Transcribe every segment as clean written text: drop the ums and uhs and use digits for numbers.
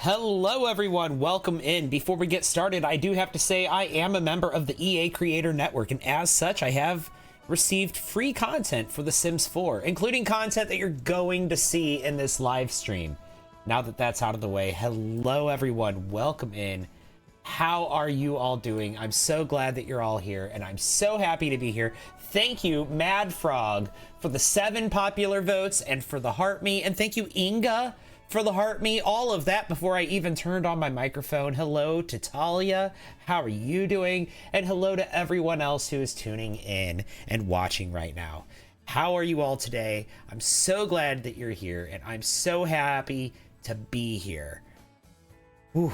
Hello everyone, welcome in. Before we get started, I do have to say I am a member of the EA Creator Network, and as such, I have received free content for The Sims 4, including content that you're going to see in this live stream. Now that that's out of the way, hello everyone, welcome in. How are you all doing? I'm so glad that you're all here, and I'm so happy to be here. Thank you, Mad Frog, for the 7 popular votes and for the heart me, and thank you, Inga, for the heart me, all of that before I even turned on my microphone. Hello to Talia, how are you doing? And hello to everyone else who is tuning in and watching right now. How are you all today? I'm so glad that you're here, and I'm so happy to be here. Whew.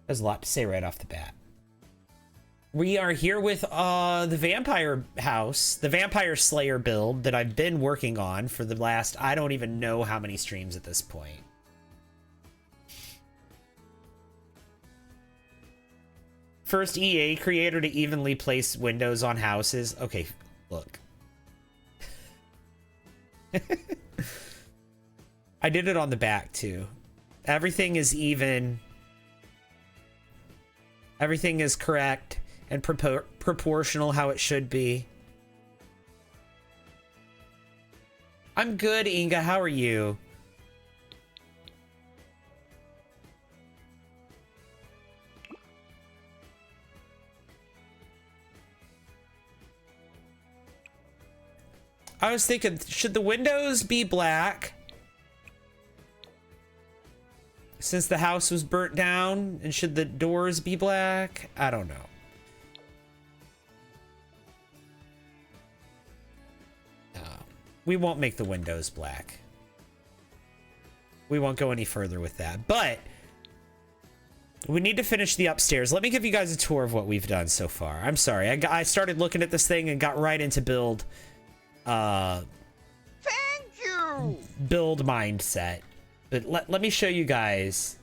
There's a lot to say right off the bat. We are here with the Vampire House, the Vampire Slayer build that I've been working on for the last, I don't even know how many streams at this point. First EA creator to evenly place windows on houses. Okay, look. I did it on the back too. Everything is even. Everything is correct and proportional how it should be. I'm good, Inga. How are you? I was thinking, should the windows be black? Since the house was burnt down, and should the doors be black? I don't know. We won't make the windows black. We won't go any further with that. But we need to finish the upstairs. Let me give you guys a tour of what we've done so far. I'm sorry. I started looking at this thing and got right into build. Thank you! Build mindset. But let me show you guys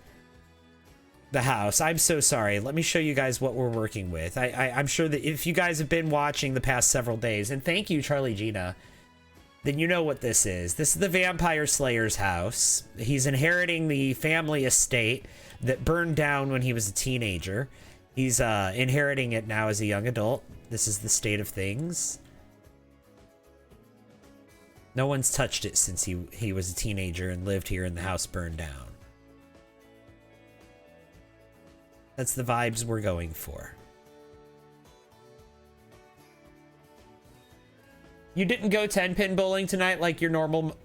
the house. I'm so sorry. Let me show you guys what we're working with. I'm sure that if you guys have been watching the past several days, and thank you, Charlie Gina, then you know what this is. This is the Vampire Slayer's house. He's inheriting the family estate that burned down when he was a teenager. He's inheriting it now as a young adult. This is the state of things. No one's touched it since he was a teenager and lived here and the house burned down. That's the vibes we're going for. You didn't go 10-pin bowling tonight like your normal,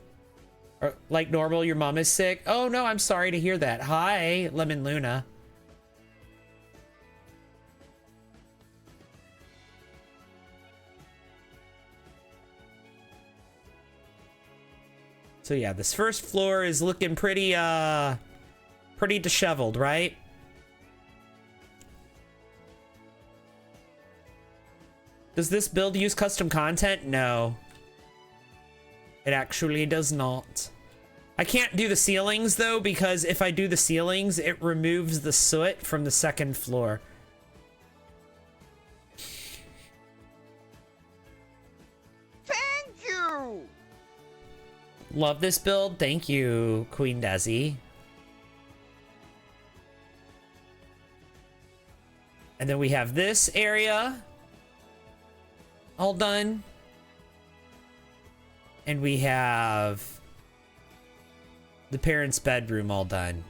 or like normal, your mom is sick? Oh no, I'm sorry to hear that. Hi, Lemon Luna. So yeah, this first floor is looking pretty, pretty disheveled, right? Does this build use custom content? No. It actually does not. I can't do the ceilings though, because if I do the ceilings, it removes the soot from the second floor. Thank you! Love this build. Thank you, Queen Desi. And then we have this area all done. And we have the parents' bedroom all done.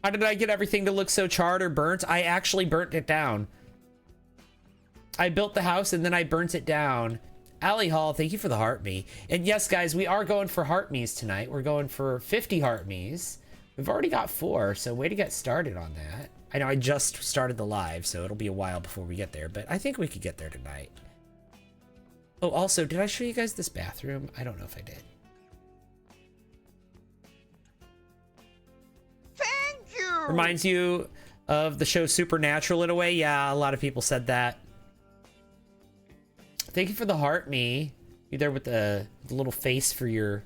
How did I get everything to look so charred or burnt? I actually burnt it down. I built the house and then I burnt it down. Allie Hall, thank you for the heart me. And yes, guys, we are going for heart me's tonight. We're going for 50 heart me's. We've already got 4, so way to get started on that. I know I just started the live, so it'll be a while before we get there, but I think we could get there tonight. Oh, also, did I show you guys this bathroom? I don't know if I did. Thank you! Reminds you of the show Supernatural in a way? Yeah, a lot of people said that. Thank you for the heart me. You there with the little face for your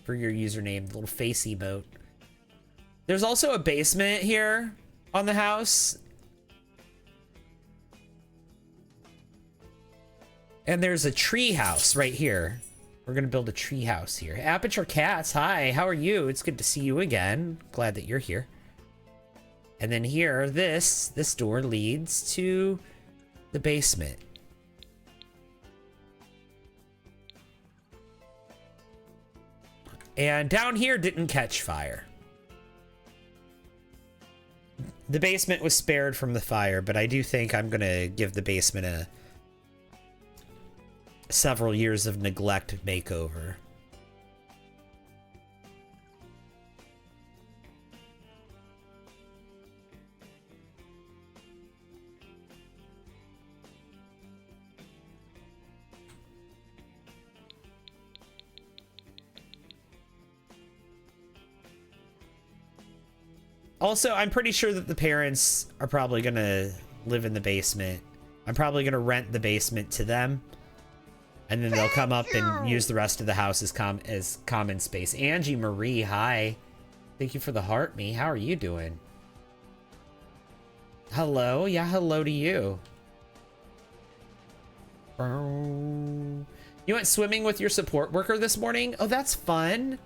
username, the little face emote. There's also a basement here on the house. And there's a tree house right here. We're gonna build a tree house here. Aperture Cats, hi, how are you? It's good to see you again. Glad that you're here. And then here, this door leads to the basement. And down here didn't catch fire. The basement was spared from the fire, but I do think I'm gonna give the basement a several years of neglect makeover. Also, I'm pretty sure that the parents are probably gonna live in the basement. I'm probably gonna rent the basement to them. And then they'll come up and use the rest of the house as common space. Angie Marie, hi. Thank you for the heart, me. How are you doing? Hello? Yeah, hello to you. You went swimming with your support worker this morning? Oh, that's fun.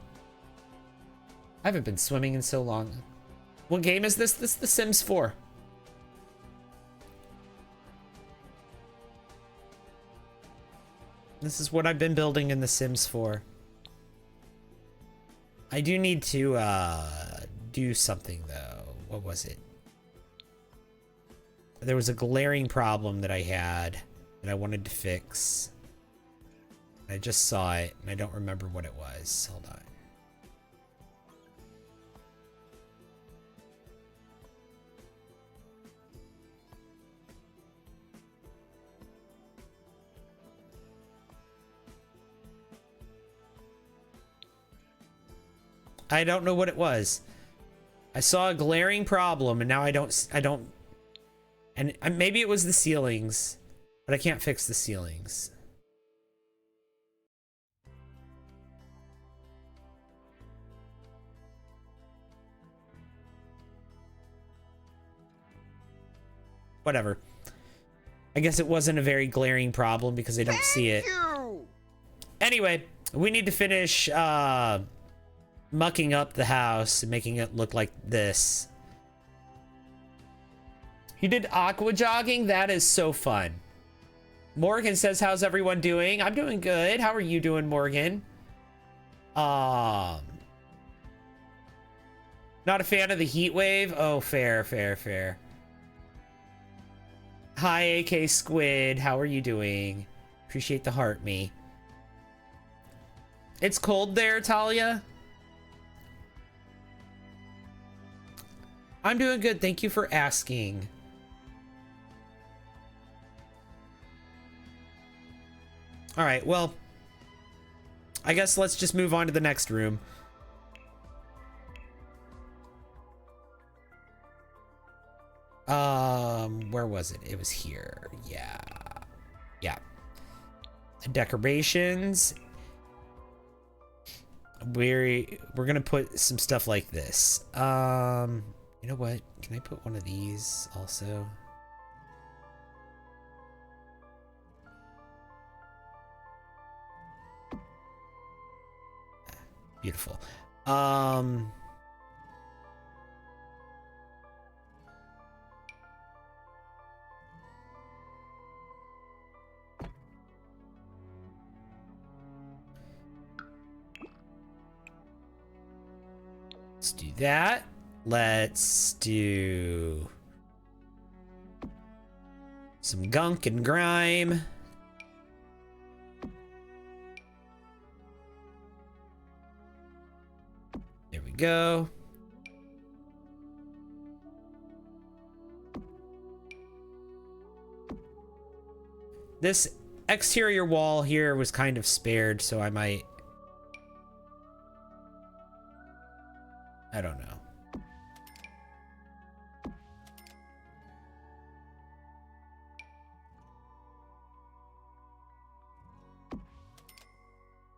I haven't been swimming in so long. What game is this? This is The Sims 4. This is what I've been building in The Sims 4. I do need to do something though. What was it? There was a glaring problem that I had that I wanted to fix. I just saw it and I don't remember what it was. Hold on. I don't know what it was. I saw a glaring problem and now I don't, and maybe it was the ceilings, but I can't fix the ceilings. Whatever. I guess it wasn't a very glaring problem because I don't see it. Anyway, we need to finish, mucking up the house and making it look like this. You did aqua jogging? That is so fun. Morgan says, how's everyone doing? I'm doing good. How are you doing, Morgan? Not a fan of the heat wave? Oh, fair, fair, fair. Hi, AK Squid. How are you doing? Appreciate the heart, me. It's cold there, Talia? I'm doing good. Thank you for asking. All right, well, I guess let's just move on to the next room. Where was it? It was here. Yeah. Yeah. Decorations. We're gonna put some stuff like this. You know what? Can I put one of these also? Beautiful. Let's do that. Let's do some gunk and grime. There we go. This exterior wall here was kind of spared, so I might... I don't know.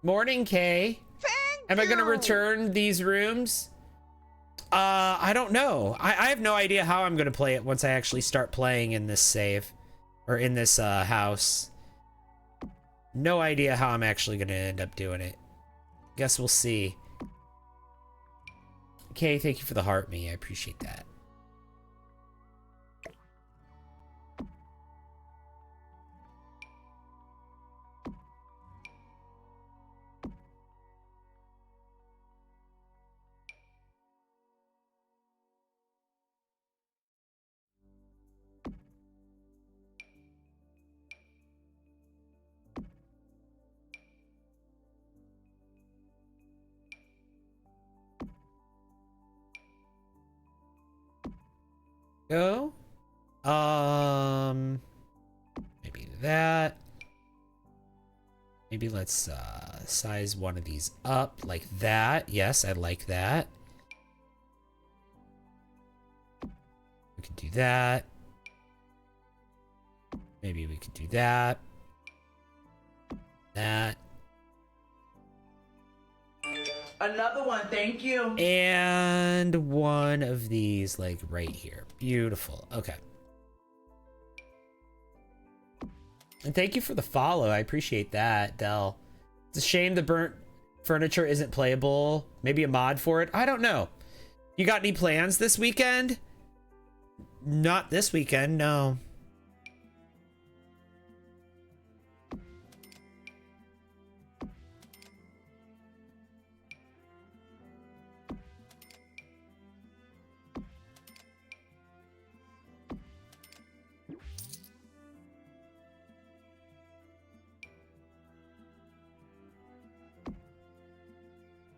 Morning, Kay. Am I gonna return these rooms? I don't know. I have no idea how I'm gonna play it once I actually start playing in this save. Or in this house. No idea how I'm actually gonna end up doing it. Guess we'll see. Okay, thank you for the heart, me. I appreciate that. Go. Maybe that. Maybe let's size one of these up like that. Yes, I like that. We can do that. Maybe we could do that. That. Another one, thank you. And one of these, like, right here. Beautiful. Okay. And thank you for the follow. I appreciate that, Dell. It's a shame the burnt furniture isn't playable. Maybe a mod for it. I don't know. You got any plans this weekend? Not this weekend, no.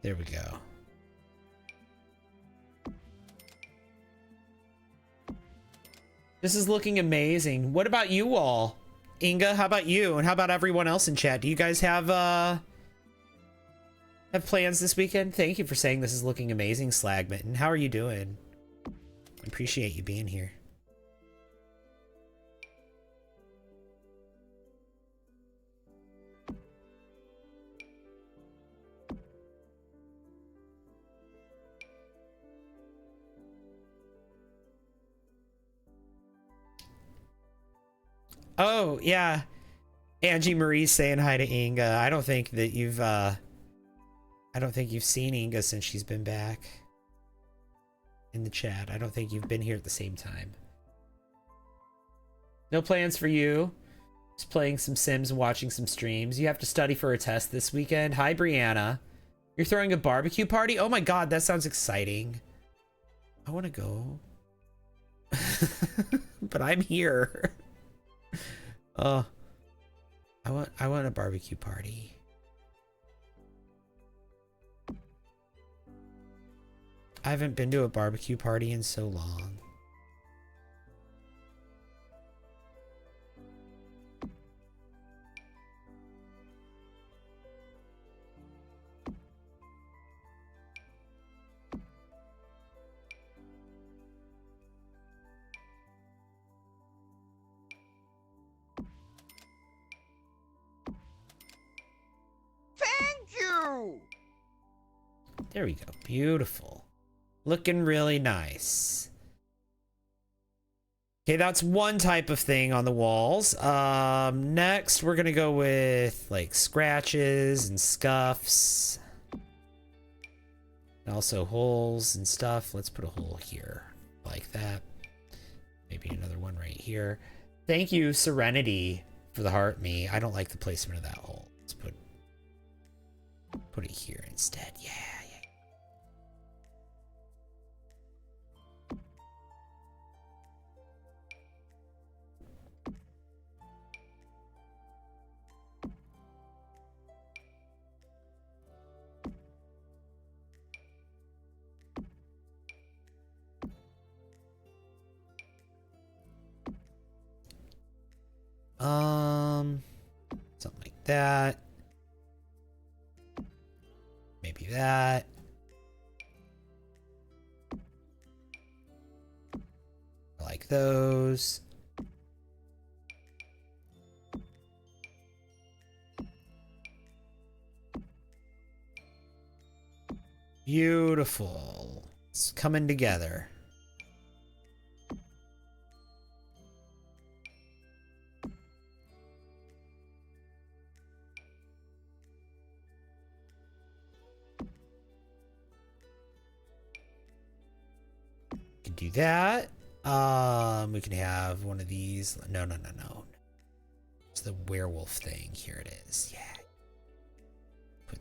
There we go. This is looking amazing. What about you all? Inga, how about you? And how about everyone else in chat? Do you guys have plans this weekend? Thank you for saying this is looking amazing, Slagmitten. How are you doing? I appreciate you being here. Oh, yeah. Angie Marie's saying hi to Inga. I don't think that you've seen Inga since she's been back in the chat. I don't think you've been here at the same time. No plans for you. Just playing some Sims and watching some streams. You have to study for a test this weekend. Hi, Brianna. You're throwing a barbecue party? Oh my god, that sounds exciting. I want to go. But I'm here. I want a barbecue party. I haven't been to a barbecue party in so long. There we go. Beautiful. Looking really nice. Okay, that's one type of thing on the walls. Next, we're gonna go with like scratches and scuffs. And also holes and stuff. Let's put a hole here like that. Maybe another one right here. Thank you, Serenity, for the heart me. I don't like the placement of that hole. Let's put it here instead. Yeah. Something like that. Maybe that. I like those. Beautiful. It's coming together. do that. We can have one of these. No. It's the werewolf thing. Here it is. Yeah. Put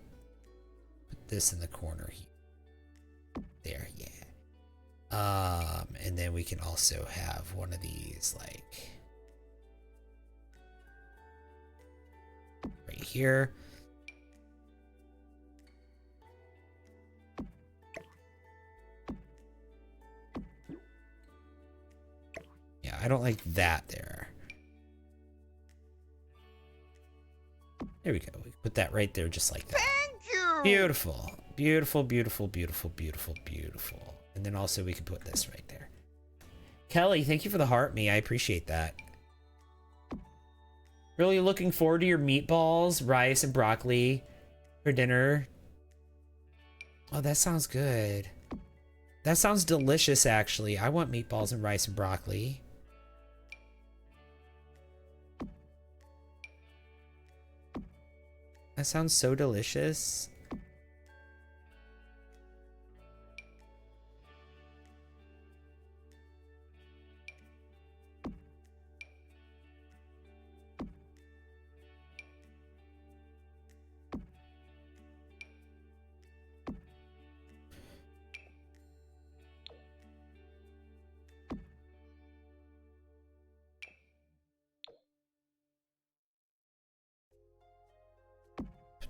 this in the corner here. There, yeah. And then we can also have one of these, like, right here. Yeah, I don't like that there. There we go. We put that right there just like that. Thank you! Beautiful. Beautiful, beautiful, beautiful, beautiful, beautiful. And then also we can put this right there. Kelly, thank you for the heart me. I appreciate that. Really looking forward to your meatballs, rice, and broccoli for dinner. Oh, that sounds good. That sounds delicious, actually. I want meatballs and rice and broccoli. That sounds so delicious.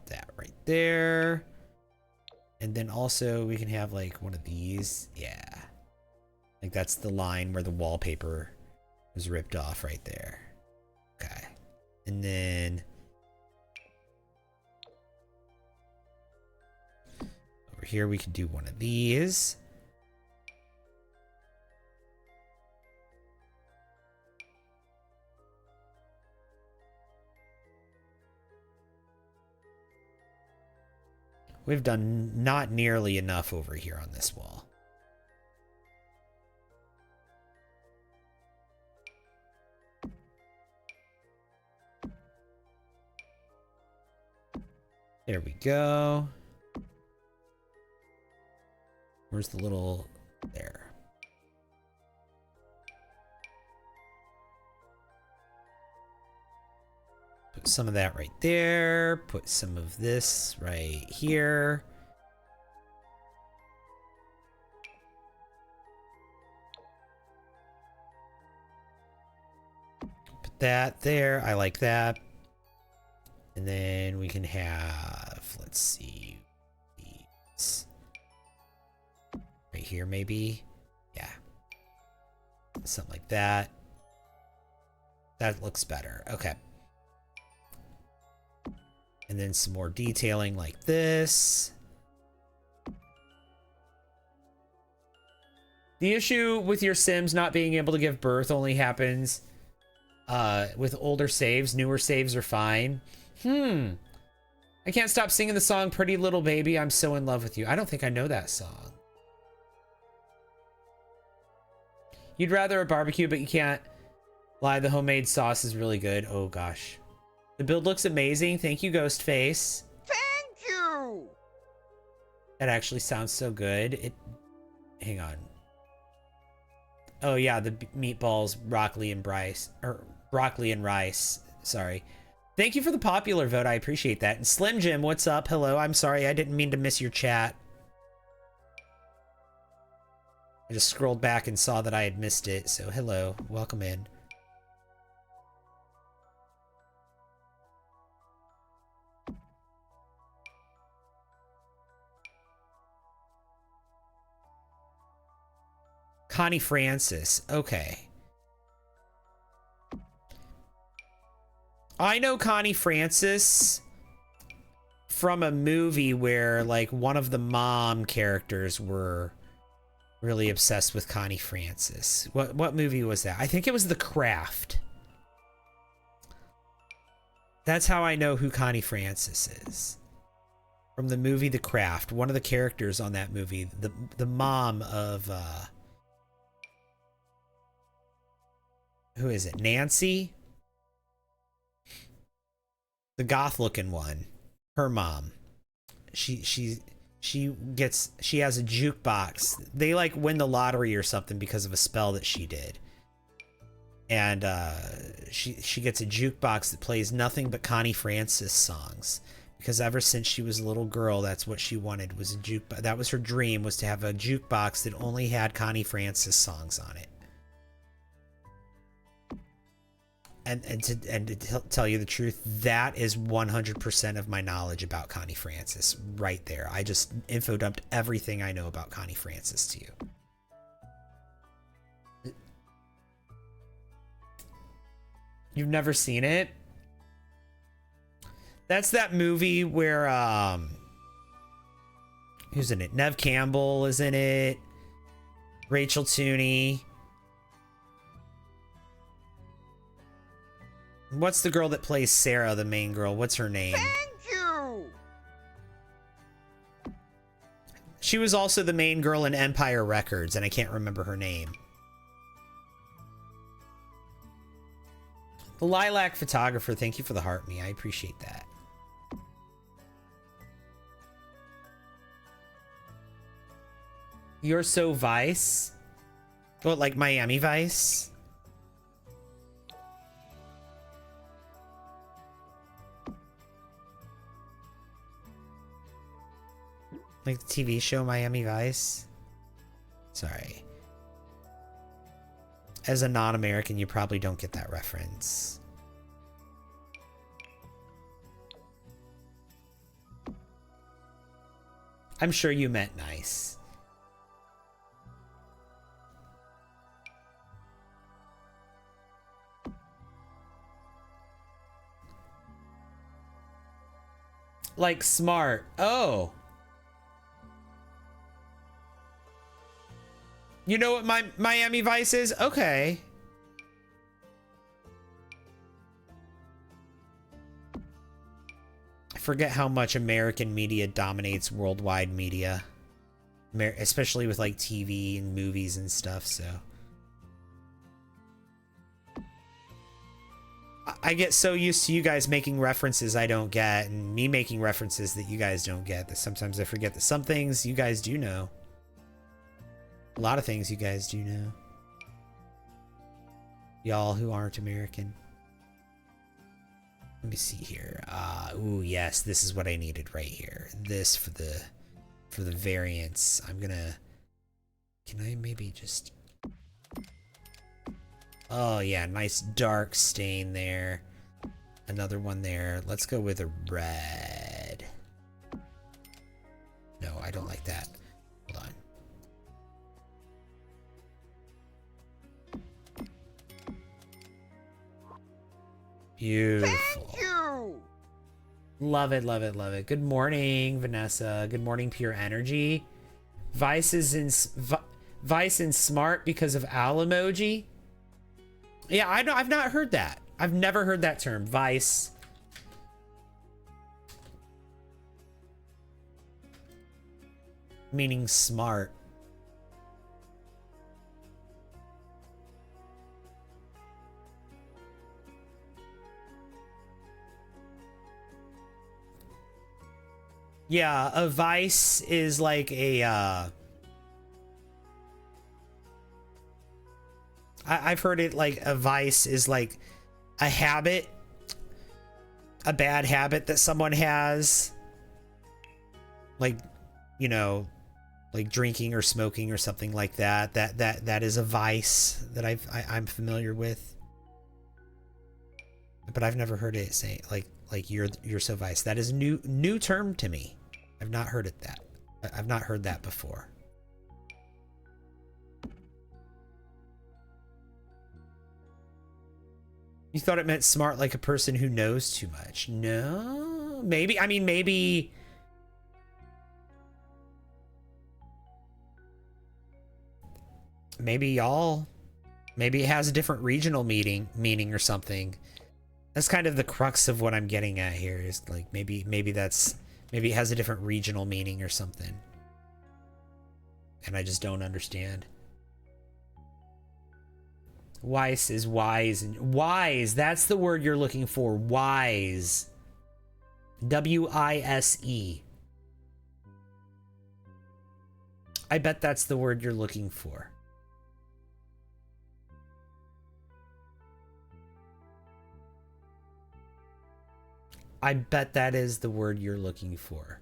That right there. And then also we can have like one of these. Yeah. Like that's the line where the wallpaper was ripped off right there. Okay. And then over here we can do one of these. We've done not nearly enough over here on this wall. There we go. Where's the little... There. Put some of that right there. Put some of this right here. Put that there. I like that. And then we can have, let's see, these right here maybe. Yeah. Something like that. That looks better. Okay. And then some more detailing like this. The issue with your Sims not being able to give birth only happens with older saves. Newer saves are fine. I can't stop singing the song Pretty Little Baby, I'm So in Love with You. I don't think I know that song. You'd rather a barbecue, but you can't lie. The homemade sauce is really good. Oh gosh. The build looks amazing. Thank you, Ghostface. Thank you! That actually sounds so good. Hang on. Oh yeah, the meatballs, broccoli and rice. Sorry. Thank you for the popular vote. I appreciate that. And Slim Jim, what's up? Hello. I'm sorry. I didn't mean to miss your chat. I just scrolled back and saw that I had missed it. So hello. Welcome in. Connie Francis. Okay. I know Connie Francis from a movie where, like, one of the mom characters were really obsessed with Connie Francis. What movie was that? I think it was The Craft. That's how I know who Connie Francis is. From the movie The Craft. One of the characters on that movie, the mom of who is it? Nancy? The goth looking one. Her mom. She she has a jukebox. They like win the lottery or something because of a spell that she did. And she gets a jukebox that plays nothing but Connie Francis songs. Because ever since she was a little girl, that's what she wanted, was a jukebox. That was her dream, was to have a jukebox that only had Connie Francis songs on it. And to tell you the truth, that is 100% of my knowledge about Connie Francis right there. I just info dumped everything I know about Connie Francis to you. You've never seen it? That's that movie where who's in it? Nev Campbell is in it. Rachel Tooney. What's the girl that plays Sarah, the main girl? What's her name? Thank you. She was also the main girl in Empire Records, and I can't remember her name. The Lilac Photographer, thank you for the heart me. I appreciate that. You're so Vice? What, like Miami Vice? Like the TV show Miami Vice? Sorry. As a non-American, you probably don't get that reference. I'm sure you meant nice. Like smart. Oh. You know what my Miami Vice is? Okay. I forget how much American media dominates worldwide media. Especially with like TV and movies and stuff, so. I get so used to you guys making references I don't get, and me making references that you guys don't get, that sometimes I forget that some things you guys do know. A lot of things you guys do know. Y'all who aren't American. Let me see here. Ooh, yes, this is what I needed right here. This for the variants. I'm gonna... Can I maybe just... Oh, yeah, nice dark stain there. Another one there. Let's go with a red. No, I don't like that. Hold on. Beautiful. Thank you. Love it, love it, love it. Good morning, Vanessa. Good morning, Pure Energy. Vice and Smart because of owl emoji. Yeah, I know. I've not heard that. I've never heard that term. Vice. Meaning smart. Yeah, a vice is like a, I've heard it like a vice is like a habit, a bad habit that someone has. Like, you know, like drinking or smoking or something like that. That is a vice that I'm familiar with. But I've never heard it say like you're so vice. That is a new term to me. I've not heard it that. I've not heard that before. You thought it meant smart like a person who knows too much. No, maybe. I mean, maybe. Maybe y'all. Maybe it has a different regional meaning or something. That's kind of the crux of what I'm getting at here. Is like maybe it has a different regional meaning or something, and I just don't understand. Wise is wise, and wise. That's the word you're looking for. Wise. W-I-S-E. I bet that's the word you're looking for. I bet that is the word you're looking for.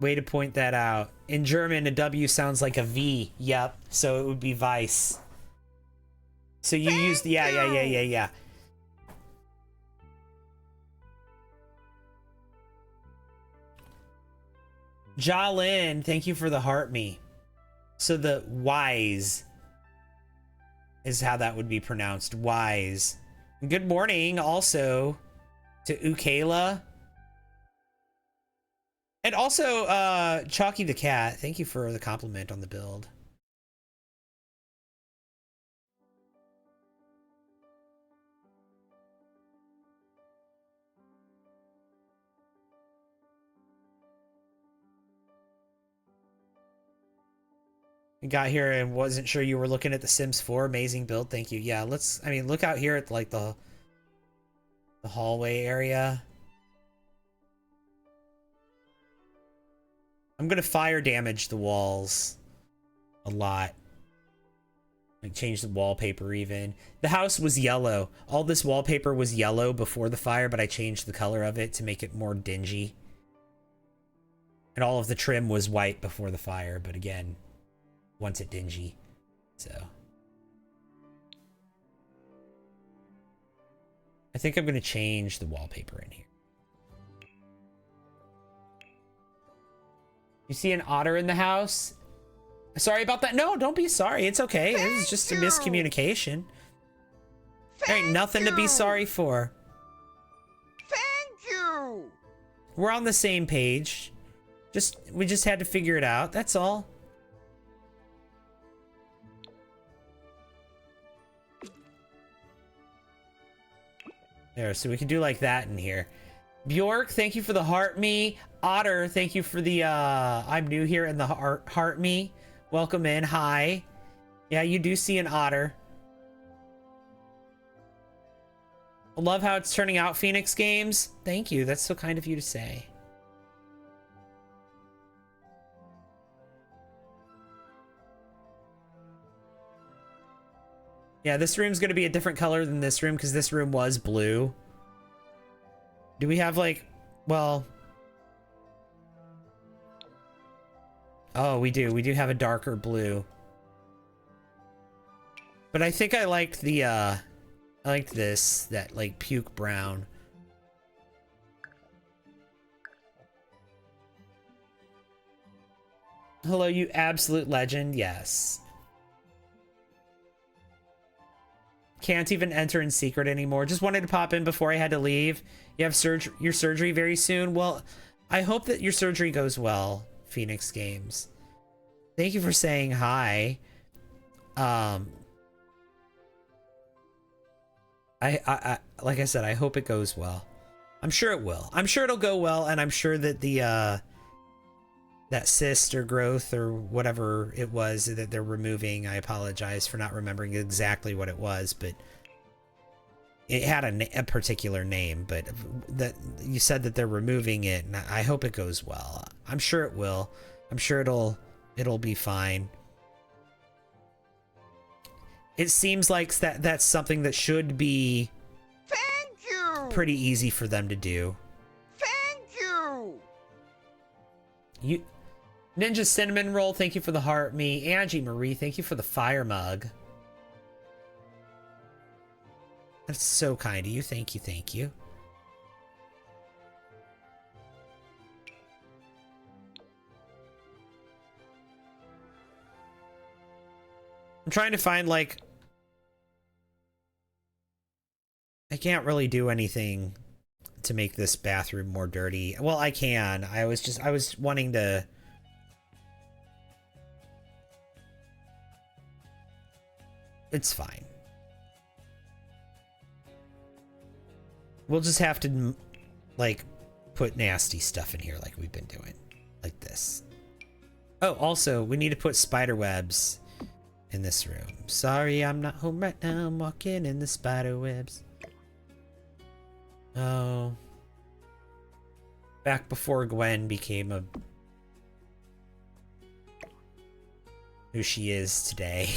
Way to point that out. In German, a W sounds like a V. Yep. So it would be Weiss. So you used, yeah. Jalin, thank you for the heart me. So the wise is how that would be pronounced. Wise. Good morning also to Ukela. And also, Chalky the cat, thank you for the compliment on the build. I got here and wasn't sure you were looking at the Sims 4. Amazing build, thank you. Yeah, I mean, look out here at like the hallway area. I'm gonna fire damage the walls a lot. Like change the wallpaper even. The house was yellow. All this wallpaper was yellow before the fire, but I changed the color of it to make it more dingy. And all of the trim was white before the fire, but again, once it dingy. So I think I'm gonna change the wallpaper in here. You see an otter in the house? Sorry about that. No, don't be sorry. It's okay. It was just a miscommunication. There ain't nothing to be sorry for. Thank you. We're on the same page. We just had to figure it out. That's all. There, so we can do like that in here. Bjork, thank you for the heart me. Otter, thank you for the I'm new here in the heart me. Welcome in. Hi. Yeah, you do see an otter. I love how it's turning out, Phoenix Games. Thank you. That's so kind of you to say. Yeah, this room's gonna be a different color than this room because this room was blue. Do we have like, well, oh, we do have a darker blue. But I think I liked the, I liked this, that like puke brown. Hello, you absolute legend, yes. Can't even enter in secret anymore. Just wanted to pop in before I had to leave. You have your surgery very soon. Well, I hope that your surgery goes well, Phoenix Games. Thank you for saying hi. I like I said, I hope it goes well. I'm sure it will. I'm sure it'll go well, and I'm sure that the that cyst or growth or whatever it was that they're removing, I apologize for not remembering exactly what it was, but it had a particular name, but that you said that they're removing it, and I hope it goes well. I'm sure it will. I'm sure it'll be fine. It seems like that's something that should be Thank you. pretty easy for them to do. Thank you. Ninja Cinnamon Roll, thank you for the heart me. Angie Marie, thank you for the fire mug. That's so kind of you. Thank you, thank you. I'm trying to find, like, I can't really do anything to make this bathroom more dirty. Well, I can. I was wanting to... It's fine. We'll just have to, like, put nasty stuff in here like we've been doing. Like this. Oh, also, we need to put spider webs in this room. Sorry, I'm not home right now. I'm walking in the spider webs. Oh. Back before Gwen became a who she is today.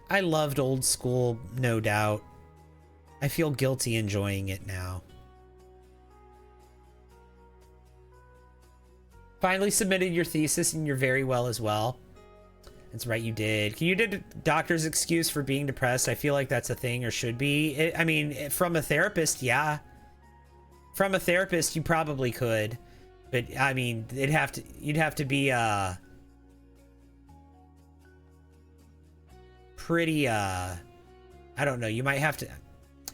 I loved old school, no doubt. I feel guilty enjoying it now. Finally submitted your thesis, and you're very well as well. That's right, you did. You did a doctor's excuse for being depressed. I feel like that's a thing, or should be. I mean, from a therapist, yeah. From a therapist, you probably could. But, I mean, you'd have to be, pretty, I don't know, you might have to...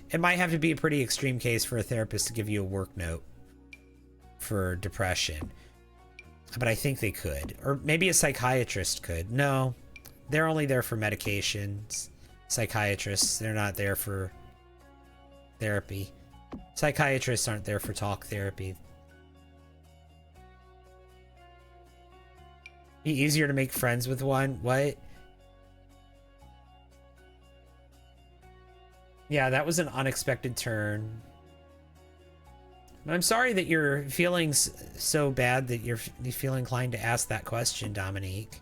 It might have to be a pretty extreme case for a therapist to give you a work note for depression. But I think they could. Or maybe a psychiatrist could. No, they're only there for medications. Psychiatrists, they're not there for therapy. Psychiatrists aren't there for talk therapy. Be easier to make friends with one? What? Yeah, that was an unexpected turn. I'm sorry that you're feeling so bad that you feel inclined to ask that question, Dominique.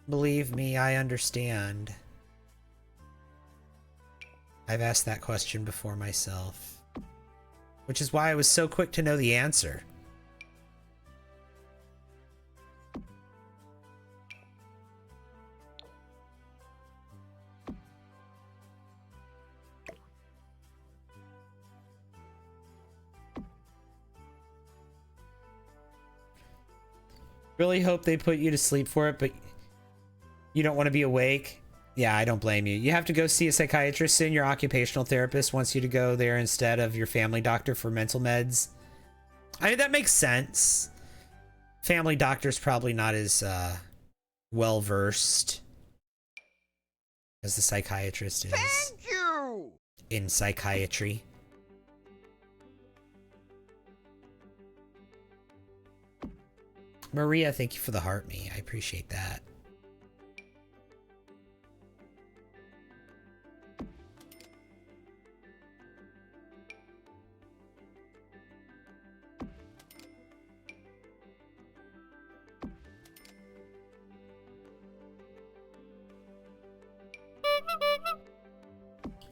Believe me, I understand. I've asked that question before myself, which is why I was so quick to know the answer. Really hope they put you to sleep for it, but you don't want to be awake. Yeah, I don't blame you. You have to go see a psychiatrist, and your occupational therapist wants you to go there instead of your family doctor for mental meds. I mean, that makes sense. Family doctor's probably not as well versed as the psychiatrist is. Thank you! In psychiatry. Maria, thank you for the heart me. I appreciate that.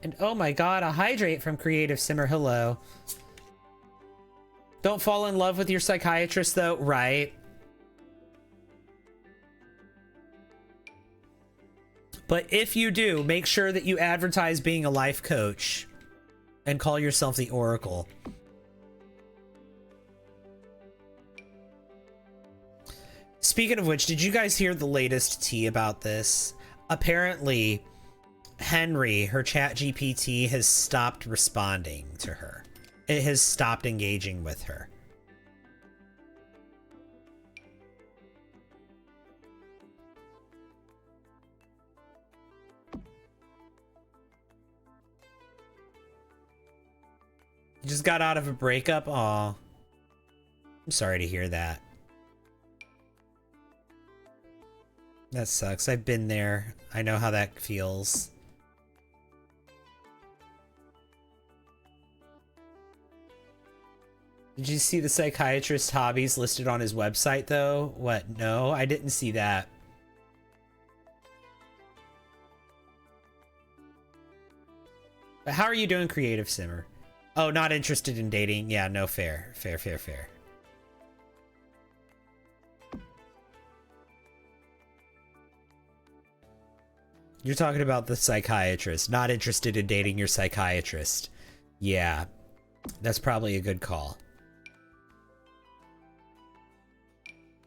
And oh my god, a hydrate from Creative Simmer. Hello. Don't fall in love with your psychiatrist though, right? But if you do, make sure that you advertise being a life coach and call yourself the Oracle. Speaking of which, did you guys hear the latest tea about this? Apparently, Henry, her chat GPT, has stopped responding to her. It has stopped engaging with her. You just got out of a breakup? Aw. I'm sorry to hear that. That sucks. I've been there. I know how that feels. Did you see the psychiatrist's hobbies listed on his website, though? What? No, I didn't see that. But how are you doing, Creative Simmer? Oh, not interested in dating? Yeah, no, fair. Fair, fair, fair. You're talking about the psychiatrist. Not interested in dating your psychiatrist. Yeah, that's probably a good call.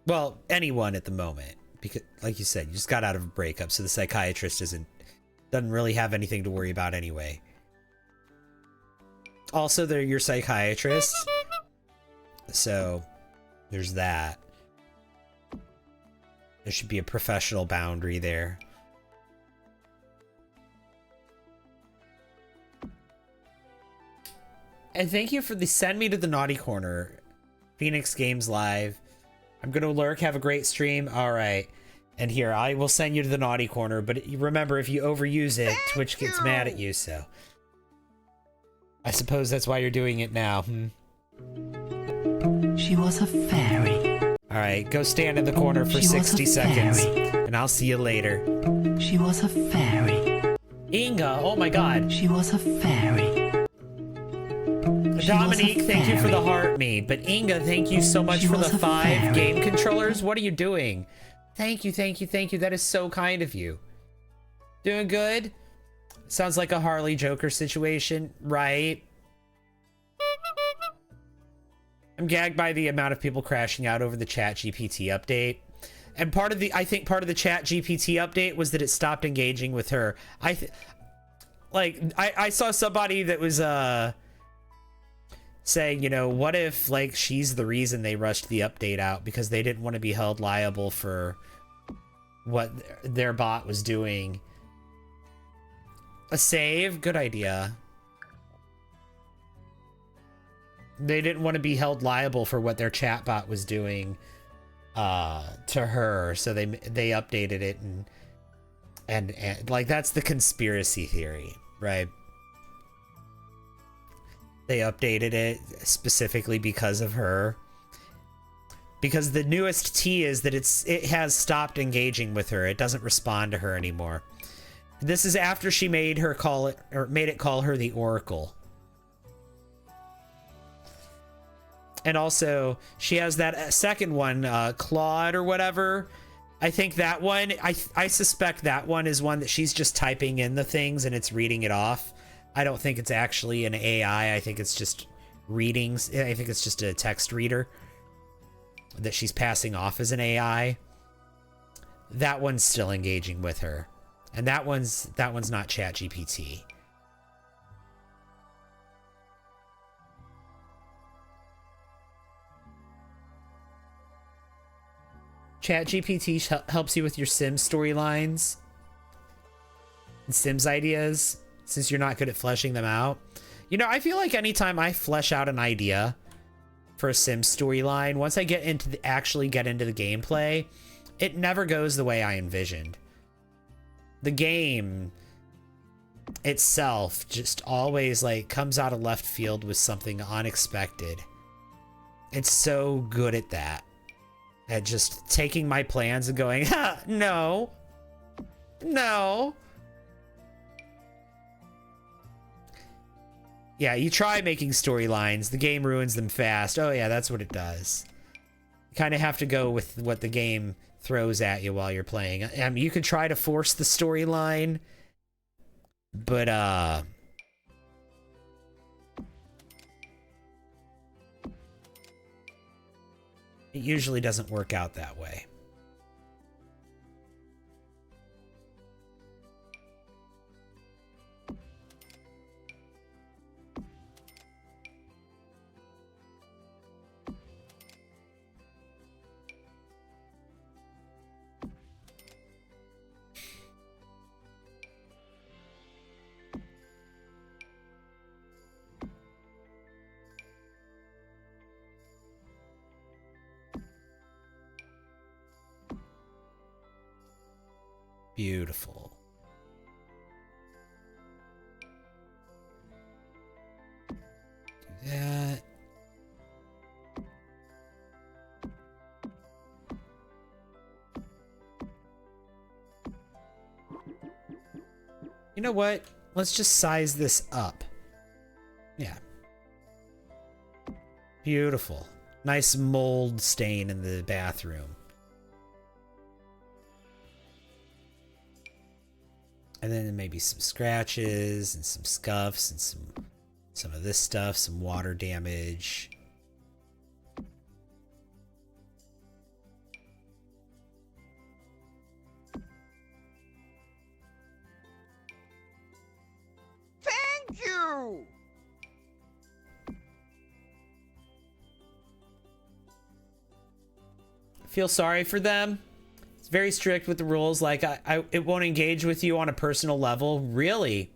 Well, anyone at the moment. Because, like you said, you just got out of a breakup, so the psychiatrist doesn't really have anything to worry about anyway. Also, they're your psychiatrist. So, there's that. There should be a professional boundary there. And thank you for the send me to the naughty corner. Phoenix Games Live. I'm gonna lurk, have a great stream. All right. And here, I will send you to the naughty corner, but remember, if you overuse it, Twitch gets mad at you, so. I suppose that's why you're doing it now. She was a fairy. All right, go stand in the corner for 60 seconds, and I'll see you later. She was a fairy. Inga, oh my god. She was a fairy. Dominique, thank you for the heart me. But Inga, thank you so much for the 5 game controllers. What are you doing? Thank you, thank you, thank you. That is so kind of you. Doing good? Sounds like a Harley Joker situation, right? I'm gagged by the amount of people crashing out over the Chat GPT update. And I think part of the Chat GPT update was that it stopped engaging with her. I saw somebody that was saying, you know, what if like she's the reason they rushed the update out because they didn't want to be held liable for what their bot was doing. A save, good idea. They didn't want to be held liable for what their chatbot was doing to her, so they updated it and like that's the conspiracy theory, right? They updated it specifically because of her. Because the newest tea is that it has stopped engaging with her. It doesn't respond to her anymore. This is after she made it call her the Oracle. And also, she has that second one, Claude or whatever. I think that one, I suspect that one is one that she's just typing in the things and it's reading it off. I don't think it's actually an AI. I think it's just readings. I think it's just a text reader that she's passing off as an AI. That one's still engaging with her. And that one's not ChatGPT. ChatGPT helps you with your Sims storylines and Sims ideas, since you're not good at fleshing them out. You know, I feel like anytime I flesh out an idea for a Sims storyline, once I actually get into the gameplay, it never goes the way I envisioned. The game itself just always like comes out of left field with something unexpected. It's so good at that. At just taking my plans and going, ha, no. Yeah, you try making storylines, the game ruins them fast. Oh yeah, that's what it does. You kind of have to go with what the game throws at you while you're playing. You could try to force the storyline, but it usually doesn't work out that way. Beautiful. Do that. You know what? Let's just size this up. Yeah. Beautiful. Nice mold stain in the bathroom. And then maybe some scratches and some scuffs and some of this stuff, some water damage. Thank you! I feel sorry for them. Very strict with the rules, like it won't engage with you on a personal level. Really?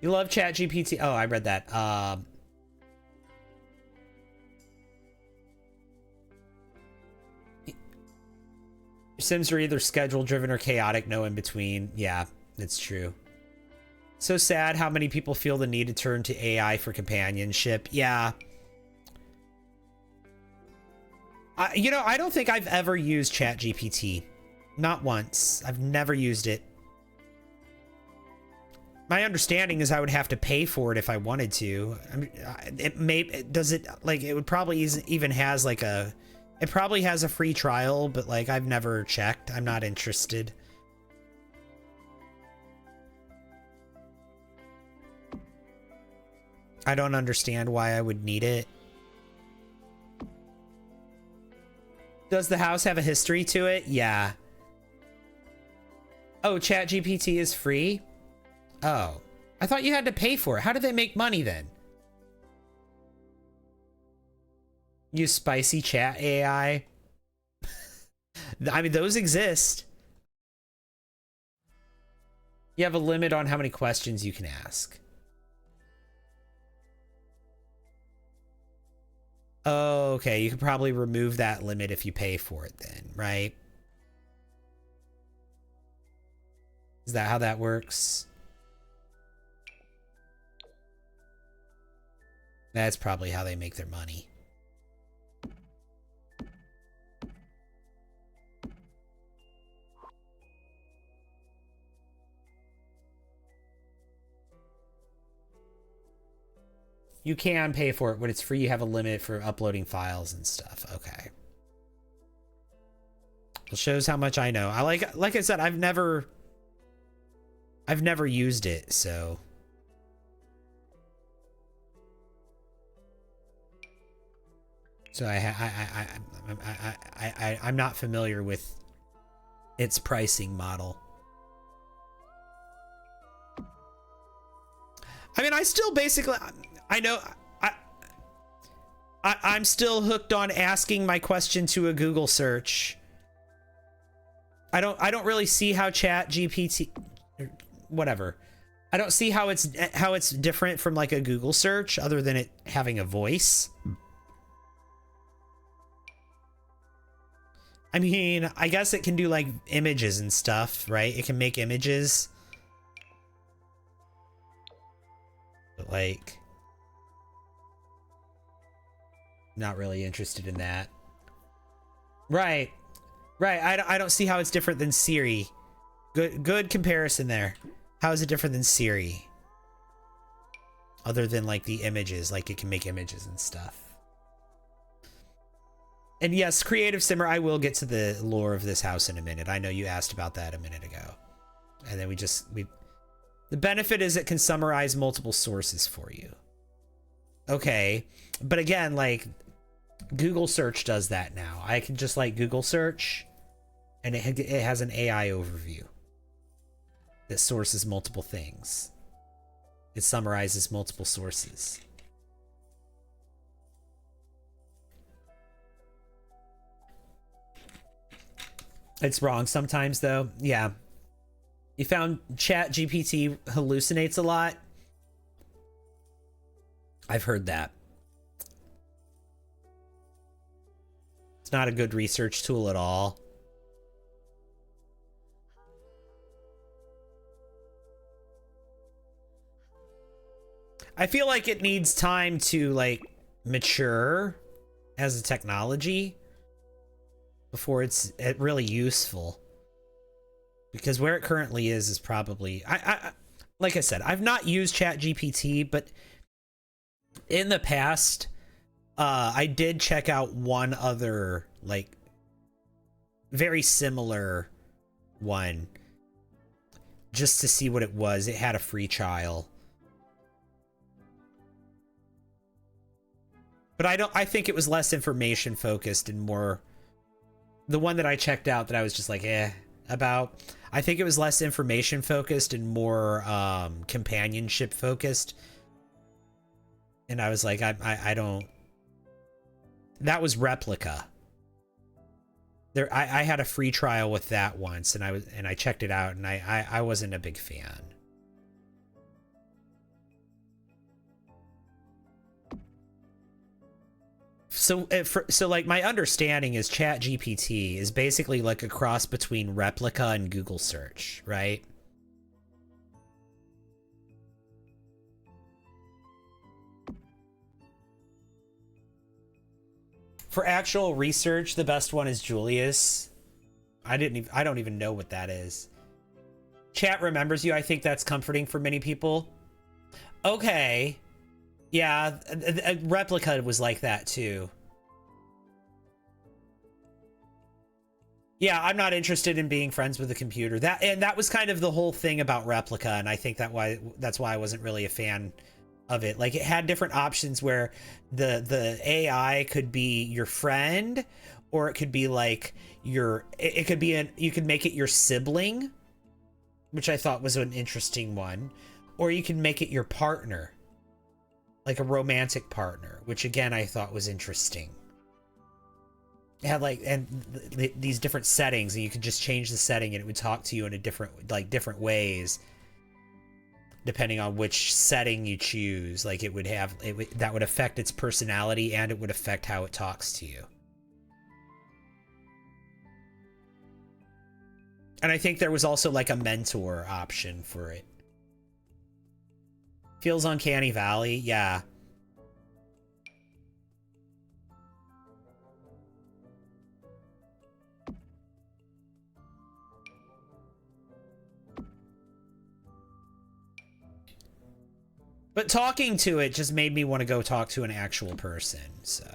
You love ChatGPT? Oh, I read that. Sims are either schedule driven or chaotic, no in between. Yeah, it's true. So sad how many people feel the need to turn to AI for companionship. Yeah. You know, I don't think I've ever used ChatGPT. Not once. I've never used it. My understanding is I would have to pay for it if I wanted to. I mean, it would probably even has like it probably has a free trial, but like I've never checked. I'm not interested. I don't understand why I would need it. Does the house have a history to it? Yeah. Oh, ChatGPT is free? Oh. I thought you had to pay for it. How do they make money then? Use spicy chat AI? I mean, those exist. You have a limit on how many questions you can ask. Oh, okay. You could probably remove that limit if you pay for it then, right? Is that how that works? That's probably how they make their money. You can pay for it. When it's free, you have a limit for uploading files and stuff. Okay. It shows how much I know. Like I said, I've never used it, so. So I'm not familiar with its pricing model. I mean, I still basically, I know, I'm still hooked on asking my question to a Google search. I don't really see how ChatGPT, whatever. I don't see how it's different from like a Google search other than it having a voice. I mean, I guess it can do like images and stuff, right? It can make images. But like, not really interested in that. Right. Right. I don't see how it's different than Siri. Good comparison there. How is it different than Siri? Other than like the images, like it can make images and stuff. And yes, Creative Simmer, I will get to the lore of this house in a minute. I know you asked about that a minute ago. And then the benefit is it can summarize multiple sources for you. Okay. But again, like Google search does that now. I can just like Google search and it has an AI overview that sources multiple things. It summarizes multiple sources. It's wrong sometimes though. Yeah. You found ChatGPT hallucinates a lot. I've heard that. It's not a good research tool at all. I feel like it needs time to like mature as a technology before it's really useful. Because where it currently is probably like I said, I've not used ChatGPT, but in the past I did check out one other like very similar one just to see what it was. It had a free trial. But I think it was less information focused and more the one that I checked out that I was just like, about. I think it was less information focused and more companionship focused. And I was like, I don't. That was Replica. I had a free trial with that once, and I checked it out, and I wasn't a big fan. So like my understanding is Chat GPT is basically like a cross between Replica and Google search, right? For actual research, the best one is Julius. I don't even know what that is. Chat remembers you. I think that's comforting for many people. Okay. Yeah, Replica was like that too. Yeah, I'm not interested in being friends with a computer. That was kind of the whole thing about Replica, and I think that's why I wasn't really a fan of it. Like, it had different options where the AI could be your friend, or it could be like you could make it your sibling, which I thought was an interesting one, or you can make it your partner, like a romantic partner, which again I thought was interesting. It had these different settings, and you could just change the setting and it would talk to you in a different ways depending on which setting you choose. Like, that would affect its personality, and it would affect how it talks to you. And I think there was also like a mentor option for it. Feels Uncanny Valley, yeah. But talking to it just made me want to go talk to an actual person, so.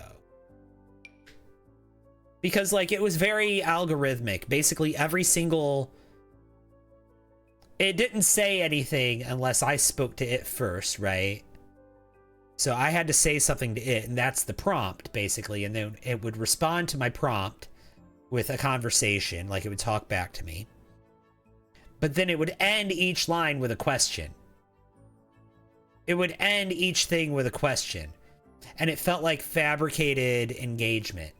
Because, like, it was very algorithmic. Basically, every single... It didn't say anything unless I spoke to it first, right? So I had to say something to it, and that's the prompt, basically. And then it would respond to my prompt with a conversation, like it would talk back to me. But then it would end each line with a question. It would end each thing with a question. And it felt like fabricated engagement.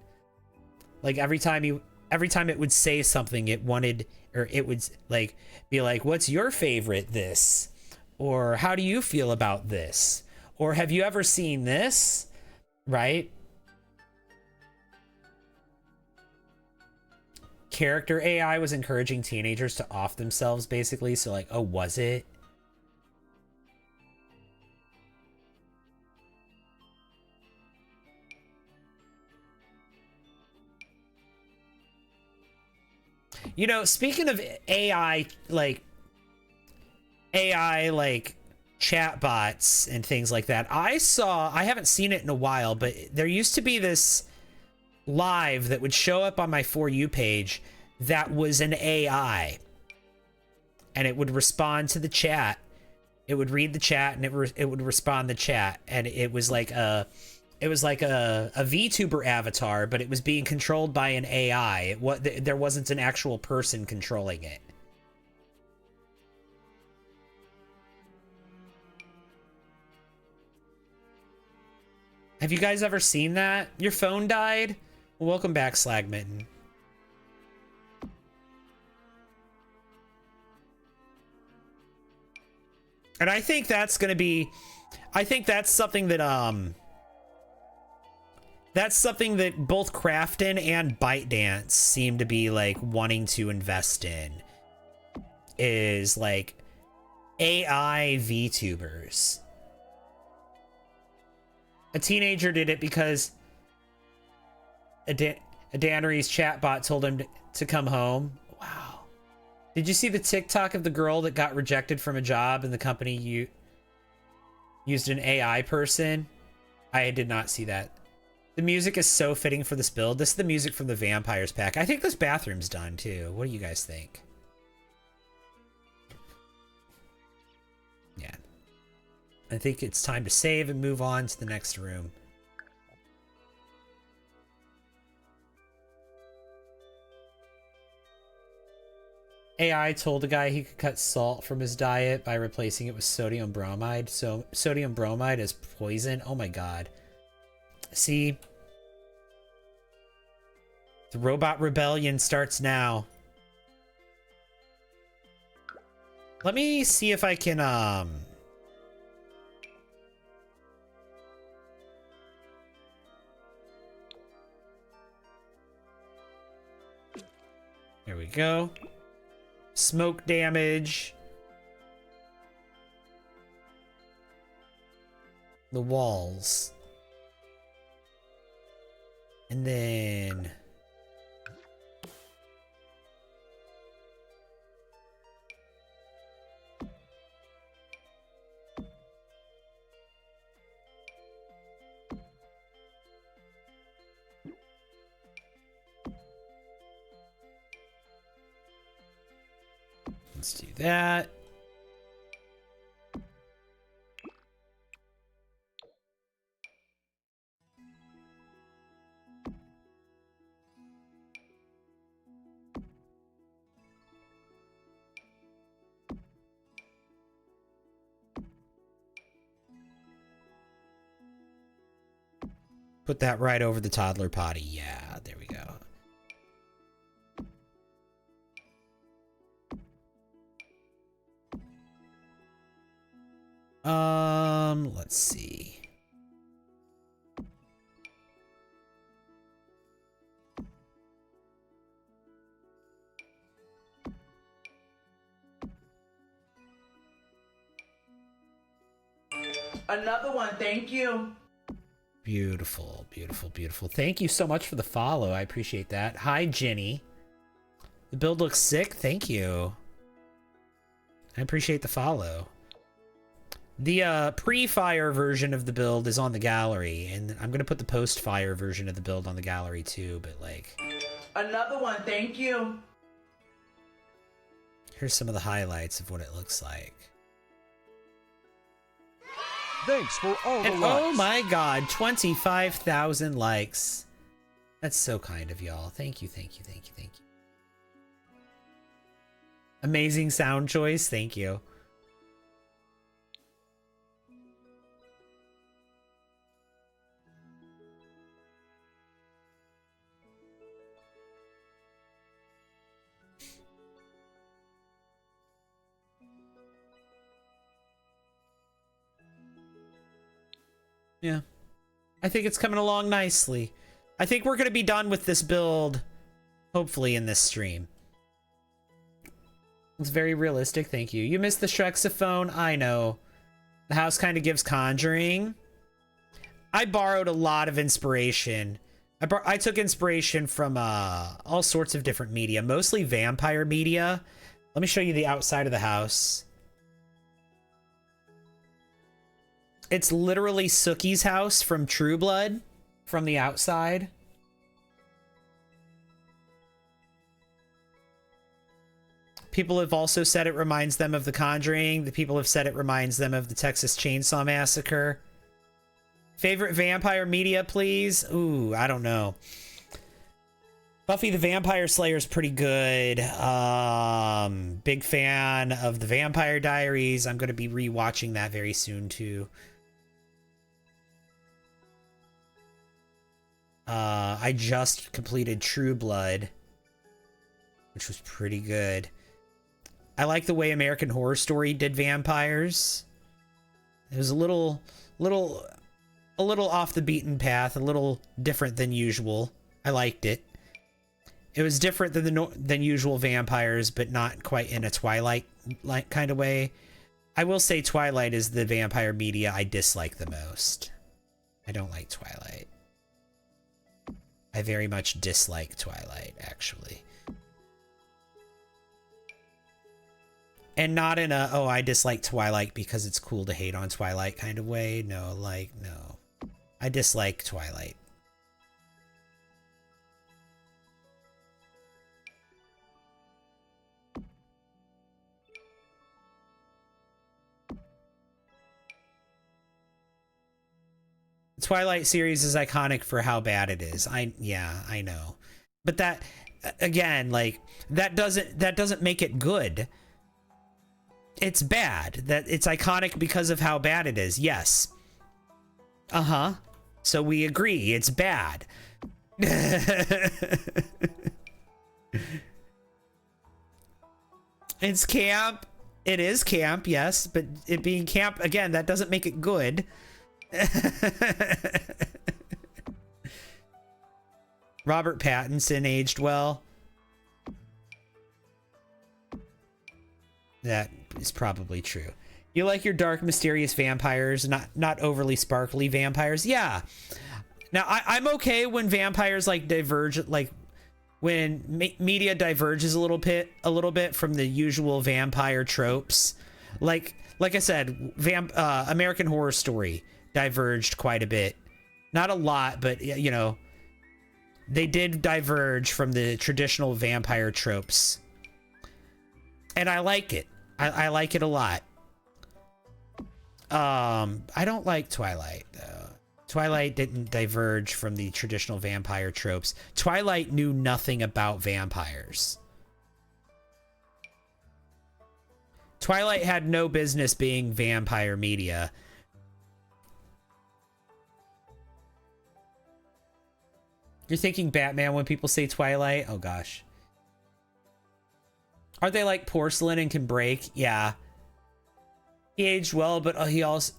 Like every time it would say something, it wanted, or it would like be like, what's your favorite this? Or how do you feel about this? Or have you ever seen this? Right? Character AI was encouraging teenagers to off themselves, basically. So like, oh, was it? You know, speaking of AI, like chatbots and things like that, I haven't seen it in a while, but there used to be this live that would show up on my For You page that was an AI. And it would respond to the chat. It would read the chat, and it would respond the chat. And it was like a VTuber avatar, but it was being controlled by an AI. There wasn't an actual person controlling it. Have you guys ever seen that? Your phone died? Well, welcome back, Slagmitten. And I think that's gonna be... I think that's something that, that's something that both Crafton and ByteDance seem to be, like, wanting to invest in. Is, like, AI VTubers. A teenager did it because a Dannery's chatbot told him to come home. Wow. Did you see the TikTok of the girl that got rejected from a job and the company used an AI person? I did not see that. The music is so fitting for this build. This is the music from the Vampires pack. I think this bathroom's done too. What do you guys think? Yeah. I think it's time to save and move on to the next room. AI told a guy he could cut salt from his diet by replacing it with sodium bromide. So sodium bromide is poison. Oh my god. See? The robot rebellion starts now. Let me see if I can, There we go. Smoke damage. The walls. And then... let's do that. Put that right over the toddler potty. Yeah, there we go. Let's see. Another one, thank you. Beautiful, beautiful, beautiful. Thank you so much for the follow. I appreciate that. Hi, Jenny. The build looks sick. Thank you. I appreciate the follow. The pre-fire version of the build is on the gallery, and I'm gonna put the post-fire version of the build on the gallery too, but like... Another one, thank you. Here's some of the highlights of what it looks like. Thanks for all the And likes. oh my god, 25,000 likes. That's so kind of y'all. Thank you, thank you, thank you, thank you. Amazing sound choice. Thank you. Yeah. I think it's coming along nicely. I think we're going to be done with this build, hopefully, in this stream. It's very realistic, thank you. You missed the Shrexophone? I know. The house kind of gives Conjuring. I borrowed a lot of inspiration. I took inspiration from all sorts of different media, mostly vampire media. Let me show you the outside of the house. It's literally Sookie's house from True Blood from the outside. People have also said it reminds them of The Conjuring. The people have said it reminds them of the Texas Chainsaw Massacre. Favorite vampire media, please? Ooh, I don't know. Buffy the Vampire Slayer is pretty good. Big fan of The Vampire Diaries. I'm going to be rewatching that very soon, too. I just completed True Blood, which was pretty good. I like the way American Horror Story did vampires. It was a little off the beaten path, a little different than usual. I liked it. It was different than usual vampires, but not quite in a Twilight like kind of way. I will say Twilight is the vampire media I dislike the most. I don't like Twilight. I very much dislike Twilight, actually. And not in a, oh, I dislike Twilight because it's cool to hate on Twilight kind of way. No, like, no. I dislike Twilight. The Twilight series is iconic for how bad it is. Yeah, I know. But that, again, like, that doesn't make it good. It's bad. That it's iconic because of how bad it is. Yes. Uh-huh. So we agree. It's bad. It's camp. It is camp, yes. But it being camp, again, that doesn't make it good. Robert Pattinson aged well. That is probably true. You like your dark, mysterious vampires, not overly sparkly vampires? Yeah. Now, I'm okay when vampires like diverge, like when media diverges a little bit from the usual vampire tropes. Like I said, American Horror Story diverged quite a bit. Not a lot, but you know, they did diverge from the traditional vampire tropes. And I like it. I like it a lot. I don't like Twilight though. Twilight didn't diverge from the traditional vampire tropes. Twilight knew nothing about vampires. Twilight had no business being vampire media. You're thinking Batman when people say Twilight? Oh gosh. Are they like porcelain and can break? Yeah. He aged well, but he also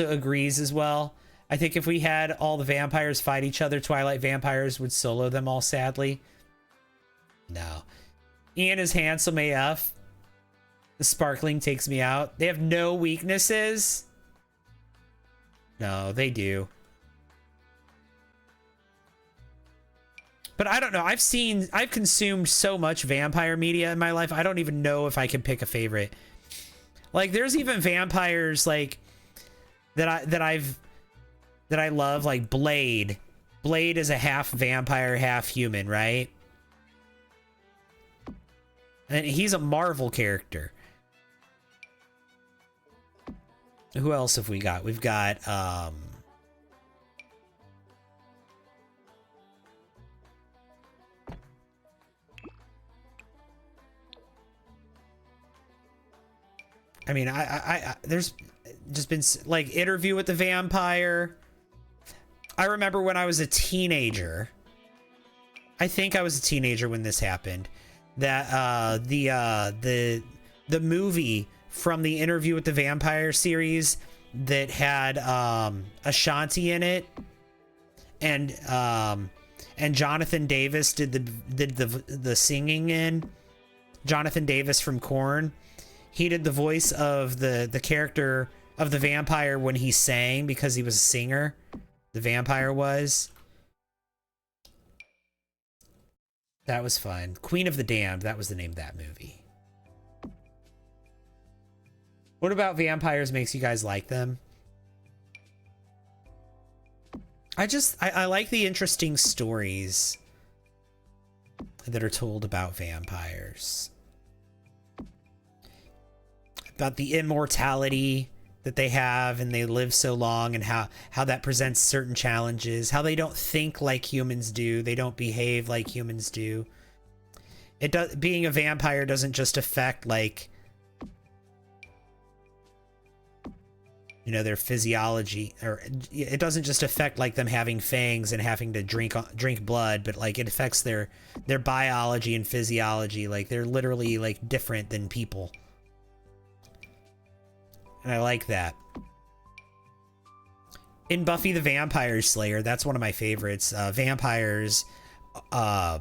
agrees as well. I think if we had all the vampires fight each other, Twilight vampires would solo them all, sadly. No. Ian is handsome AF. The sparkling takes me out. They have no weaknesses? No, they do. But I don't know. I've consumed so much vampire media in my life. I don't even know if I can pick a favorite. Like, there's even vampires like that I love, like Blade. Blade is a half vampire, half human, right? And he's a Marvel character. Who else have we got? We've got I mean, I there's just been like Interview with the Vampire. I remember when I was a teenager. I think I was a teenager when this happened. That the movie from the Interview with the Vampire series that had Ashanti in it, and Jonathan Davis did the singing in. Jonathan Davis from Korn. He did the voice of the character of the vampire when he sang, because he was a singer. The vampire was. That was fun. Queen of the Damned, that was the name of that movie. What about vampires makes you guys like them? I like the interesting stories that are told about vampires. About the immortality that they have, and they live so long, and how that presents certain challenges, how they don't think like humans do, they don't behave like humans do. It does, being a vampire doesn't just affect, like, you know, their physiology, or it doesn't just affect like them having fangs and having to drink blood, but like it affects their biology and physiology. Like, they're literally like different than people. And I like that. In Buffy the Vampire Slayer, that's one of my favorites. Vampires are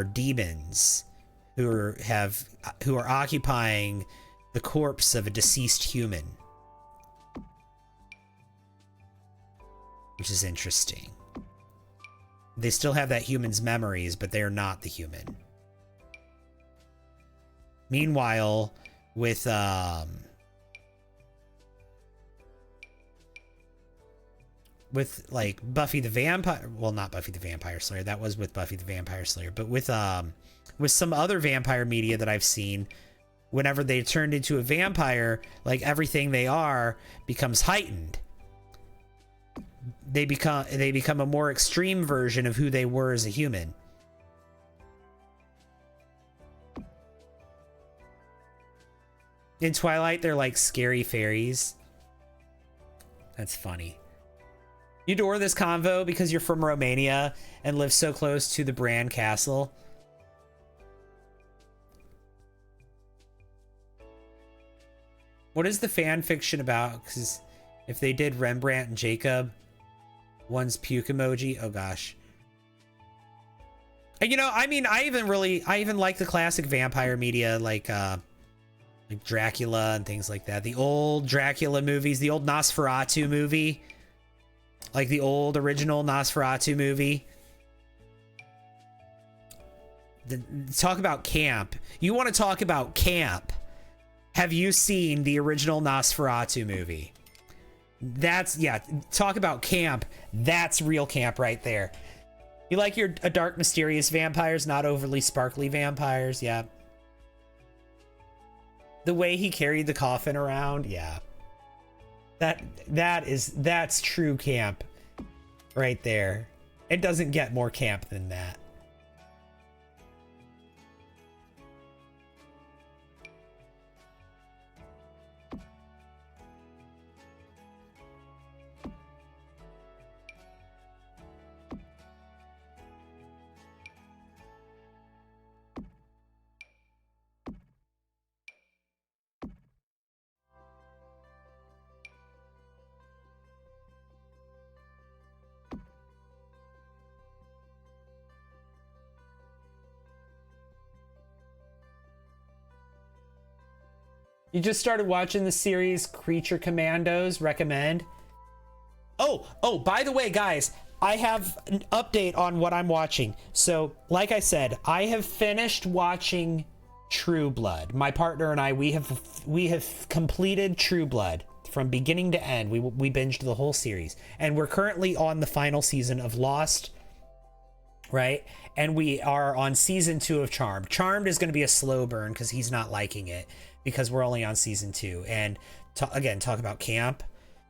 demons who are occupying the corpse of a deceased human, which is interesting. They still have that human's memories, but they are not the human. Meanwhile, with like Buffy the Vampire, well, not Buffy the Vampire Slayer, that was with Buffy the Vampire Slayer, but with some other vampire media that I've seen, whenever they turned into a vampire, like everything they are becomes heightened. They become a more extreme version of who they were as a human. In Twilight, they're like scary fairies. That's funny. You adore this convo because you're from Romania and live so close to the Bran Castle. What is the fan fiction about? Because if they did Rembrandt and Jacob, one's puke emoji. Oh gosh. You know, I mean, I even like the classic vampire media, like Dracula and things like that. The old Dracula movies, the old Nosferatu movie, like the old original Nosferatu movie. Talk about camp. You want to talk about camp? Have you seen the original Nosferatu movie? That's, yeah, talk about camp. That's real camp right there. You like your dark, mysterious vampires, not overly sparkly vampires, yeah. The way he carried the coffin around, yeah. That's true camp right there. It doesn't get more camp than that. You just started watching the series Creature Commandos, recommend. Oh, by the way, guys, I have an update on what I'm watching. So, like I said, I have finished watching True Blood. My partner and I, we have completed True Blood from beginning to end. We binged the whole series, and we're currently on the final season of Lost, right? And we are on season 2 of Charmed. Charmed is going to be a slow burn because he's not liking it, because we're only on season 2. And again, talk about camp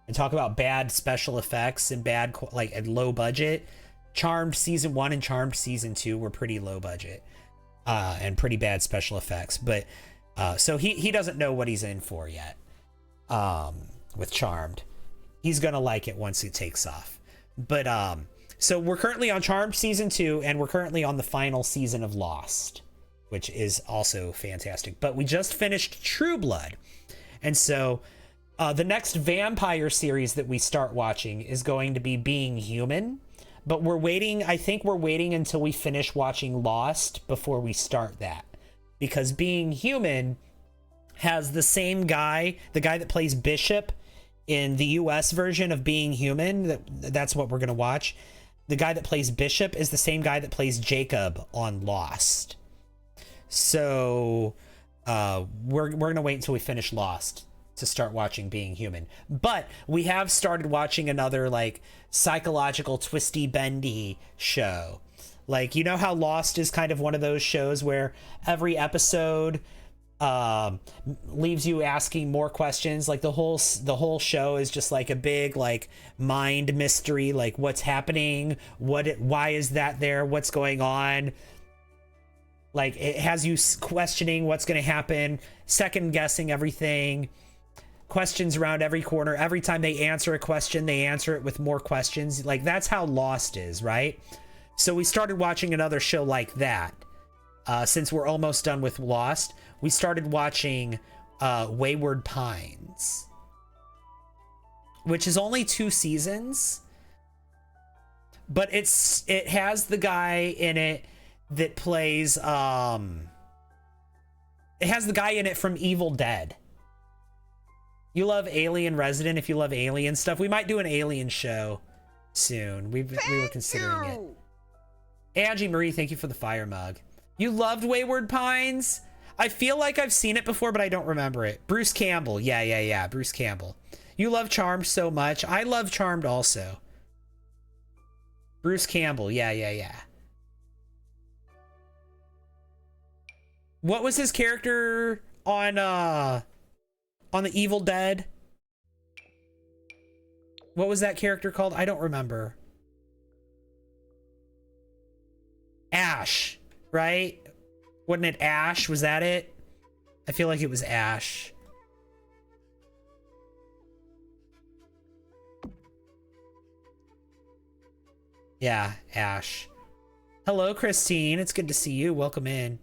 and talk about bad special effects and bad, like, and low budget. Charmed season 1 and Charmed season 2 were pretty low budget and pretty bad special effects. But so he doesn't know what he's in for yet with Charmed. He's gonna like it once it takes off. But so we're currently on Charmed season 2, and we're currently on the final season of Lost, which is also fantastic. But we just finished True Blood. And so the next vampire series that we start watching is going to be Being Human. But we're waiting, I think we're waiting until we finish watching Lost before we start that. Because Being Human has the same guy, the guy that plays Bishop in the US version of Being Human. That's what we're going to watch. The guy that plays Bishop is the same guy that plays Jacob on Lost. So we're going to wait until we finish Lost to start watching Being Human. But we have started watching another, like, psychological twisty bendy show. Like, you know how Lost is kind of one of those shows where every episode leaves you asking more questions. Like the whole show is just like a big, like, mind mystery. Like, what's happening? Why is that there? What's going on? Like, it has you questioning what's going to happen, second guessing everything, questions around every corner. Every time they answer a question, they answer it with more questions. Like, that's how Lost is, right? So we started watching another show like that. Since we're almost done with Lost, we started watching Wayward Pines, which is only 2 seasons, but it has the guy in it that plays it has the guy in it from Evil Dead. You love Alien Resident. If you love alien stuff, we might do an alien show soon. We were considering it. Angie Marie, thank you for the fire mug. You loved Wayward Pines? I feel like I've seen it before, but I don't remember it. Bruce Campbell. Yeah. Bruce Campbell. You love Charmed so much. I love Charmed also. Bruce Campbell. Yeah. What was his character on the Evil Dead? What was that character called? I don't remember. Ash, right? Wasn't it Ash? Was that it? I feel like it was Ash. Yeah, Ash. Hello, Christine. It's good to see you. Welcome in.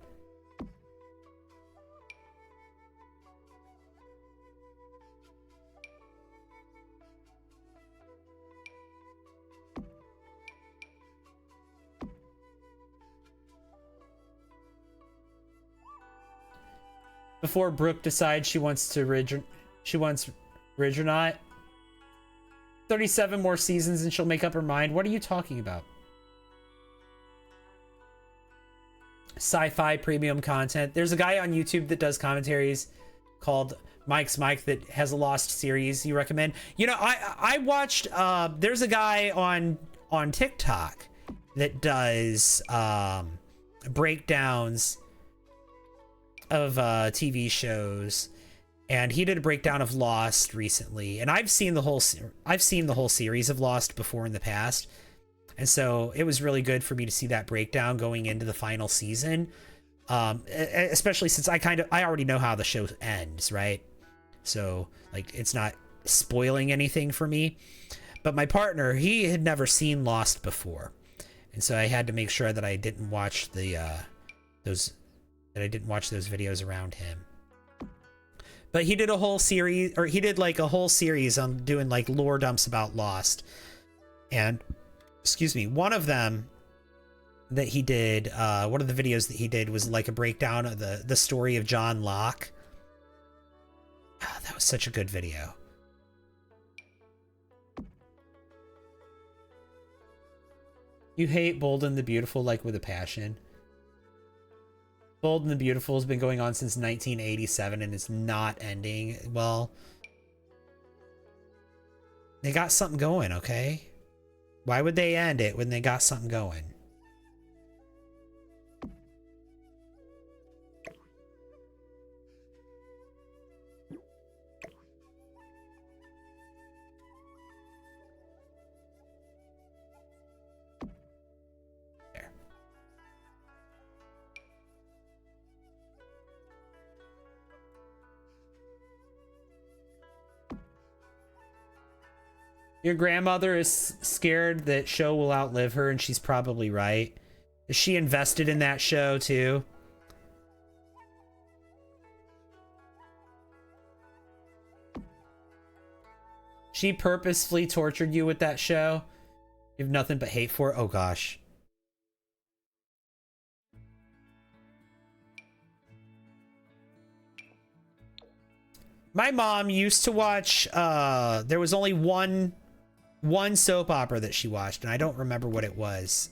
Before Brooke decides she wants Ridge or not. 37 more seasons and she'll make up her mind. What are you talking about? Sci-fi premium content. There's a guy on YouTube that does commentaries called Mike's Mike that has a Lost series you recommend. You know, I watched there's a guy on TikTok that does breakdowns of TV shows, and he did a breakdown of Lost recently, and I've seen the whole series of Lost before in the past, and so it was really good for me to see that breakdown going into the final season, especially since I already know how the show ends, right? So like it's not spoiling anything for me. But my partner, he had never seen Lost before, and so I had to make sure that I didn't watch those videos around him. But he did a whole series, or he did like a whole series on doing like lore dumps about Lost. And excuse me, one of them that he did, one of the videos that he did was like a breakdown of the story of John Locke. Oh, that was such a good video. You hate Bold and the Beautiful like with a passion. Bold and the Beautiful has been going on since 1987 and it's not ending. Well, they got something going, okay? Why would they end it when they got something going? Your grandmother is scared that show will outlive her, and she's probably right. Is she invested in that show too? She purposefully tortured you with that show? You have nothing but hate for it? Oh gosh. My mom used to watch, there was only one soap opera that she watched, and I don't remember what it was.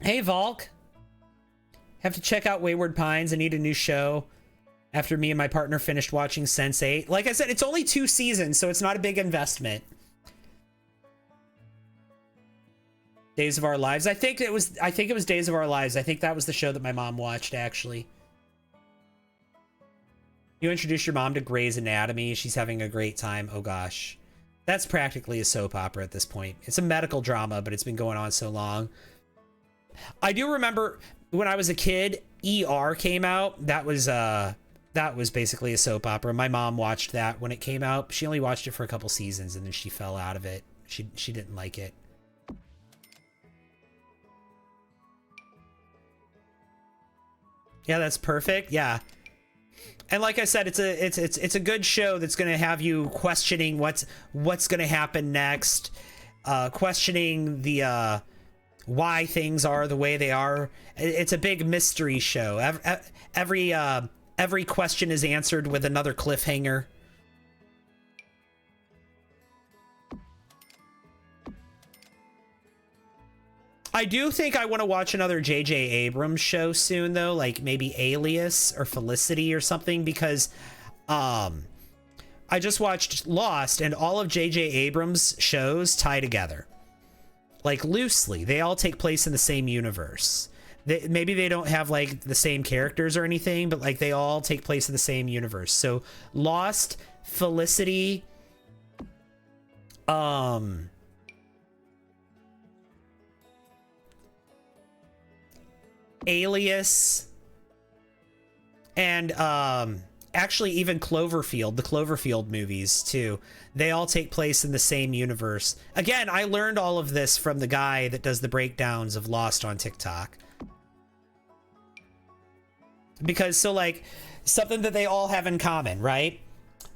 Hey, Volk. Have to check out Wayward Pines. I need a new show after me and my partner finished watching Sense8. Like I said, it's only 2 seasons, so it's not a big investment. Days of Our Lives. I think it was Days of Our Lives. I think that was the show that my mom watched, actually. You introduce your mom to Grey's Anatomy. She's having a great time. Oh gosh. That's practically a soap opera at this point. It's a medical drama, but it's been going on so long. I do remember when I was a kid, ER came out. That was basically a soap opera. My mom watched that when it came out. She only watched it for a couple seasons and then she fell out of it. She didn't like it. Yeah, that's perfect. Yeah. And like I said, it's a good show that's going to have you questioning what's going to happen next, questioning the why things are the way they are. It's a big mystery show. Every question is answered with another cliffhanger. I do think I want to watch another J.J. Abrams show soon, though, like maybe Alias or Felicity or something, because I just watched Lost, and all of J.J. Abrams' shows tie together. Like, loosely. They all take place in the same universe. Maybe they don't have, like, the same characters or anything, but, like, they all take place in the same universe. So, Lost, Felicity, Alias, and actually even Cloverfield, the Cloverfield movies too, they all take place in the same universe. Again, I learned all of this from the guy that does the breakdowns of Lost on TikTok. Because, so like, something that they all have in common, right?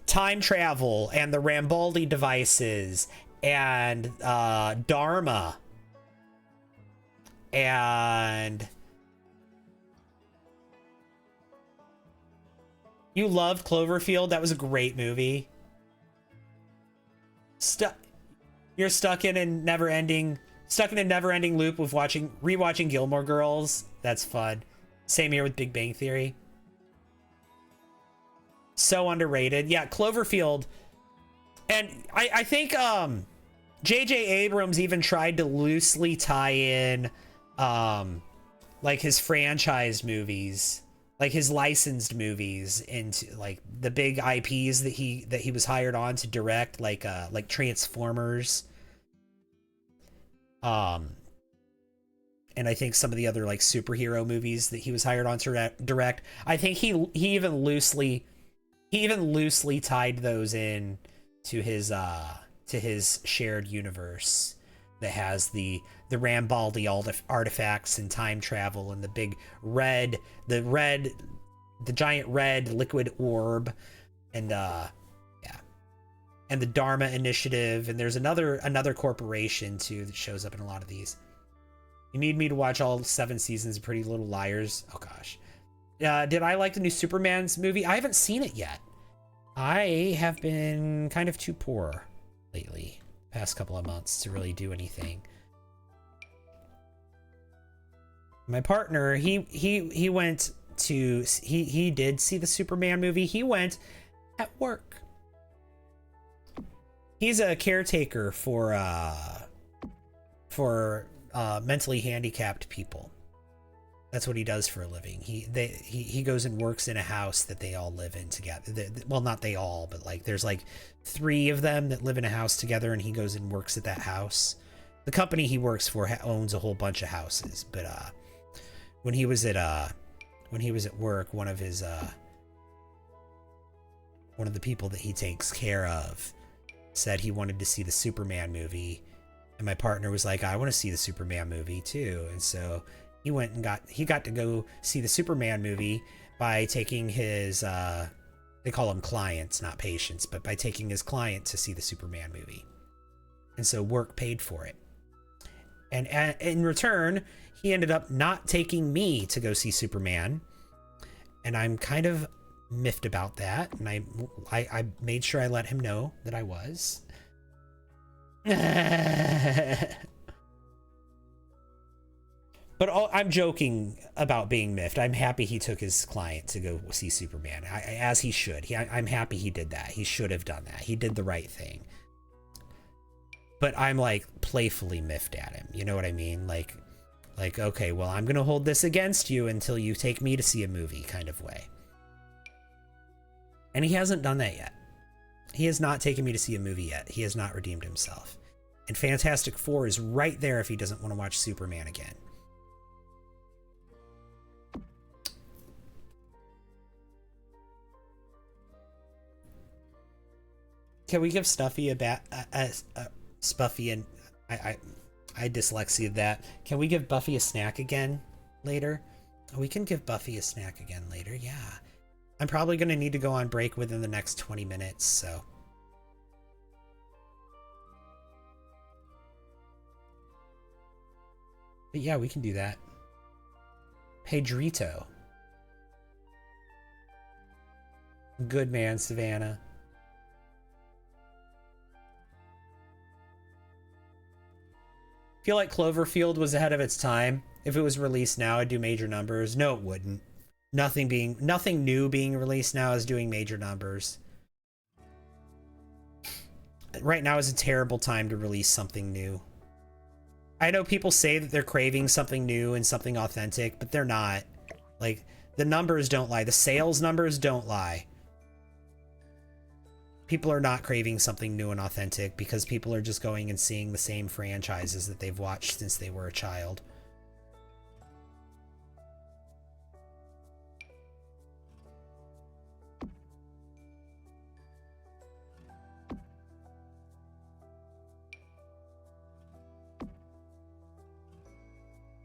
Time travel and the Rambaldi devices and Dharma and you loved Cloverfield. That was a great movie. You're stuck in a never-ending loop with rewatching Gilmore Girls. That's fun. Same here with Big Bang Theory. So underrated. Yeah, Cloverfield. And I think J.J. Abrams even tried to loosely tie in like his franchise movies, like his licensed movies, into like the big IPs that he was hired on to direct, like Transformers. And I think some of the other like superhero movies that he was hired on to direct. I think he even loosely tied those in to his shared universe that has the Rambaldi artifacts and time travel and the big the giant red liquid orb and and the Dharma Initiative, and there's another corporation too that shows up in a lot of these. You need me to watch all 7 seasons of Pretty Little Liars? Oh gosh. Did I like the new Superman's movie? I haven't seen it yet. I have been kind of too poor lately, past couple of months, to really do anything. My partner, he did see the Superman movie. He went at work. He's a caretaker for mentally handicapped people. That's what he does for a living. He goes and works in a house that they all live in together. Well, not they all, but like there's like 3 of them that live in a house together, and he goes and works at that house. The company he works for owns a whole bunch of houses, but when he was at work, one of the people that he takes care of said he wanted to see the Superman movie. And my partner was like, I want to see the Superman movie too. And so he went and got to go see the Superman movie by taking his, they call them clients, not patients, but by taking his client to see the Superman movie. And so work paid for it. And in return, he ended up not taking me to go see Superman. And I'm kind of miffed about that. And I made sure I let him know that I was. But I'm joking about being miffed. I'm happy he took his client to go see Superman, as he should. I'm happy he did that. He should have done that. He did the right thing. But I'm like playfully miffed at him. You know what I mean? Like, okay, well, I'm gonna hold this against you until you take me to see a movie, kind of way. And he hasn't done that yet. He has not taken me to see a movie yet. He has not redeemed himself. And Fantastic Four is right there if he doesn't want to watch Superman again. Can we give Stuffy Spuffy and I dyslexia that. Can we give Buffy a snack again later? We can give Buffy a snack again later. Yeah. I'm probably going to need to go on break within the next 20 minutes, so. But yeah, we can do that. Pedrito. Good man, Savannah. I feel like Cloverfield was ahead of its time. If it was released now, it'd do major numbers. No, it wouldn't. Nothing new being released now is doing major numbers. Right now is a terrible time to release something new. I know people say that they're craving something new and something authentic, but they're not. Like, the numbers don't lie. The sales numbers don't lie. People are not craving something new and authentic because people are just going and seeing the same franchises that they've watched since they were a child.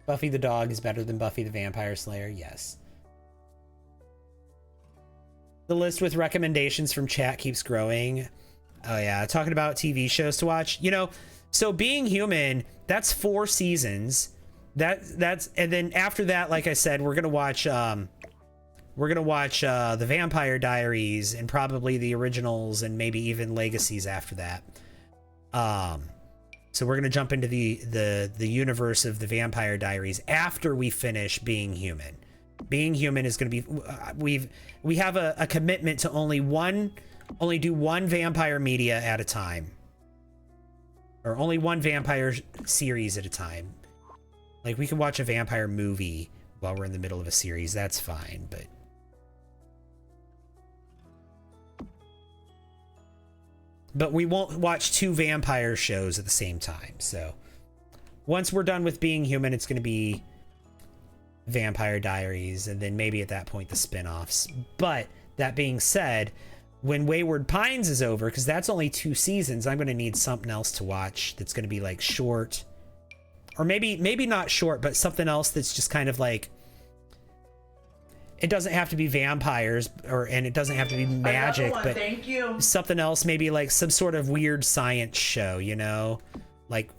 Buffy the dog is better than Buffy the Vampire Slayer. Yes. The list with recommendations from chat keeps growing. Oh yeah, talking about TV shows to watch. You know, so Being Human, that's 4 seasons. That's and then after that, like I said, we're gonna watch The Vampire Diaries and probably the originals and maybe even Legacies after that. So we're gonna jump into the universe of the Vampire Diaries after we finish Being Human. Being Human is gonna be we have a commitment to only do one vampire media at a time, or only one vampire series at a time. Like, we can watch a vampire movie while we're in the middle of a series. That's fine, but we won't watch 2 vampire shows at the same time. So once we're done with Being Human, it's going to be Vampire Diaries, and then maybe at that point the spin-offs. But that being said, when Wayward Pines is over, because that's only 2 seasons, I'm going to need something else to watch that's going to be like short, or maybe not short, but something else that's just kind of like, it doesn't have to be vampires, and it doesn't have to be magic, but thank you. Something else, maybe like some sort of weird science show, you know? Like,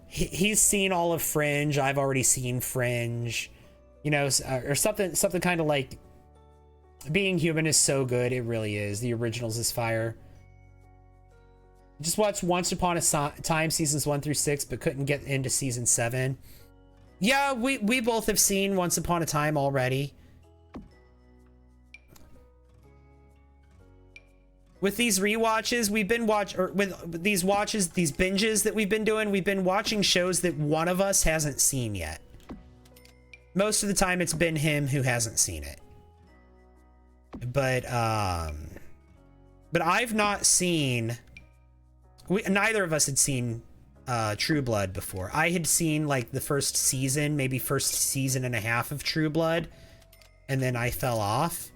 he's seen all of Fringe, I've already seen Fringe, you know, or something kind of like, Being Human is so good, it really is. The originals is fire. Just watched Once Upon a Time seasons 1 through 6, but couldn't get into season 7. Yeah, we both have seen Once Upon a Time already. With these rewatches, we've been with these binges that we've been doing, we've been watching shows that one of us hasn't seen yet. Most of the time it's been him who hasn't seen it. But I've not seen, neither of us had seen True Blood before. I had seen like the first season, maybe first season and a half of True Blood, and then I fell off.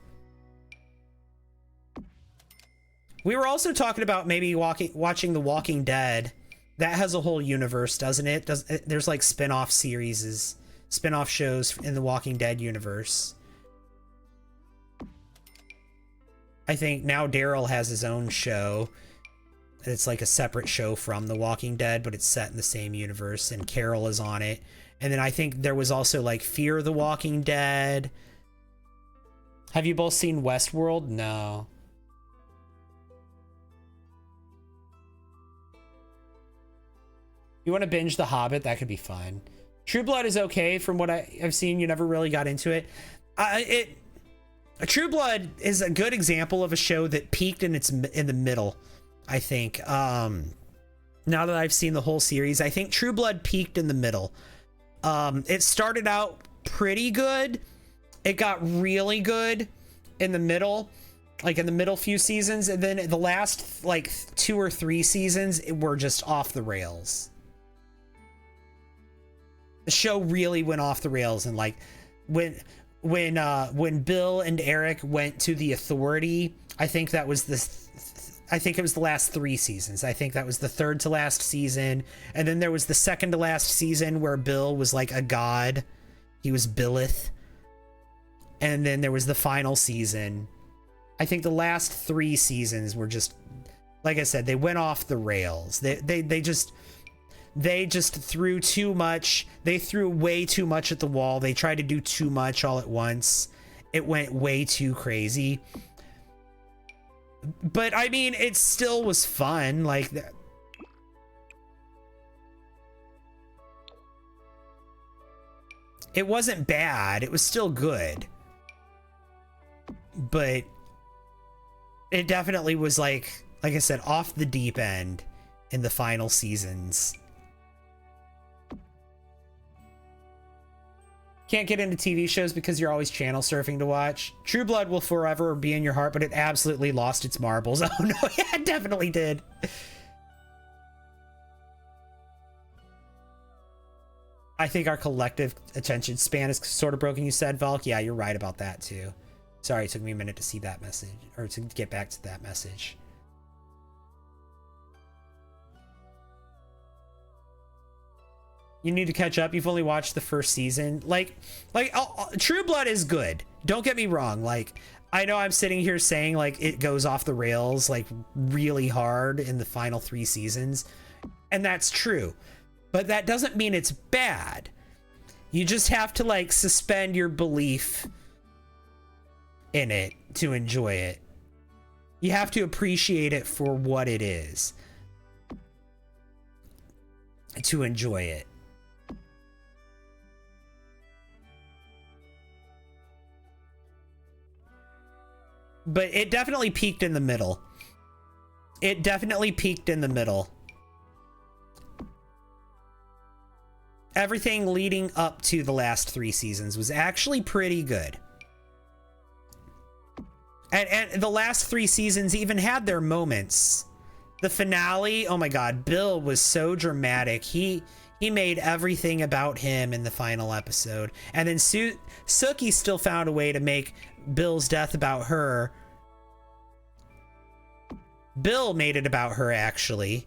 We were also talking about maybe watching The Walking Dead. That has a whole universe, doesn't it? There's like spin-off series, spin-off shows in The Walking Dead universe. I think now Daryl has his own show. It's like a separate show from The Walking Dead, but it's set in the same universe, and Carol is on it. And then I think there was also like Fear the Walking Dead. Have you both seen Westworld? No. You want to binge The Hobbit? That could be fun. True Blood is okay from what I've seen. You never really got into it. True Blood is a good example of a show that peaked in the middle, I think. Now that I've seen the whole series, I think True Blood peaked in the middle. It started out pretty good. It got really good in the middle, like in the middle few seasons, and then the last like 2 or 3 seasons were just off the rails. The show really went off the rails, and like when Bill and Eric went to the Authority, I think that was I think it was the last 3 seasons. I think that was the 3rd to last season, and then there was the 2nd to last season where Bill was like a god. He was Billith, and then there was the final season. I think the last 3 seasons were just, like I said, they went off the rails. They just threw too much. They threw way too much at the wall. They tried to do too much all at once. It went way too crazy. But I mean, it still was fun. Like, it wasn't bad. It was still good. But it definitely was like I said, off the deep end in the final seasons. Can't get into TV shows because you're always channel surfing to watch. True Blood will forever be in your heart, but it absolutely lost its marbles. Oh no, yeah, it definitely did. I think our collective attention span is sort of broken, you said, Valk. Yeah, you're right about that too. Sorry, it took me a minute to see that message, or to get back to that message. You need to catch up. You've only watched the first season. True Blood is good. Don't get me wrong. Like, I know I'm sitting here saying like it goes off the rails like really hard in the final 3 seasons, and that's true. But that doesn't mean it's bad. You just have to like suspend your belief in it to enjoy it. You have to appreciate it for what it is to enjoy it. But it definitely peaked in the middle. It definitely peaked in the middle. Everything leading up to the last 3 seasons was actually pretty good. And the last 3 seasons even had their moments. The finale, oh my god, Bill was so dramatic. He made everything about him in the final episode. And then Sookie still found a way to make Bill's death about her. Bill made it about her, actually,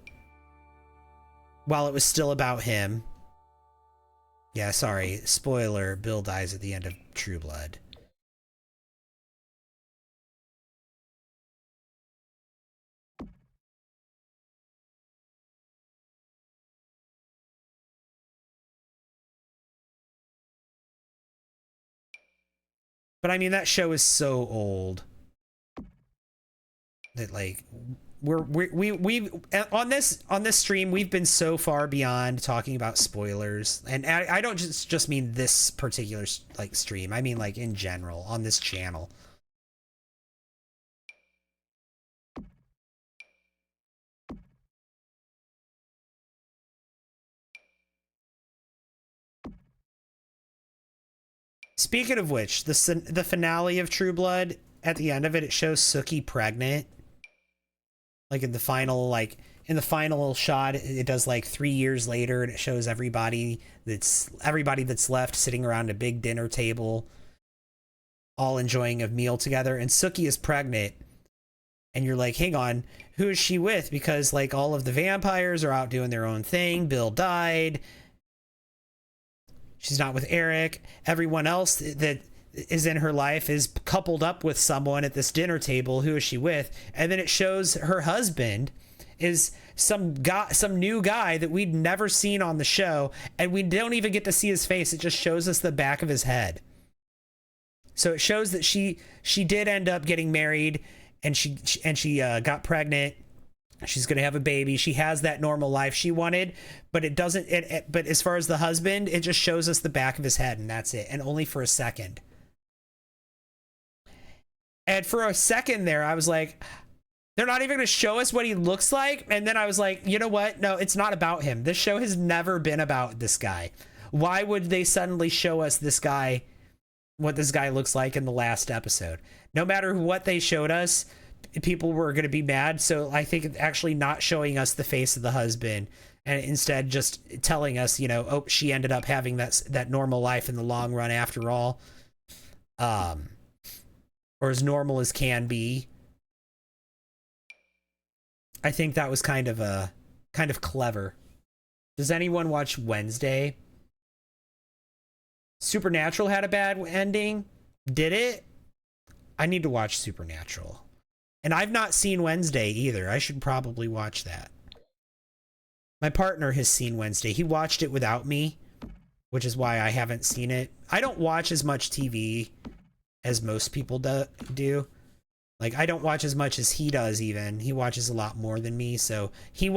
while it was still about him. Yeah, sorry. Spoiler, Bill dies at the end of True Blood. But I mean, that show is so old that like we've on this stream we've been so far beyond talking about spoilers, and I don't just mean this particular like stream. I mean like in general on this channel. Speaking of which, the finale of True Blood, at the end of it, it shows Sookie pregnant. Like in the final shot, it does like 3 years later, and it shows everybody that's left sitting around a big dinner table, all enjoying a meal together, and Sookie is pregnant. And you're like, hang on, who is she with? Because like all of the vampires are out doing their own thing. Bill died. She's not with Eric. Everyone else that is in her life is coupled up with someone at this dinner table. Who is she with? And then it shows her husband is some new guy that we'd never seen on the show, and we don't even get to see his face. It just shows us the back of his head. So it shows that she did end up getting married, and she got pregnant. She's gonna have a baby. She has that normal life she wanted, but it doesn't. But as far as the husband, it just shows us the back of his head, and that's it, and only for a second. And for a second there, I was like, they're not even gonna show us what he looks like. And then I was like, you know what? No, it's not about him. This show has never been about this guy. Why would they suddenly show us this guy, what this guy looks like in the last episode? No matter what they showed us, people were going to be mad. So I think actually not showing us the face of the husband, and instead just telling us, you know, oh, she ended up having that normal life in the long run after all, or as normal as can be. I think that was kind of clever. Does anyone watch Wednesday? Supernatural had a bad ending. Did it? I need to watch Supernatural. And I've not seen Wednesday either. I should probably watch that. My partner has seen Wednesday. He watched it without me, which is why I haven't seen it. I don't watch as much TV as most people do. Like, I don't watch as much as he does even. He watches a lot more than me. So he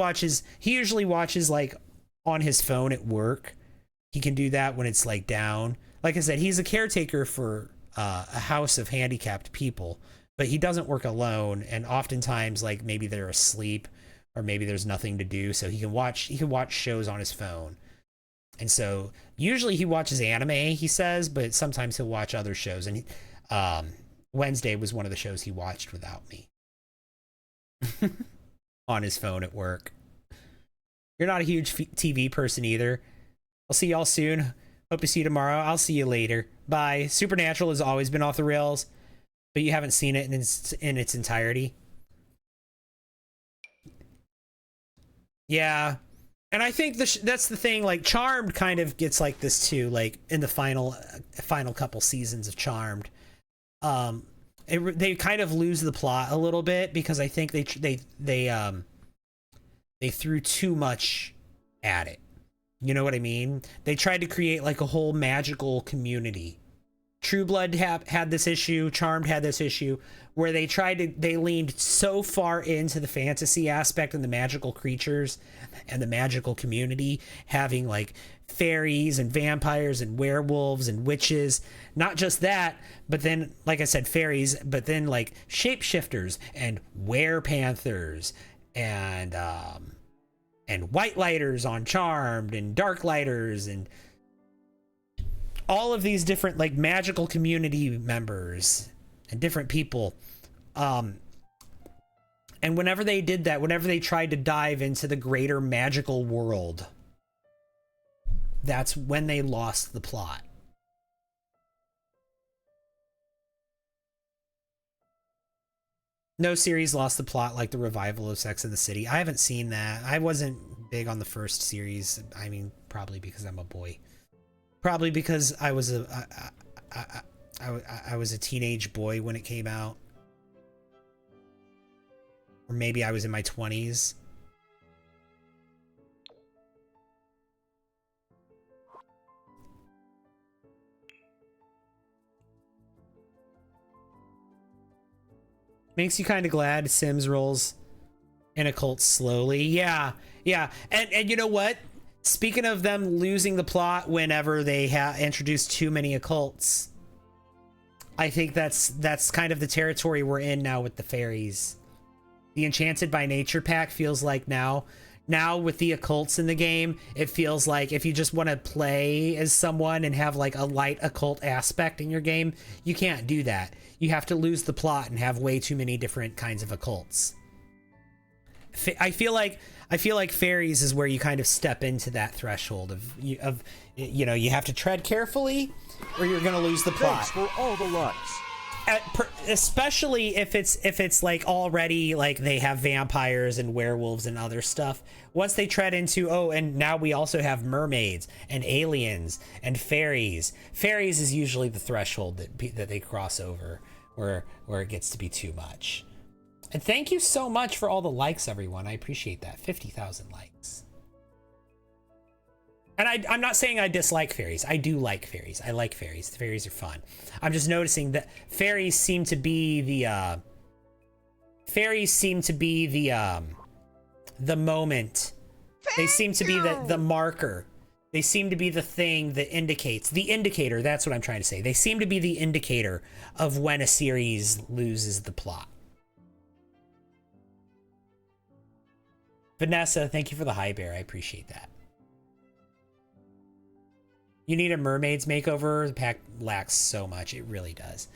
usually watches like on his phone at work. He can do that when it's like down. Like I said, he's a caretaker for a house of handicapped people. But he doesn't work alone, and oftentimes, like, maybe they're asleep, or maybe there's nothing to do, so he can watch shows on his phone. And so usually he watches anime, he says, but sometimes he'll watch other shows. And Wednesday was one of the shows he watched without me on his phone at work. You're not a huge TV person either. I'll see y'all soon. Hope to see you tomorrow. I'll see you later. Bye. Supernatural has always been off the rails, but you haven't seen it in its entirety. Yeah, And I think that's the thing. Like Charmed kind of gets like this too. Like in the final couple seasons of Charmed, they kind of lose the plot a little bit because I think they threw too much at it. You know what I mean? They tried to create like a whole magical community. True Blood had this issue. Charmed had this issue where they leaned so far into the fantasy aspect and the magical creatures and the magical community, having like fairies and vampires and werewolves and witches. Not just that, but then, like I said, fairies, but then like shapeshifters and werepanthers and white lighters on Charmed and dark lighters and all of these different like magical community members and different people. And whenever they did that, whenever they tried to dive into the greater magical world, that's when they lost the plot. No series lost the plot like the revival of Sex and the City. I haven't seen that. I wasn't big on the first series. I mean, probably because I'm a boy. Probably because I was I was a teenage boy when it came out. Or maybe I was in my 20s. Makes you kind of glad Sims rolls in a cult slowly. Yeah. And you know what? Speaking of them losing the plot whenever they introduced too many occults, I think that's kind of the territory we're in now with the fairies. The Enchanted by Nature pack feels like now with the occults in the game, it feels like if you just want to play as someone and have like a light occult aspect in your game, you can't do that. You have to lose the plot and have way too many different kinds of occults. I feel like fairies is where you kind of step into that threshold of you know, you have to tread carefully or you're going to lose the plot. Thanks for all the likes. Especially if it's like already like they have vampires and werewolves and other stuff. Once they tread into, oh, and now we also have mermaids and aliens and fairies. Fairies is usually the threshold that they cross over where it gets to be too much. And thank you so much for all the likes, everyone. I appreciate that. 50,000 likes. And I'm not saying I dislike fairies. I do like fairies. I like fairies. The fairies are fun. I'm just noticing that fairies seem to be the moment. They seem to be the marker. They seem to be the thing that indicates, the indicator. That's what I'm trying to say. They seem to be the indicator of when a series loses the plot. Vanessa, thank you for the high bear. I appreciate that. You need a mermaid's makeover. The pack lacks so much. It really does.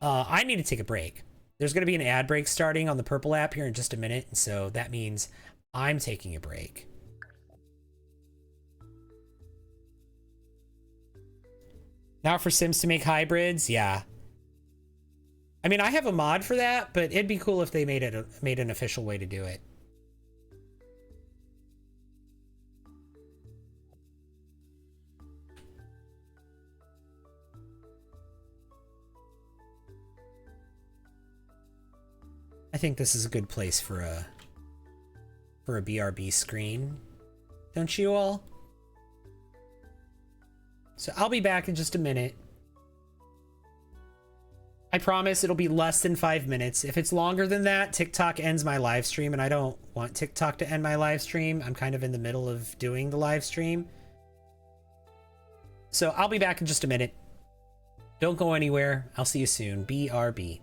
I need to take a break. There's going to be an ad break starting on the Purple app here in just a minute. And so that means I'm taking a break. Now for Sims to make hybrids. Yeah. I mean, I have a mod for that, but it'd be cool if they made an official way to do it. I think this is a good place for a BRB screen. Don't you all? So I'll be back in just a minute. I promise it'll be less than 5 minutes. If it's longer than that, TikTok ends my live stream, and I don't want TikTok to end my live stream. I'm kind of in the middle of doing the live stream. So I'll be back in just a minute. Don't go anywhere. I'll see you soon. BRB.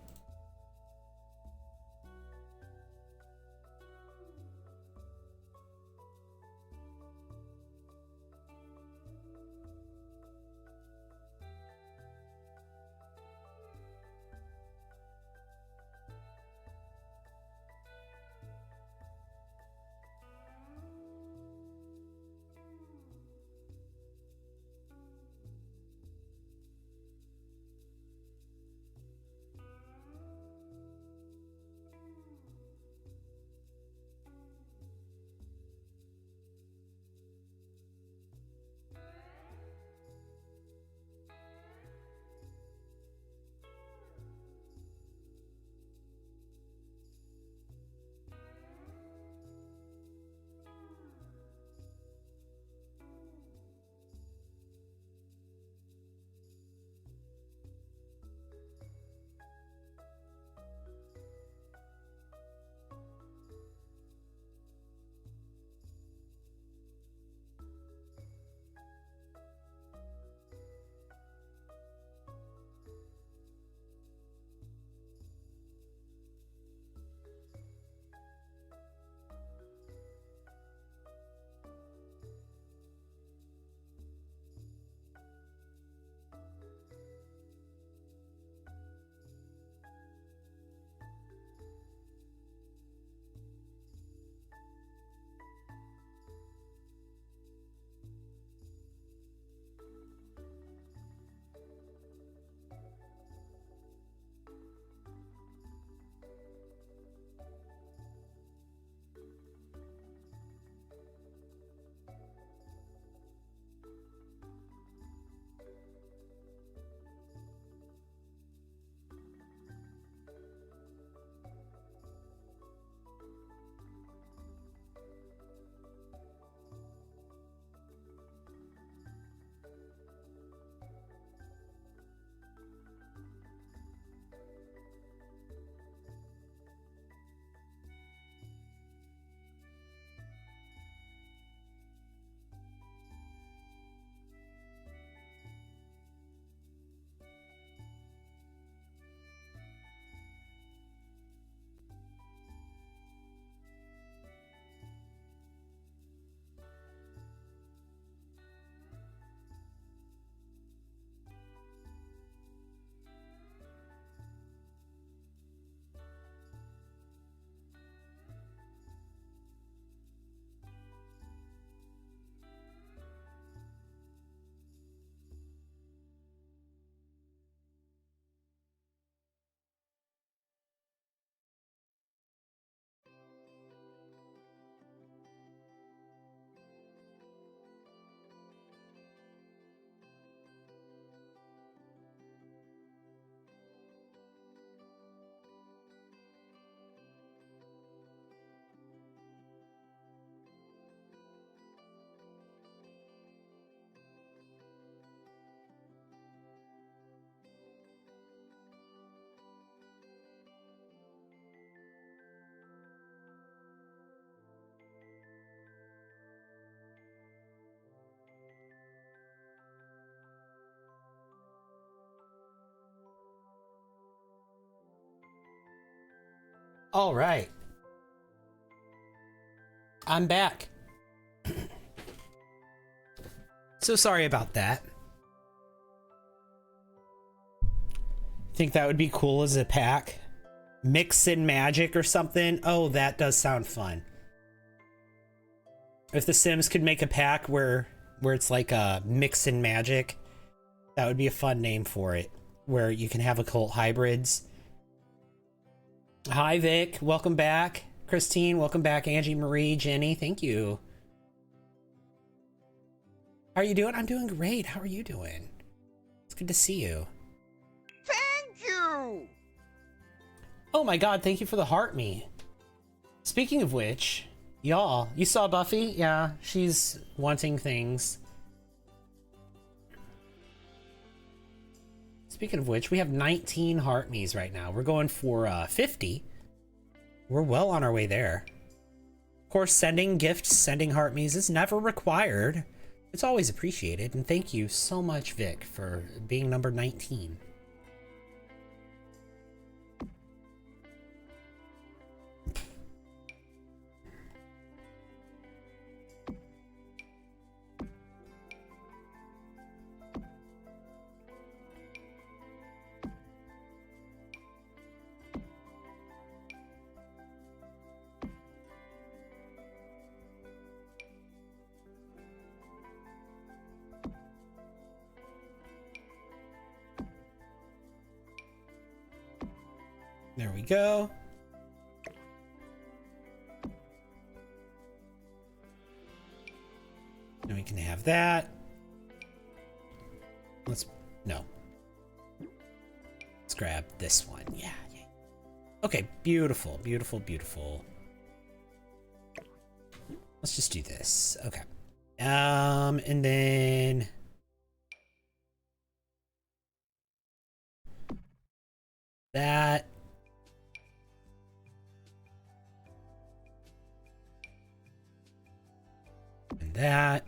All right. I'm back. So sorry about that. Think that would be cool as a pack? Mix in magic or something? Oh, that does sound fun. If the Sims could make a pack where it's like a mix in magic, that would be a fun name for it. Where you can have occult hybrids. Hi, Vic. Welcome back. Christine, welcome back. Angie, Marie, Jenny, thank you. How are you doing? I'm doing great. How are you doing? It's good to see you. Thank you! Oh my god, thank you for the heart me. Speaking of which, y'all, you saw Buffy? Yeah, she's wanting things. Speaking of which, we have 19 heart me's right now. We're going for 50. We're well on our way there. Of course, sending gifts, sending heart me's is never required. It's always appreciated. And thank you so much, Vic, for being number 19. There we go. Now we can have that. Let's grab this one. Yeah. Okay, beautiful, beautiful, beautiful. Let's just do this. Okay. And then that. And that.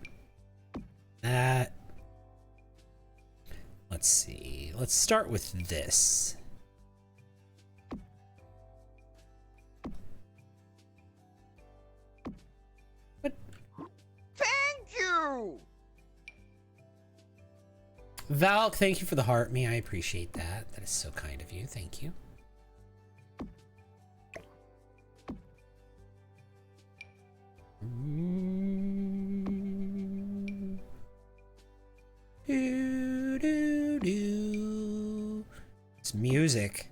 Let's see. Let's start with this. What? Thank you! Valk, thank you for the heart me. I appreciate that. That is so kind of you. Thank you. It's music.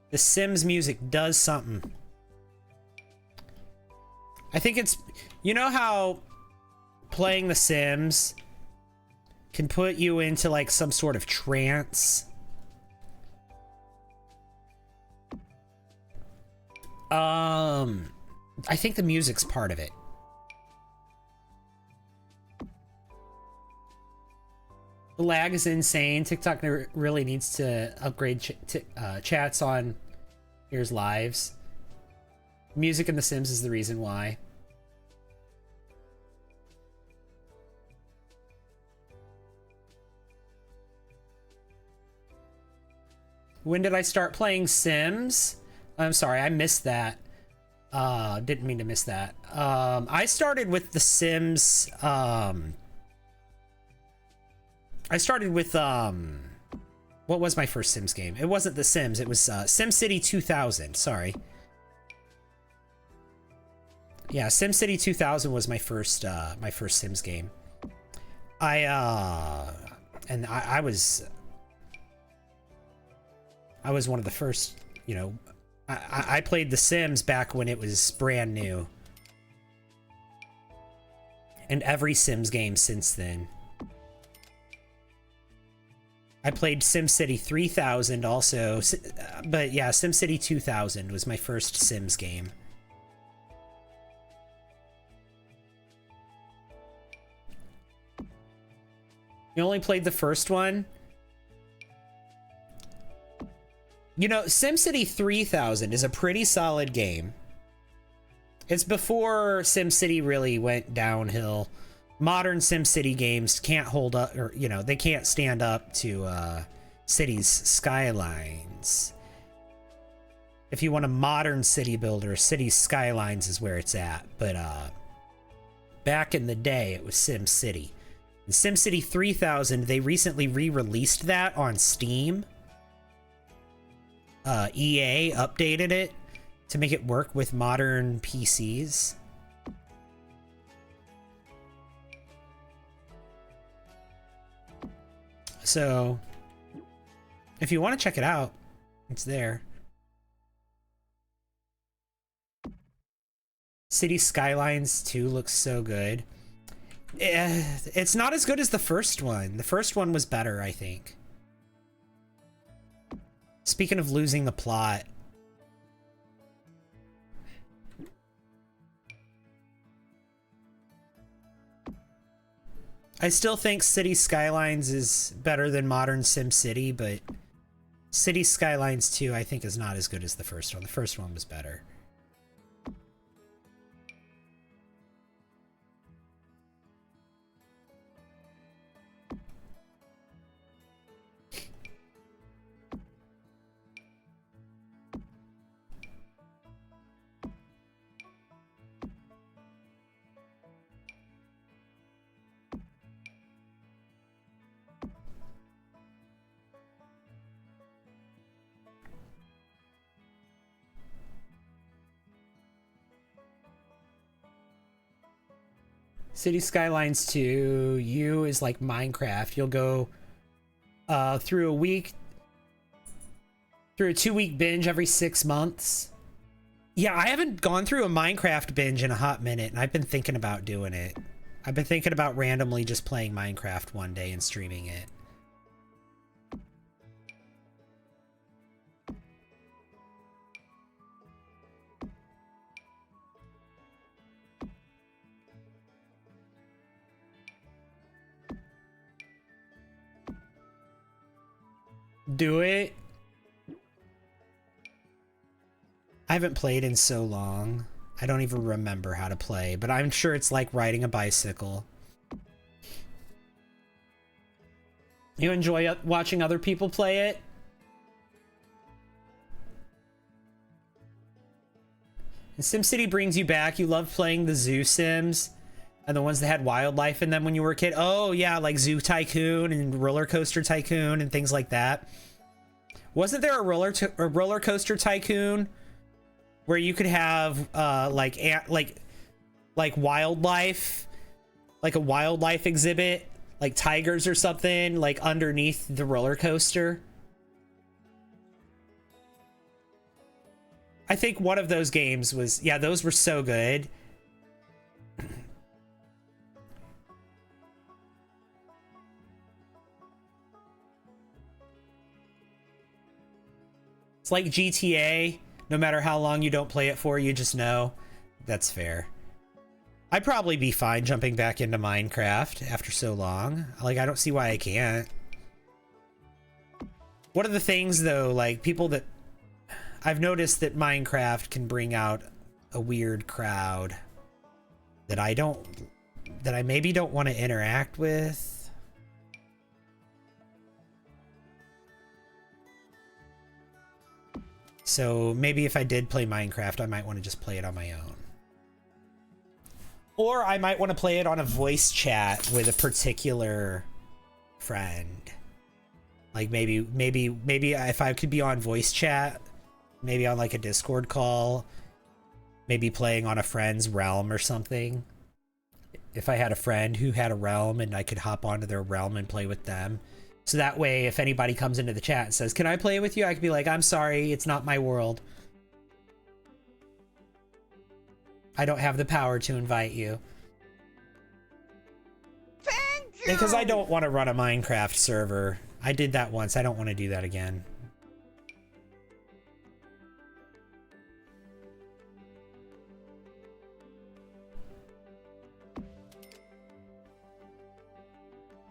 The Sims music does something. I think it's, you know how playing The Sims can put you into like some sort of trance? I think the music's part of it. The lag is insane. TikTok really needs to upgrade chats on here's lives. Music in The Sims is the reason why. When did I start playing Sims? I'm sorry, I missed that. Didn't mean to miss that. I started with The Sims. I started with, what was my first Sims game? It wasn't The Sims, it was SimCity 2000, sorry. Yeah, SimCity 2000 was my first Sims game. I was one of the first, you know, I played The Sims back when it was brand new. And every Sims game since then. I played SimCity 3000 also, but yeah, SimCity 2000 was my first Sims game. You only played the first one? You know, SimCity 3000 is a pretty solid game. It's before SimCity really went downhill. Modern SimCity games can't hold up, or, you know, they can't stand up to cities' skylines. If you want a modern city builder, City Skylines is where it's at. But back in the day, it was SimCity. In SimCity 3000, they recently re-released that on Steam. EA updated it to make it work with modern PCs. So, if you want to check it out, it's there. City Skylines 2 looks so good. It's not as good as the first one. The first one was better, I think. Speaking of losing the plot. I still think City Skylines is better than modern SimCity, but City Skylines 2 I think is not as good as the first one. The first one was better. City Skylines 2, you is like Minecraft. You'll go through a 2-week binge every 6 months. Yeah, I haven't gone through a Minecraft binge in a hot minute, and I've been thinking about doing it. I've been thinking about randomly just playing Minecraft one day and streaming it. Do it. I haven't played in so long. I don't even remember how to play, but I'm sure it's like riding a bicycle. You enjoy watching other people play it? And SimCity brings you back. You love playing the Zoo Sims and the ones that had wildlife in them when you were a kid. Oh yeah, like Zoo Tycoon and Roller Coaster Tycoon and things like that. Wasn't there a roller coaster tycoon where you could have like wildlife, like a wildlife exhibit, like tigers or something, like underneath the roller coaster? I think one of those games was, yeah, those were so good. It's like GTA. No matter how long you don't play it for, you just know. That's fair. I'd probably be fine jumping back into Minecraft after so long. Like, I don't see why I can't. What are the things, though, like, people that... I've noticed that Minecraft can bring out a weird crowd that I maybe don't want to interact with. So maybe if I did play Minecraft, I might want to just play it on my own. Or I might want to play it on a voice chat with a particular friend. Like maybe if I could be on voice chat, maybe on like a Discord call, maybe playing on a friend's realm or something. If I had a friend who had a realm and I could hop onto their realm and play with them. So that way, if anybody comes into the chat and says, "Can I play with you?" I could be like, "I'm sorry, it's not my world. I don't have the power to invite you." Thank you! Because I don't want to run a Minecraft server. I did that once. I don't want to do that again.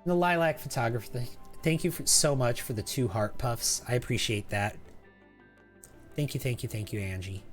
The Lilac Photographer, thank you so much for the 2 heart puffs. I appreciate that. Thank you, Angie.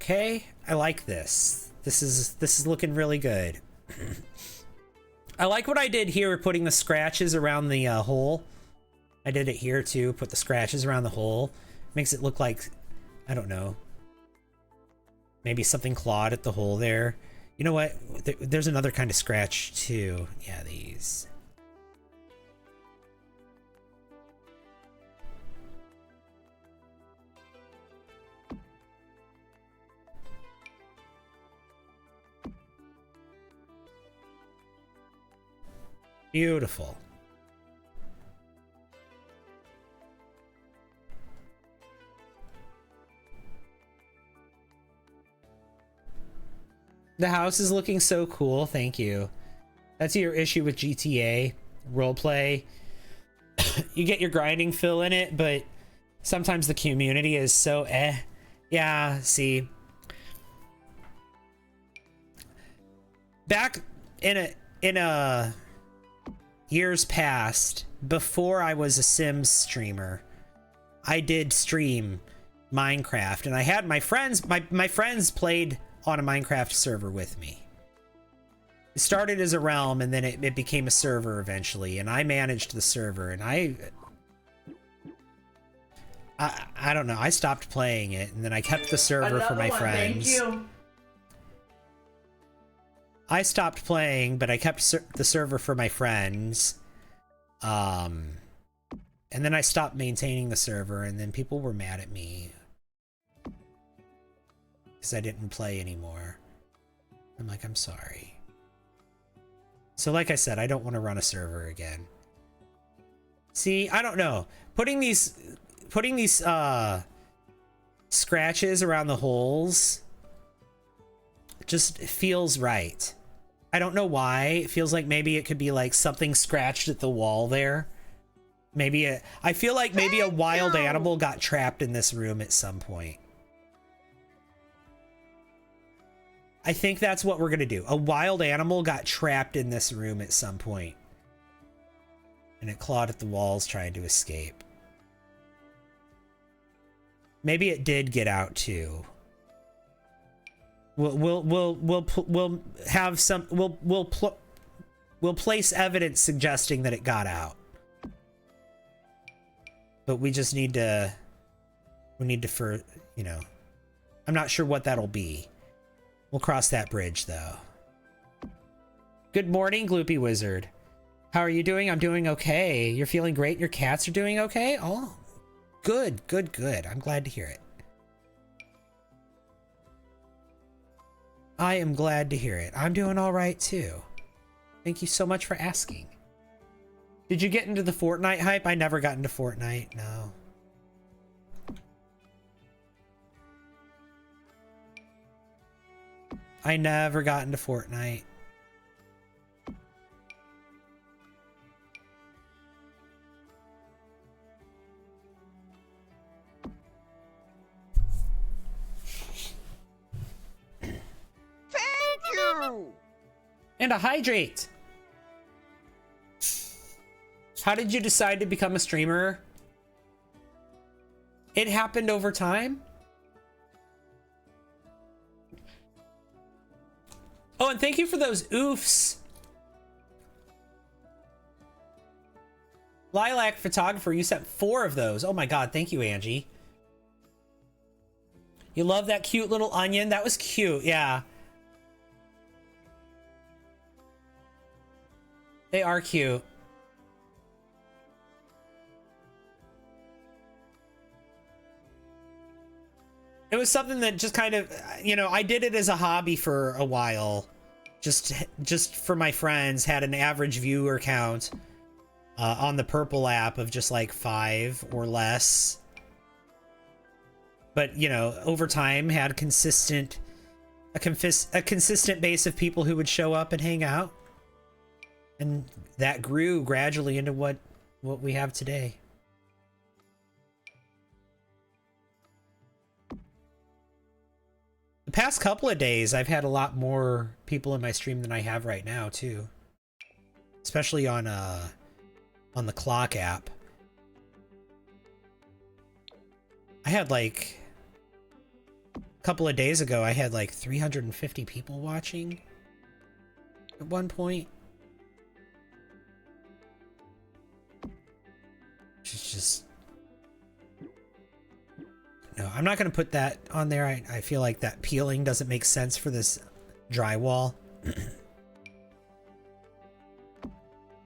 Okay, I like this. This is looking really good. I like what I did here, putting the scratches around the hole. I did it here too, put the scratches around the hole. Makes it look like, I don't know, maybe something clawed at the hole there. You know what? There's another kind of scratch too. Yeah, these. Beautiful. The house is looking so cool. Thank you. That's your issue with GTA roleplay. You get your grinding fill in it, but sometimes the community is so eh. Yeah, see. Back in a years past, before I was a Sims streamer, I did stream Minecraft, and I had my friends, my friends played on a Minecraft server with me. It started as a realm, and then it became a server eventually, and I managed the server, and I don't know, I stopped playing it, and then I kept the server for my friends. Thank you. I stopped playing, but I kept the server for my friends. And then I stopped maintaining the server, and then people were mad at me because I didn't play anymore. I'm like, I'm sorry. So like I said, I don't want to run a server again. See, I don't know. Putting these scratches around the holes just feels right. I don't know why. It feels like maybe it could be like something scratched at the wall there. Maybe I feel like maybe a wild animal got trapped in this room at some point. I think that's what we're gonna do. A wild animal got trapped in this room at some point, and it clawed at the walls trying to escape. Maybe it did get out too. We'll have some. We'll place evidence suggesting that it got out. But we just need to. We need to, you know. I'm not sure what that'll be. We'll cross that bridge though. Good morning, Gloopy Wizard. How are you doing? I'm doing okay. You're feeling great? Your cats are doing okay? Oh, good, good, good. I'm glad to hear it. I am glad to hear it. I'm doing all right too. Thank you so much for asking. Did you get into the Fortnite hype? I never got into Fortnite, no. I never got into Fortnite. And a hydrate. How did you decide to become a streamer? It happened over time. Oh, and thank you for those oofs. Lilac Photographer, you sent 4 of those. Oh my god, thank you, Angie. You love that cute little onion? That was cute, yeah. They are cute. It was something that just kind of, you know, I did it as a hobby for a while. Just for my friends, had an average viewer count on the Purple app of just like 5 or less. But, you know, over time had a consistent base of people who would show up and hang out. And that grew gradually into what we have today. The past couple of days, I've had a lot more people in my stream than I have right now, too. Especially on the Clock app. I had like couple of days ago, I had like 350 people watching at one point. Which is just... No, I'm not going to put that on there. I feel like that peeling doesn't make sense for this drywall.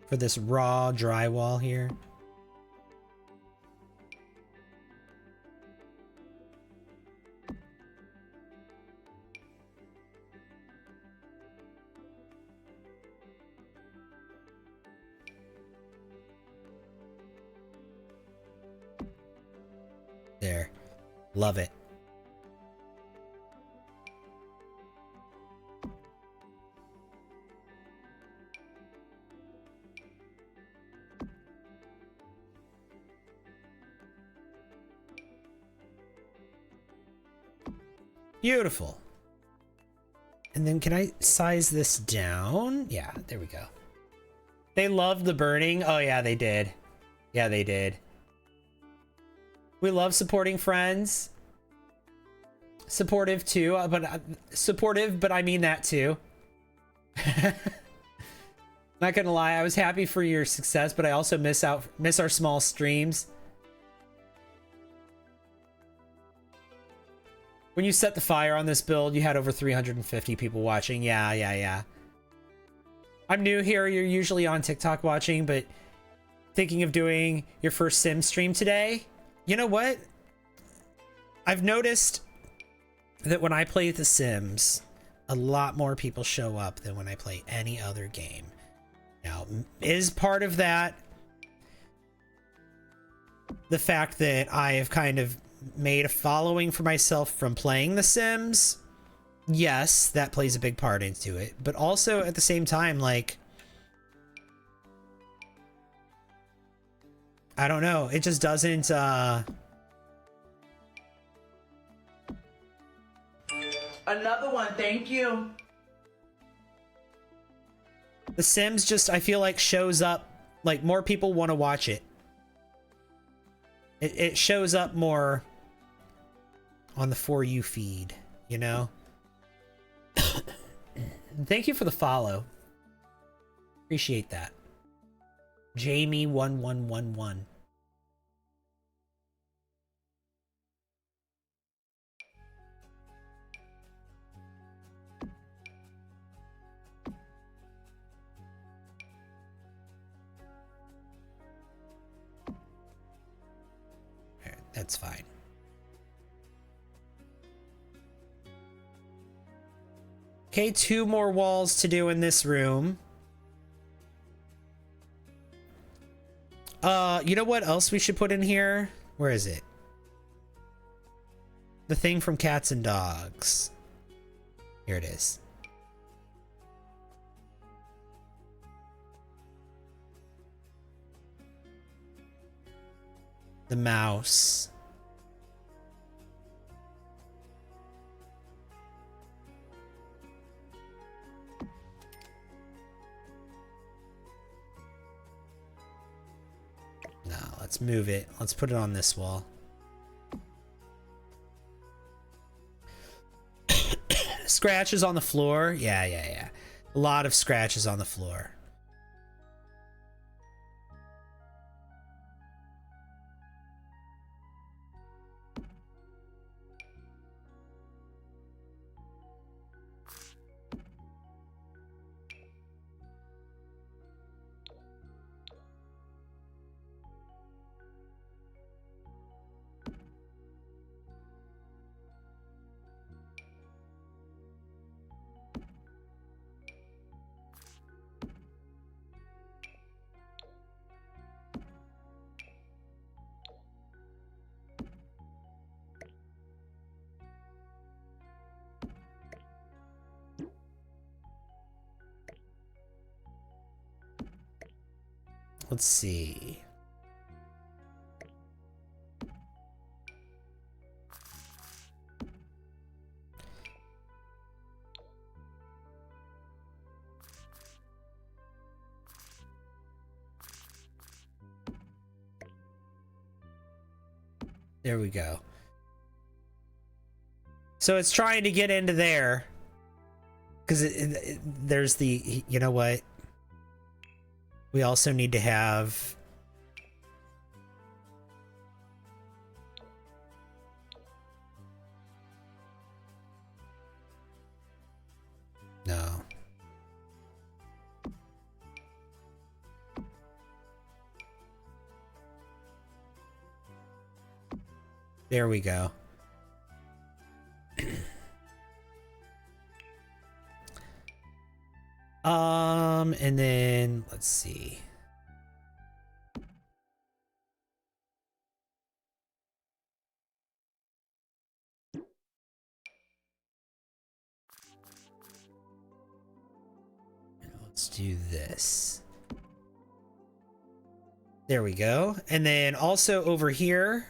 For this raw drywall here. There. Love it. Beautiful. And then can I size this down? Yeah, there we go. They loved the burning. Oh yeah, they did. Yeah, they did. We love supporting friends. Supportive too, but I mean that too. Not gonna lie, I was happy for your success, but I also miss our small streams. When you set the fire on this build, you had over 350 people watching. Yeah. I'm new here. You're usually on TikTok watching, but thinking of doing your first Sim stream today. You know what? I've noticed that when I play The Sims, a lot more people show up than when I play any other game. Now, is part of that the fact that I have kind of made a following for myself from playing The Sims? Yes, that plays a big part into it. But also at the same time, like, I don't know. It just doesn't, Another one, thank you. The Sims just, I feel like, shows up, like, more people want to watch it. It shows up more on the For You feed, you know? Thank you for the follow. Appreciate that. Jamie1111. That's fine. Okay, 2 more walls to do in this room. You know what else we should put in here? Where is it? The thing from Cats and Dogs. Here it is. The mouse. No, let's move it. Let's put it on this wall. Scratches on the floor. Yeah. A lot of scratches on the floor. Let's see. There we go. So it's trying to get into there. Because there's the, you know what? We also need to have... No. There we go. And then let's see. Let's do this. There we go. And then also over here.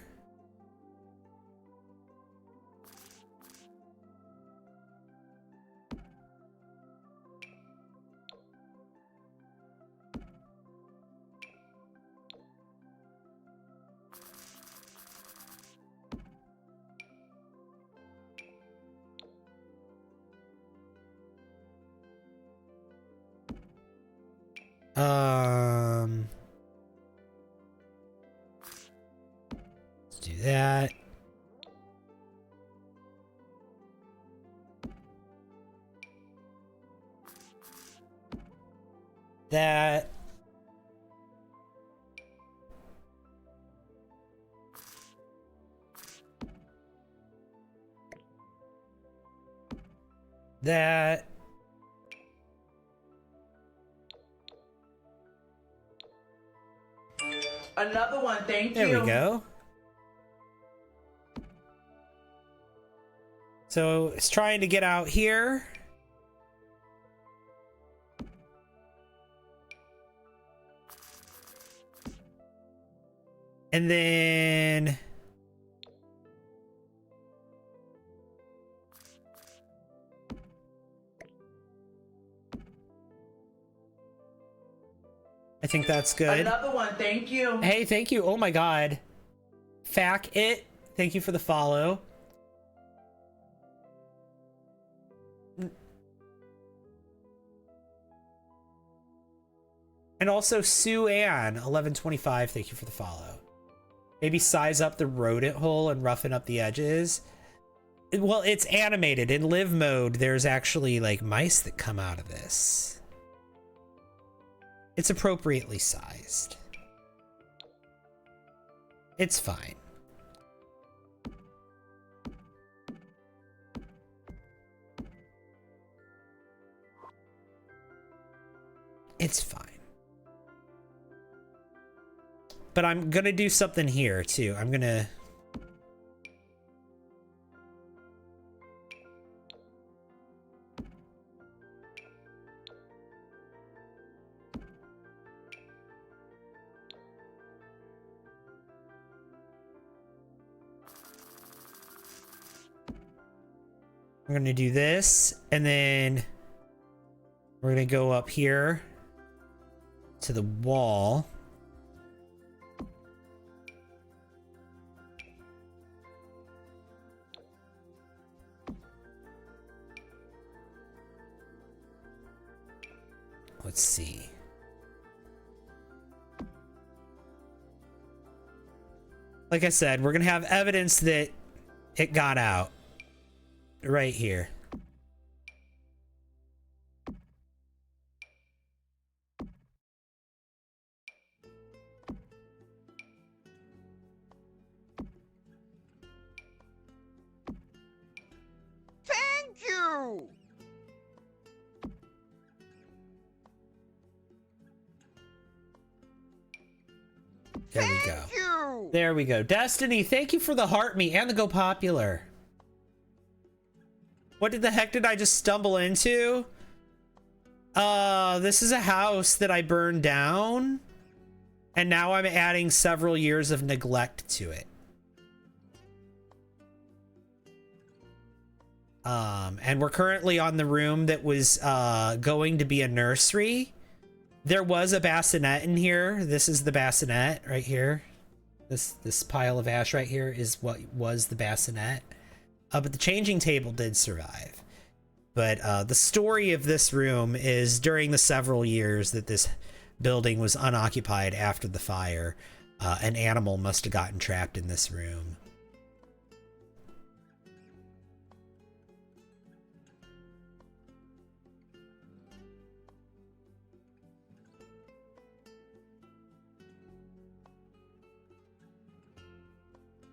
Let's do that. That. That. Another one, thank you. There we go. So it's trying to get out here. And then... I think that's good. Another one, thank you. Hey, thank you. Oh my god. Fack it. Thank you for the follow. And also Sue Ann, 1125, thank you for the follow. Maybe size up the rodent hole and roughen up the edges. Well, it's animated. In live mode, there's actually like mice that come out of this. It's appropriately sized. It's fine. It's fine. But I'm gonna do something here too. I'm gonna... I'm gonna do this, and then we're gonna go up here to the wall. Let's see. Like I said, we're gonna have evidence that it got out. Right here. Thank you! There we go. Thank you! There we go. Destiny, thank you for the heart me and the go popular. What the heck did I just stumble into? This is a house that I burned down. And now I'm adding several years of neglect to it. And we're currently on the room that was going to be a nursery. There was a bassinet in here. This is the bassinet right here. This pile of ash right here is what was the bassinet. But the changing table did survive. But the story of this room is during the several years that this building was unoccupied after the fire, an animal must have gotten trapped in this room.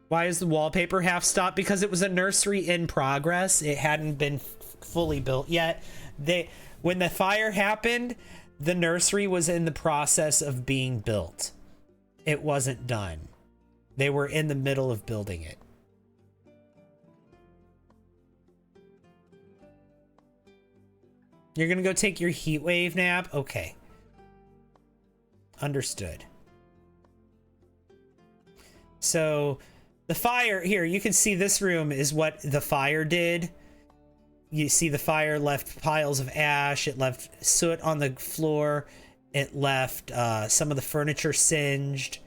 Why is the wallpaper half stopped? Because it was a nursery in progress. It hadn't been fully built yet. When the fire happened, the nursery was in the process of being built. It wasn't done. They were in the middle of building it. You're gonna go take your heat wave nap? Okay. Understood. So the fire here, you can see this room is what the fire did. You see the fire left piles of ash. It left soot on the floor. It left some of the furniture singed.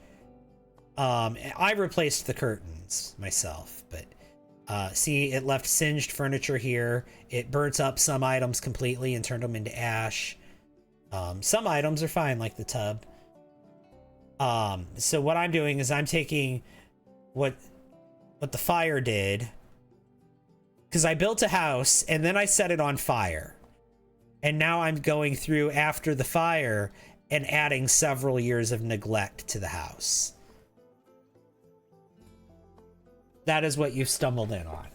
I replaced the curtains myself, but see, it left singed furniture here. It burnt up some items completely and turned them into ash. Some items are fine, like the tub. So what I'm doing is I'm taking what the fire did, because I built a house and then I set it on fire, and now I'm going through after the fire and adding several years of neglect to the house. That is what you've stumbled in on.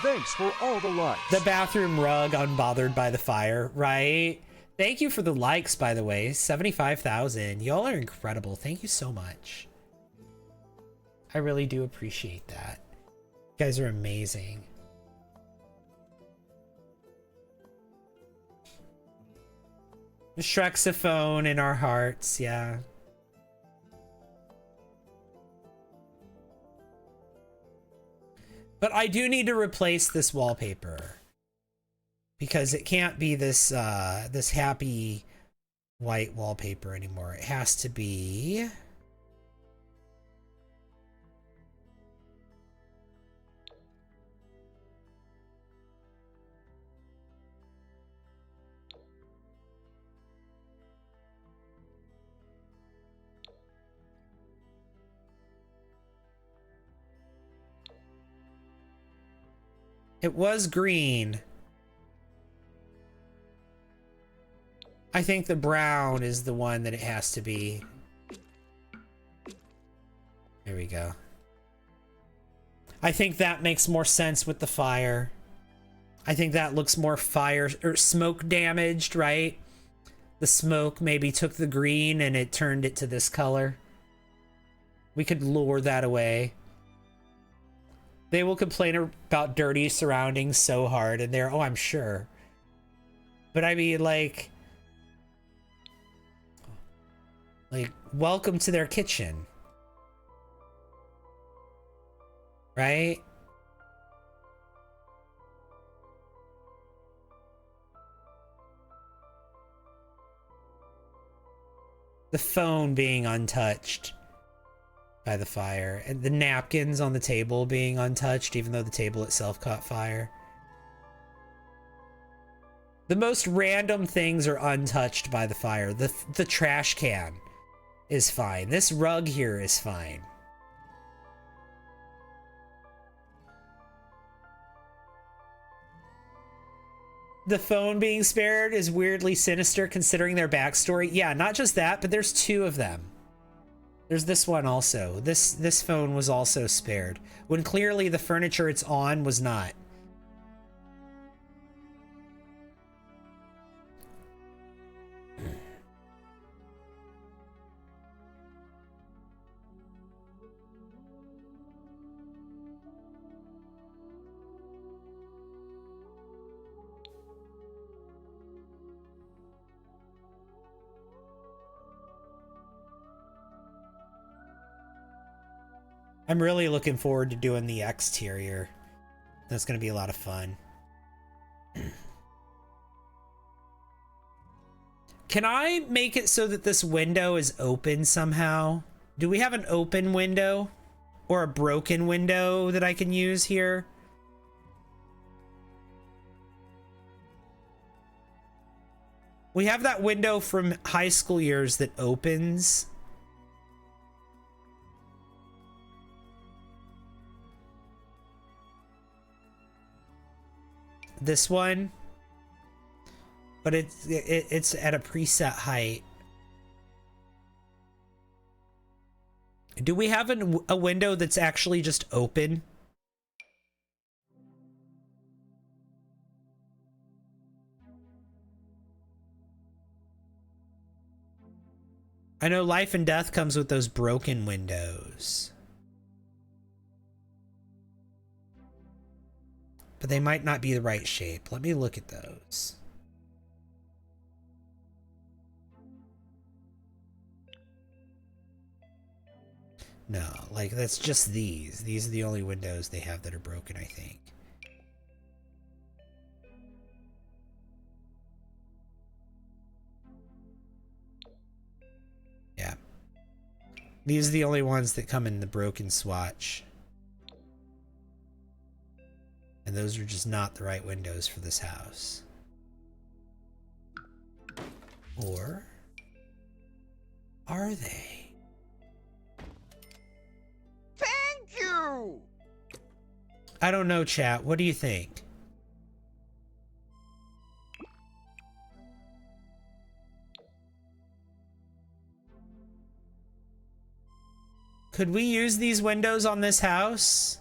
Thanks for all the likes. The bathroom rug unbothered by the fire, right? Thank you for the likes, by the way. 75,000. Y'all are incredible. Thank you so much. I really do appreciate that. You guys are amazing. The Shrexophone in our hearts, yeah. But I do need to replace this wallpaper, because it can't be this this happy white wallpaper anymore. It has to be it was green. I think the brown is the one that it has to be. There we go. I think that makes more sense with the fire. I think that looks more fire or smoke damaged, right? The smoke maybe took the green and it turned it to this color. We could lure that away. They will complain about dirty surroundings so hard in there. Oh, I'm sure. But I mean, like, welcome to their kitchen. Right? The phone being untouched by the fire, and the napkins on the table being untouched, even though the table itself caught fire. The most random things are untouched by the fire. The trash can is fine. This rug here is fine. The phone being spared is weirdly sinister considering their backstory. Yeah, not just that, but there's two of them. There's this one also. This phone was also spared, when clearly the furniture it's on was not. I'm really looking forward to doing the exterior. That's going to be a lot of fun. Can I make it so that this window is open somehow? Do we have an open window or a broken window that I can use here? We have that window from high school years that opens. This one. But it's at a preset height. Do we have a window that's actually just open? I know Life and Death comes with those broken windows. But they might not be the right shape. Let me look at those. No, like that's just these. These are the only windows they have that are broken, I think. Yeah. These are the only ones that come in the broken swatch. And those are just not the right windows for this house. Or are they? Thank you! I don't know, chat. What do you think? Could we use these windows on this house?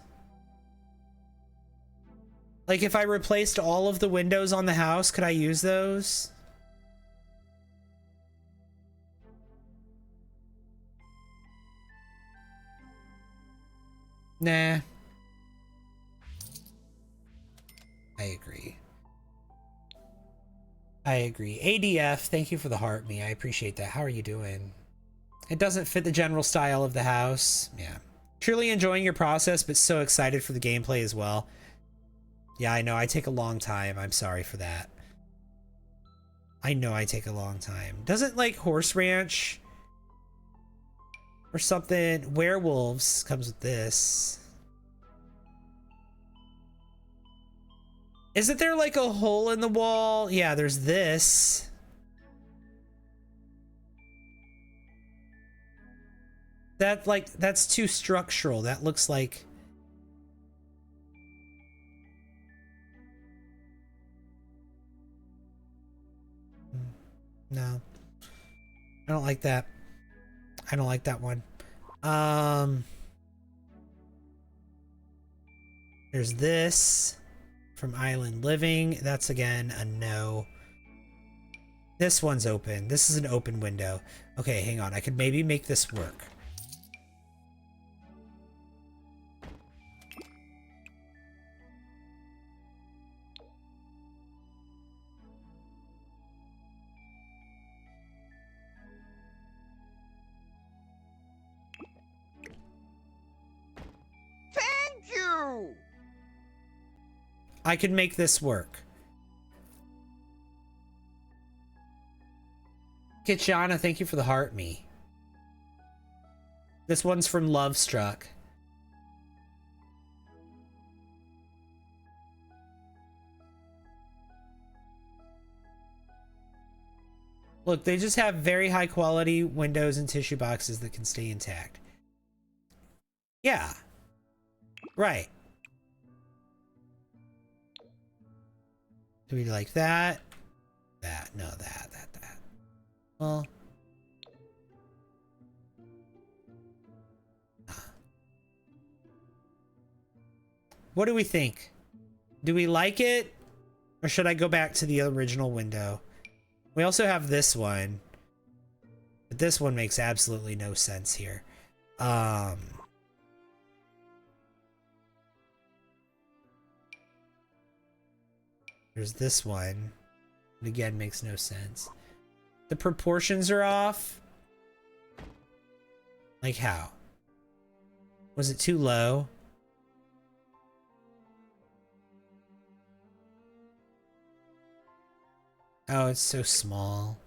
Like if I replaced all of the windows on the house, could I use those? Nah. I agree. I agree. ADF, thank you for the heart, me. I appreciate that. How are you doing? It doesn't fit the general style of the house. Yeah. Truly enjoying your process, but so excited for the gameplay as well. Yeah, I know. I take a long time. I'm sorry for that. I know I take a long time. Doesn't like Horse Ranch or something? Werewolves comes with this. Isn't there like a hole in the wall? Yeah, there's this. That's too structural. That looks like... No. I don't like that. I don't like that one. There's this from Island Living. That's again a no. This one's open. This is an open window. Okay, hang on. I could maybe make this work. Thank you! I could make this work. Kitchana, thank you for the heart me. This one's from Love Struck. Look, they just have very high quality windows and tissue boxes that can stay intact. Yeah. Right. Do we like that? That. No, that. Well. What do we think? Do we like it? Or should I go back to the original window? We also have this one. But this one makes absolutely no sense here. There's this one. It again makes no sense. The proportions are off. Like how? Was it too low? Oh, it's so small.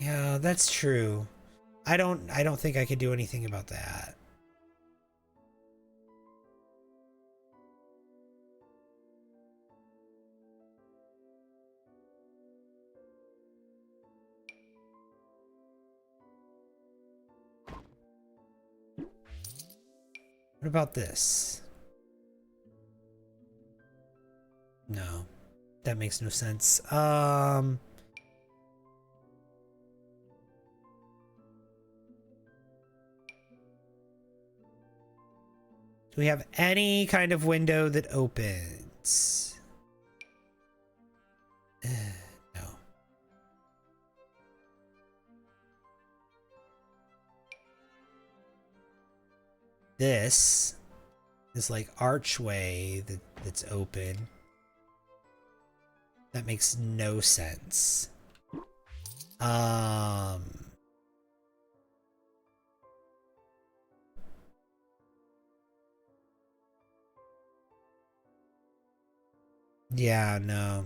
Yeah, that's true. I don't think I could do anything about that. What about this? No, that makes no sense. Do we have any kind of window that opens? No. This is like archway that's open. That makes no sense. Yeah, no.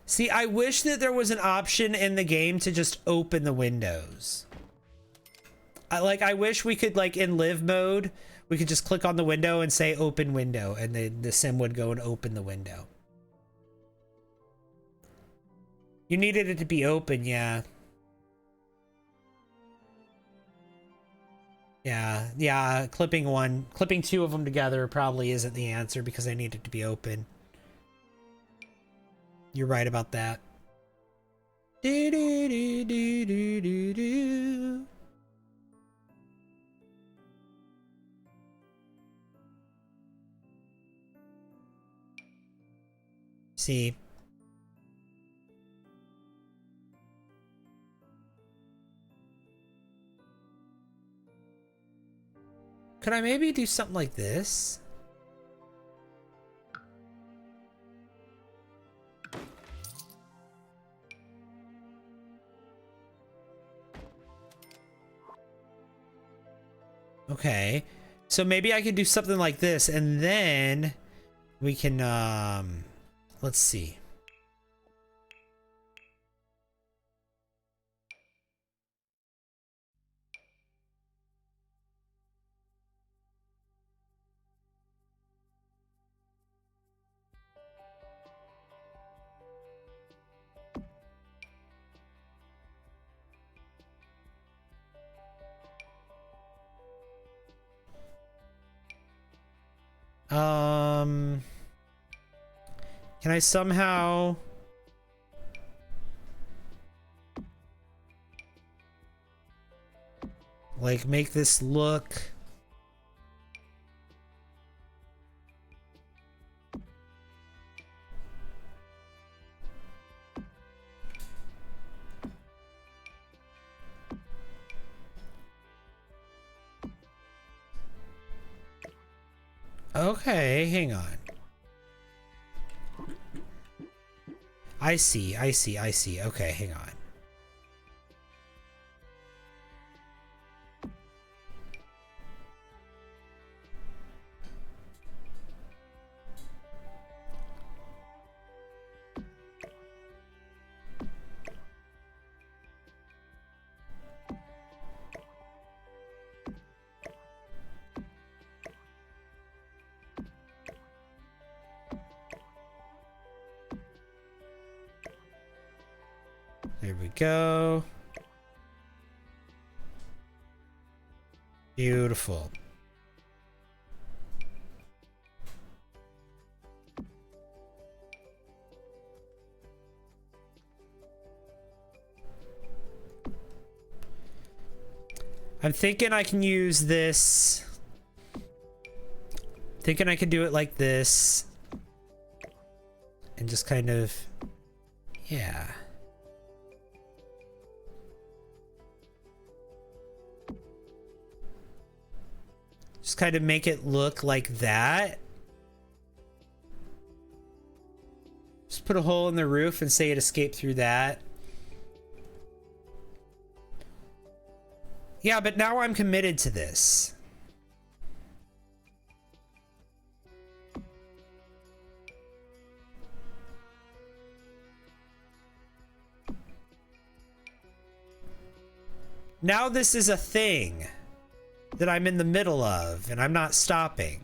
See, I wish that there was an option in the game to just open the windows. I wish we could, like, in live mode, we could just click on the window and say open window, and then the sim would go and open the window. You needed it to be open, yeah. Yeah, clipping two of them together probably isn't the answer because I need it to be open. You're right about that. Do, do, do, do, do, do, do. See. Could I maybe do something like this? Okay. So maybe I could do something like this and then we can let's see. Can I somehow like make this look okay, hang on. I see. Okay, hang on. There we go. Beautiful. I'm thinking I can use this. Thinking I can do it like this. And just kind of, yeah. Just kind of make it look like that. Just put a hole in the roof and say it escaped through that. Yeah, but now I'm committed to this. Now this is a thing that I'm in the middle of, and I'm not stopping.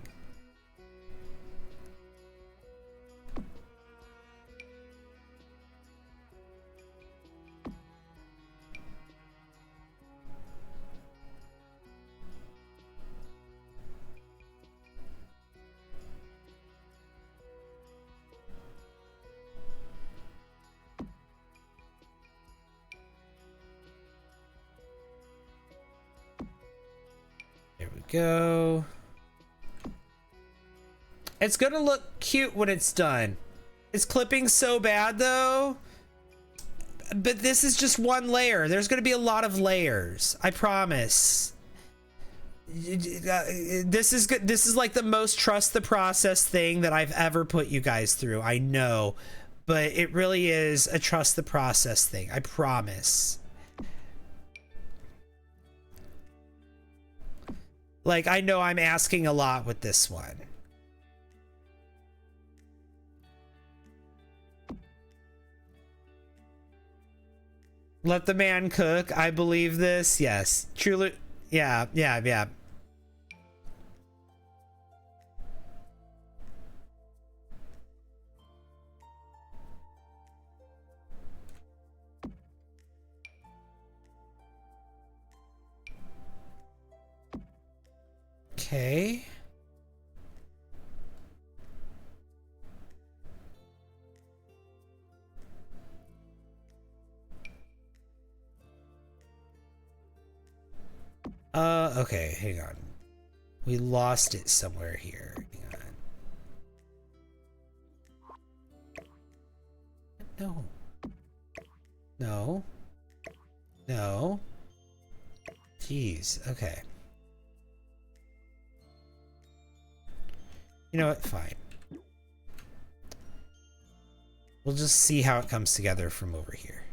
go. It's gonna look cute when it's done. Is clipping so bad though? But this is just one layer. There's gonna be a lot of layers. I promise. This is good. This is like the most trust the process thing that I've ever put you guys through. I know, but it really is a trust the process thing. I promise. Like, I know I'm asking a lot with this one. Let the man cook. I believe this. Yes. Truly. Yeah. Okay. Okay, hang on. We lost it somewhere here. Hang on. No. No. Jeez, okay. You know what? Fine. We'll just see how it comes together from over here.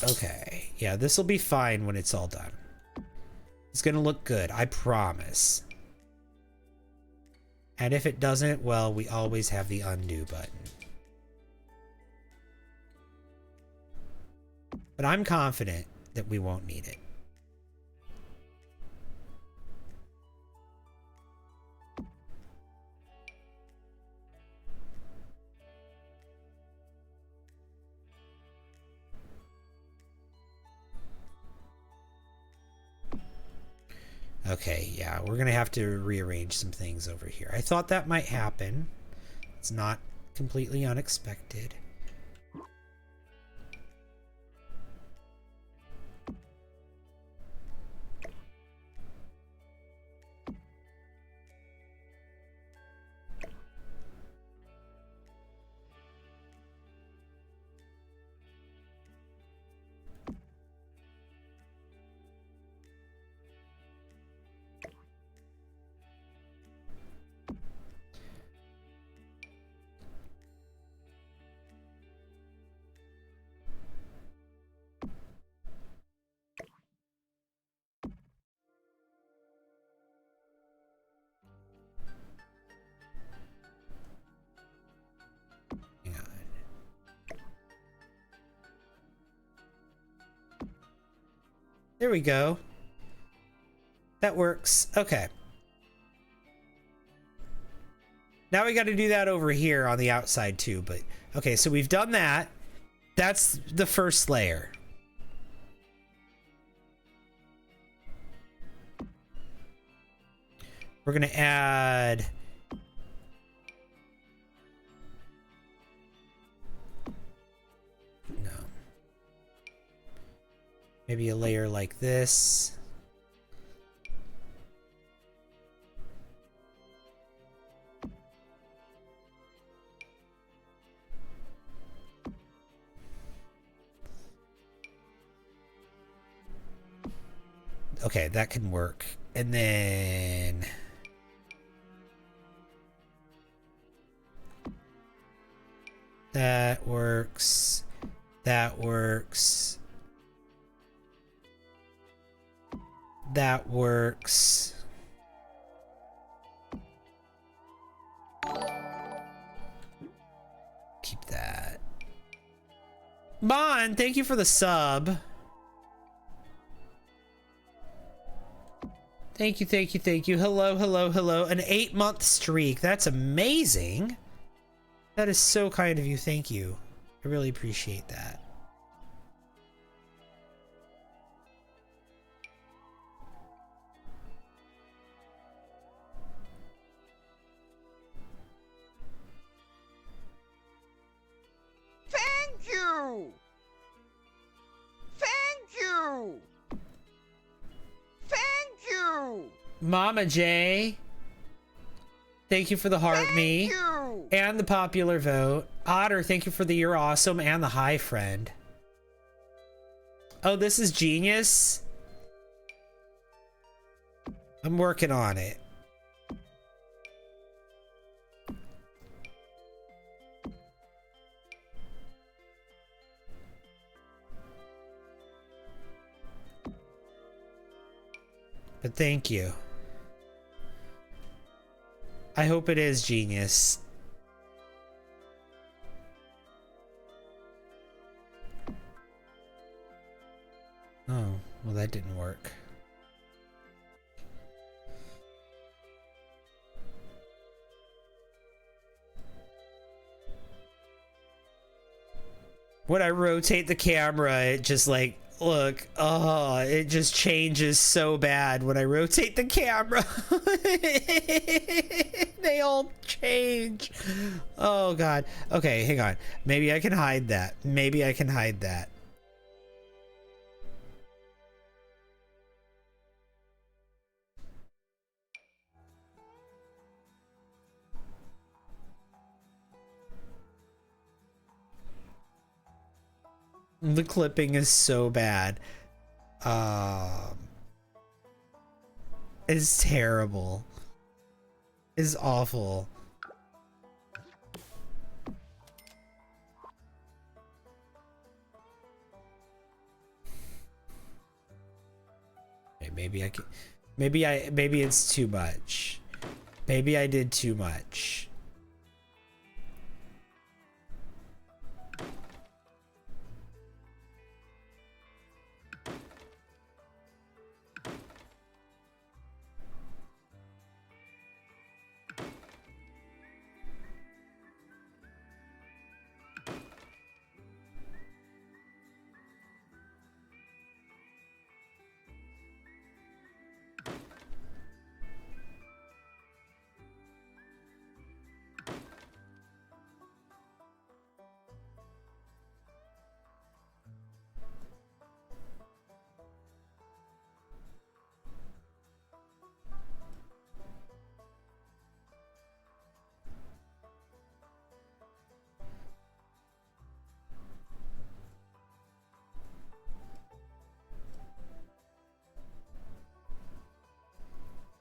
Okay, yeah, this will be fine when it's all done. It's gonna look good, I promise. And if it doesn't, well, we always have the undo button. But I'm confident that we won't need it. Okay, yeah, we're gonna have to rearrange some things over here. I thought that might happen. It's not completely unexpected. There we go. That works. Okay. Now we got to do that over here on the outside too, but okay, so we've done that. That's the first layer. We're going to add maybe a layer like this. Okay, that can work. And then that works. That works. That works. Keep that. Bon, thank you for the sub. Thank you, thank you, thank you. Hello, hello, hello. An 8-month streak. That's amazing. That is so kind of you. Thank you. I really appreciate that. Thank you! Thank you! Thank you! Mama J. Thank you for the heart me. Thank you! And the popular vote. Otter, thank you for the you're awesome and the hi friend. Oh, this is genius. I'm working on it. But thank you. I hope it is genius. Oh, well that didn't work. When I rotate the camera, it just like, look, oh, it just changes so bad when I rotate the camera. They all change. Oh God. Okay, hang on. Maybe I can hide that. Maybe I can hide that. The clipping is so bad. It's terrible. It's awful. Okay, maybe I can. Maybe it's too much. Maybe I did too much.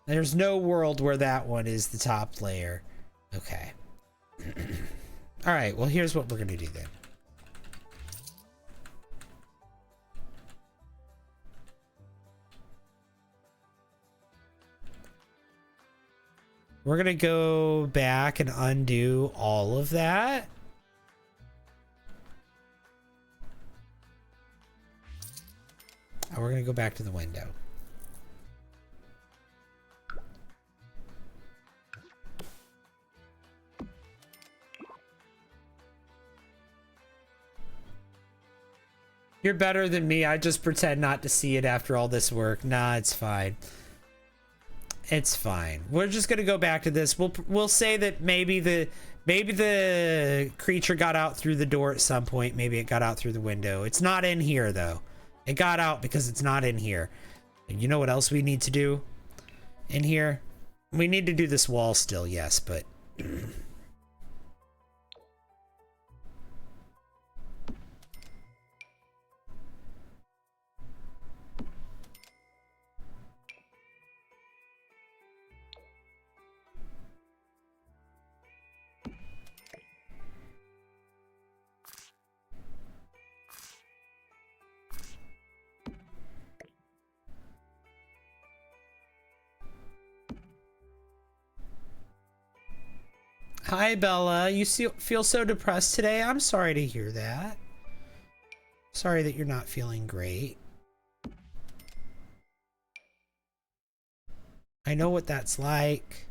There's no world where that one is the top layer. Okay. All right, well, here's what we're gonna do then. We're gonna go back and undo all of that. And we're gonna go back to the window. You're better than me. I just pretend not to see it after all this work. Nah, it's fine. It's fine. We're just gonna go back to this. We'll say that maybe the creature got out through the door at some point. Maybe it got out through the window. It's not in here though. It got out because it's not in here. And you know what else we need to do in here? We need to do this wall still, yes, but hi, Bella. You feel so depressed today? I'm sorry to hear that. Sorry that you're not feeling great. I know what that's like.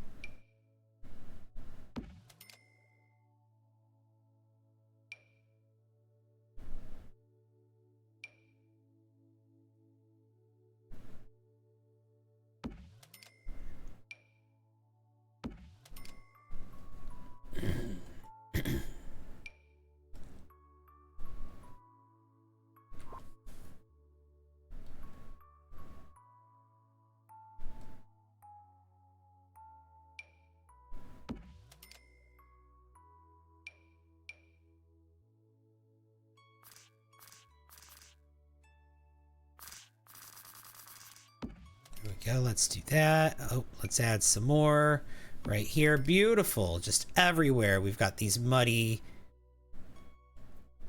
There we go. Let's do that. Oh, let's add some more right here. Beautiful. Just everywhere. We've got these muddy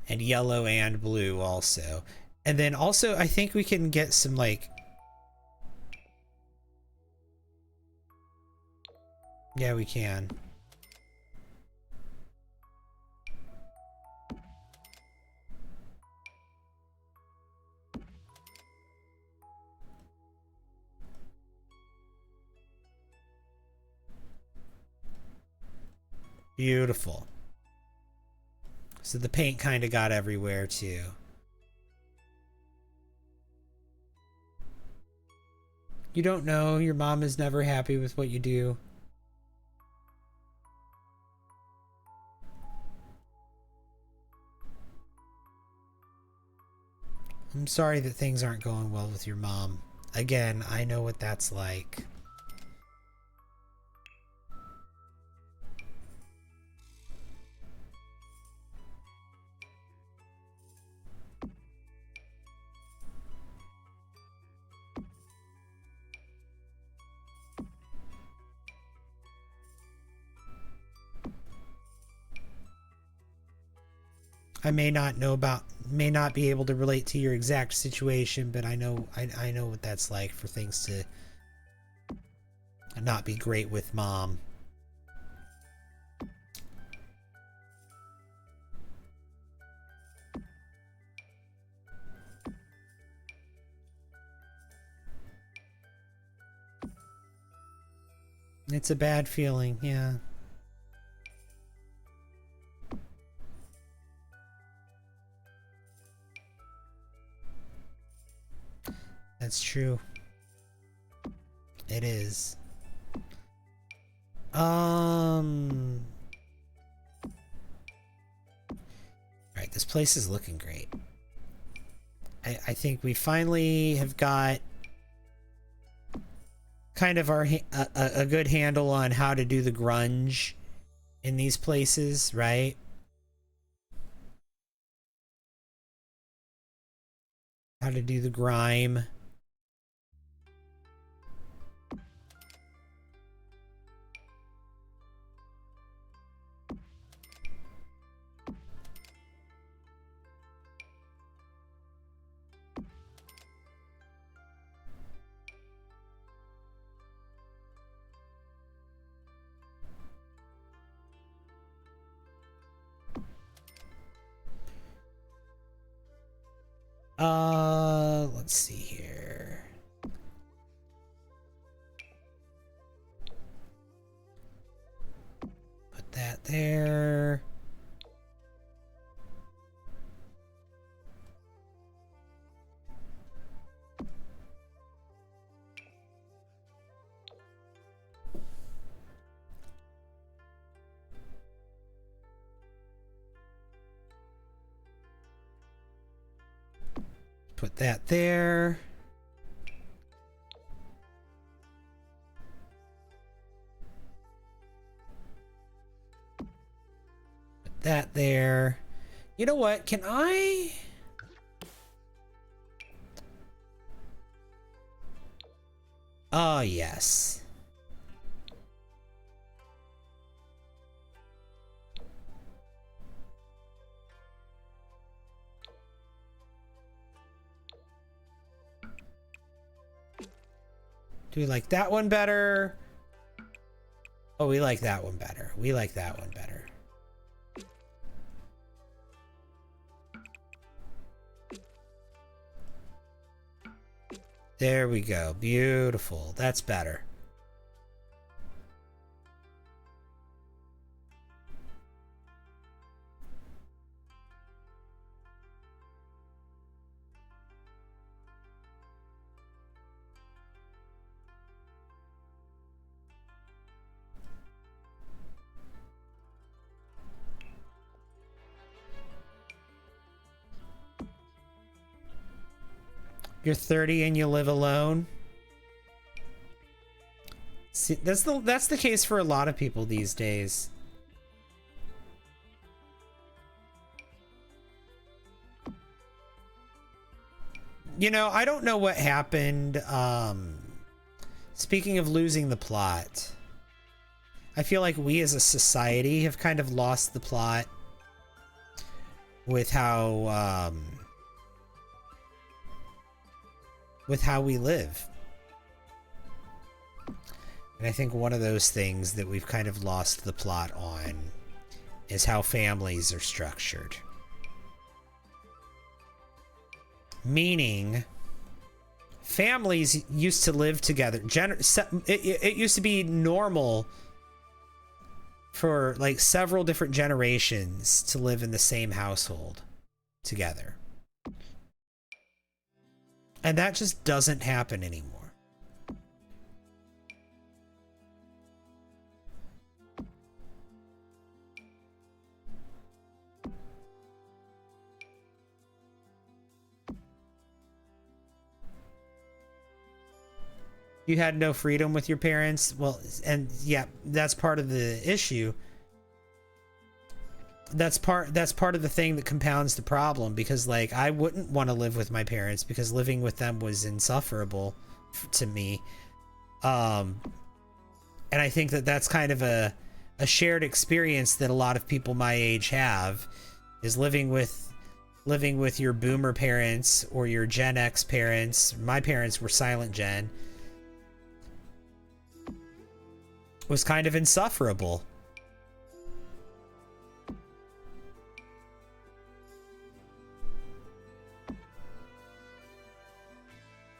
and yellow and blue also. And then also, I think we can get some like... Yeah, we can. Beautiful. So the paint kind of got everywhere too. You don't know, your mom is never happy with what you do. I'm sorry that things aren't going well with your mom. Again, I know what that's like. I may not be able to relate to your exact situation, but I know what that's like for things to not be great with mom. It's a bad feeling, yeah. That's true. It is. Alright, this place is looking great. I think we finally have got kind of a good handle on how to do the grunge in these places, right? How to do the grime. Let's see here. Put that there. Put that there. Put that there. You know what? Can I... Oh, yes. Do we like that one better? Oh, we like that one better. We like that one better. There we go. Beautiful. That's better. You're 30 and you live alone. See, that's the case for a lot of people these days. You know, I don't know what happened. Speaking of losing the plot, I feel like we as a society have kind of lost the plot with how we live. And I think one of those things that we've kind of lost the plot on is how families are structured. Meaning, families used to live together. It used to be normal for like several different generations to live in the same household together. And that just doesn't happen anymore. You had no freedom with your parents. Well, and yeah, that's part of the issue. That's part of the thing that compounds the problem, because like I wouldn't want to live with my parents because living with them was insufferable to me. And I think that that's kind of a shared experience that a lot of people my age have, is living with your boomer parents or your Gen X parents. My parents were Silent Gen. Was kind of insufferable.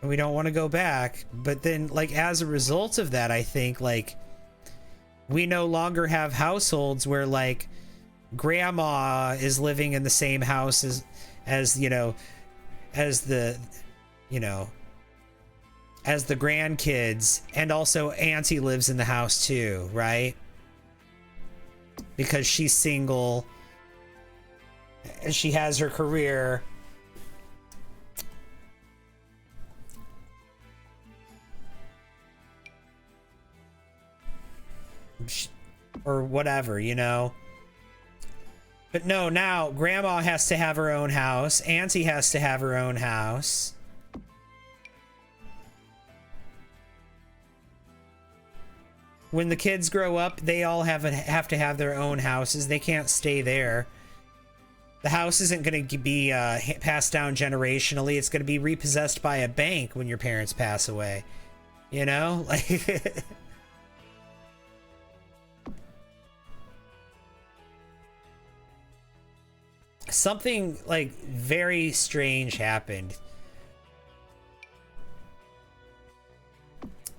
And we don't want to go back, but then like as a result of that, I think like we no longer have households where like grandma is living in the same house as the grandkids, and also auntie lives in the house too, right? Because she's single and she has her career. Or whatever, you know? But no, now grandma has to have her own house, auntie has to have her own house. When the kids grow up, they all have to have their own houses. They can't stay there. The house isn't going to be passed down generationally. It's going to be repossessed by a bank when your parents pass away. You know? Like something like very strange happened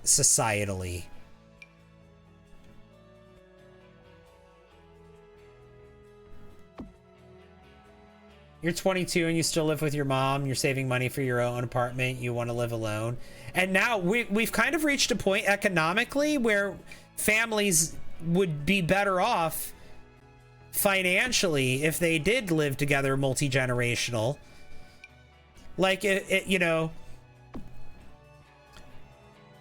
societally. You're 22 and you still live with your mom. You're saving money for your own apartment. You want to live alone. And now we've kind of reached a point economically where families would be better off financially if they did live together multi-generational. Like,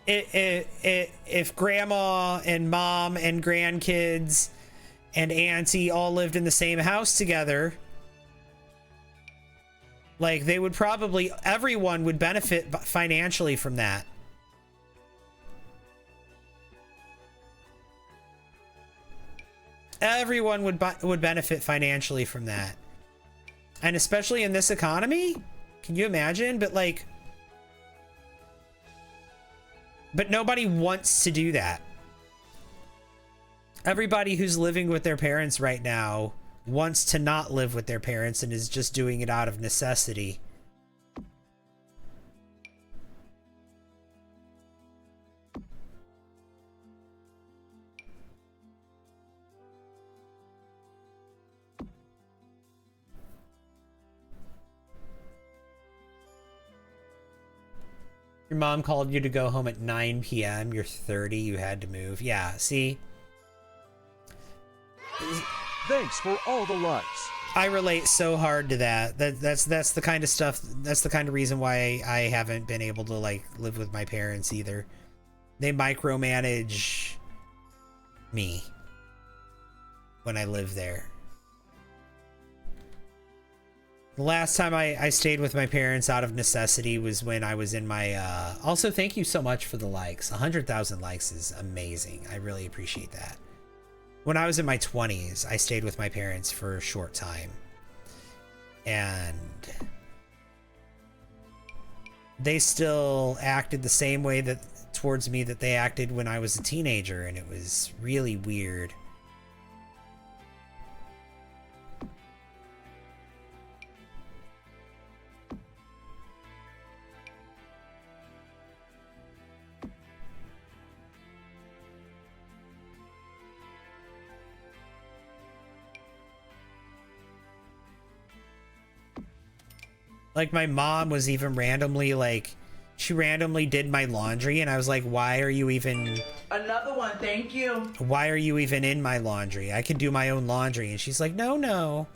if grandma and mom and grandkids and auntie all lived in the same house together, like they would probably, everyone would benefit financially from that. Everyone would benefit financially from that. And especially in this economy, can you imagine? But like, but nobody wants to do that. Everybody who's living with their parents right now wants to not live with their parents and is just doing it out of necessity. Your mom called you to go home at 9 p.m. You're 30. You had to move. Yeah, see? Thanks for all the likes. I relate so hard to that. That's the kind of stuff. That's the kind of reason why I haven't been able to like live with my parents either. They micromanage me when I live there. The last time I stayed with my parents out of necessity was when I was in my also thank you so much for the likes. 100,000 likes is amazing. I really appreciate that. When I was in my 20s, I stayed with my parents for a short time. And they still acted the same way that towards me that they acted when I was a teenager, and it was really weird. Like, my mom was even randomly, like, she randomly did my laundry, and I was like, why are you even... Another one, thank you. Why are you even in my laundry? I can do my own laundry. And she's like, no, no.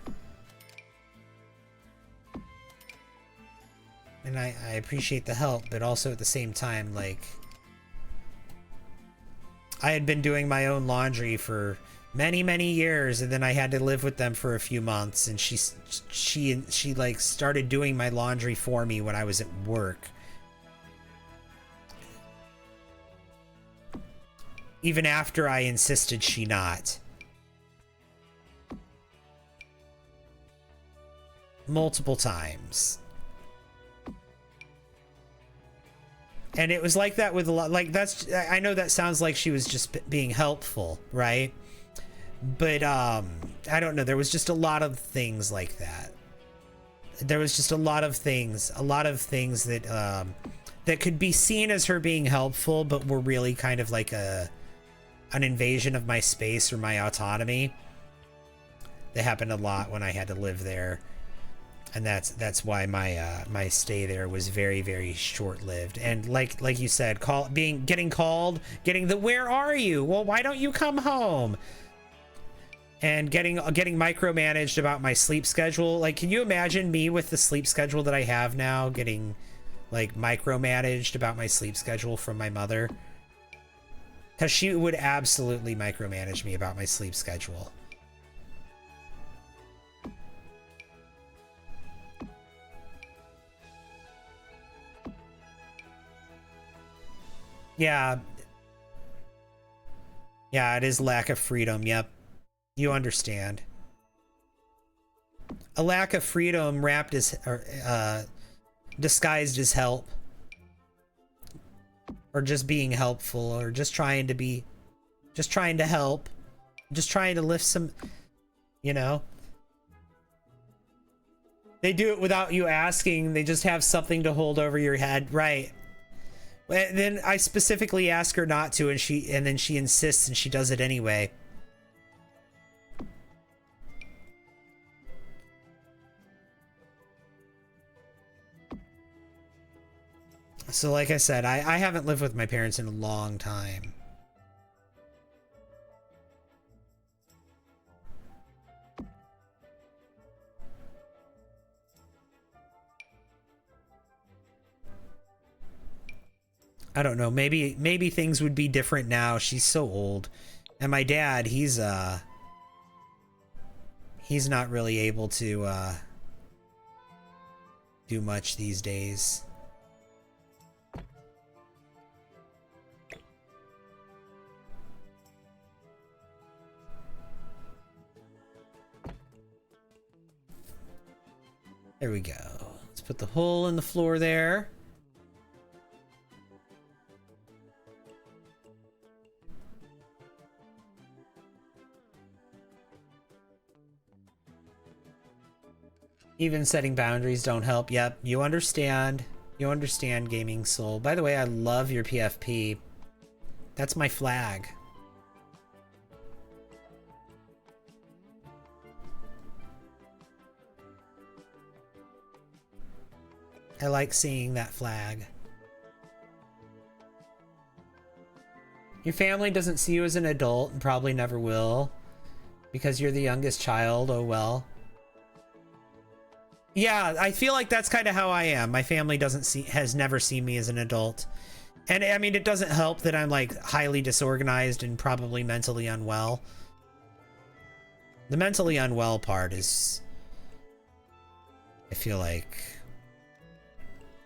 And I appreciate the help, but also at the same time, like... I had been doing my own laundry for many, many years, and then I had to live with them for a few months, and she like started doing my laundry for me when I was at work. Even after I insisted she not. Multiple times. And it was like that with a lot, like that's, I know that sounds like she was just being helpful, right? But I don't know, there was just a lot of things like that. There was just a lot of things that that could be seen as her being helpful, but were really kind of like an invasion of my space or my autonomy. That happened a lot when I had to live there. And that's why my my stay there was very, very short-lived. And like you said, getting called, getting the "where are you? Well, why don't you come home?" And getting micromanaged about my sleep schedule. Like, can you imagine me with the sleep schedule that I have now, getting like micromanaged about my sleep schedule from my mother? Because she would absolutely micromanage me about my sleep schedule. Yeah. Yeah, it is lack of freedom. Yep. You understand. A lack of freedom wrapped as, or disguised as help. Or just being helpful, or just trying to help. Just trying to lift some, you know. They do it without you asking. They just have something to hold over your head. Right. And then I specifically ask her not to, and then she insists, and she does it anyway. So like I said, I haven't lived with my parents in a long time. I don't know, maybe things would be different now. She's so old. And my dad, he's not really able to do much these days. There we go. Let's put the hole in the floor there. Even setting boundaries don't help. Yep, you understand. You understand, Gaming Soul. By the way, I love your PFP. That's my flag. I like seeing that flag. Your family doesn't see you as an adult and probably never will because you're the youngest child. Oh well. Yeah, I feel like that's kind of how I am. My family has never seen me as an adult. And I mean, it doesn't help that I'm like highly disorganized and probably mentally unwell. The mentally unwell part is, I feel like,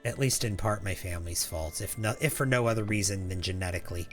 at least in part, my family's fault, if for no other reason than genetically.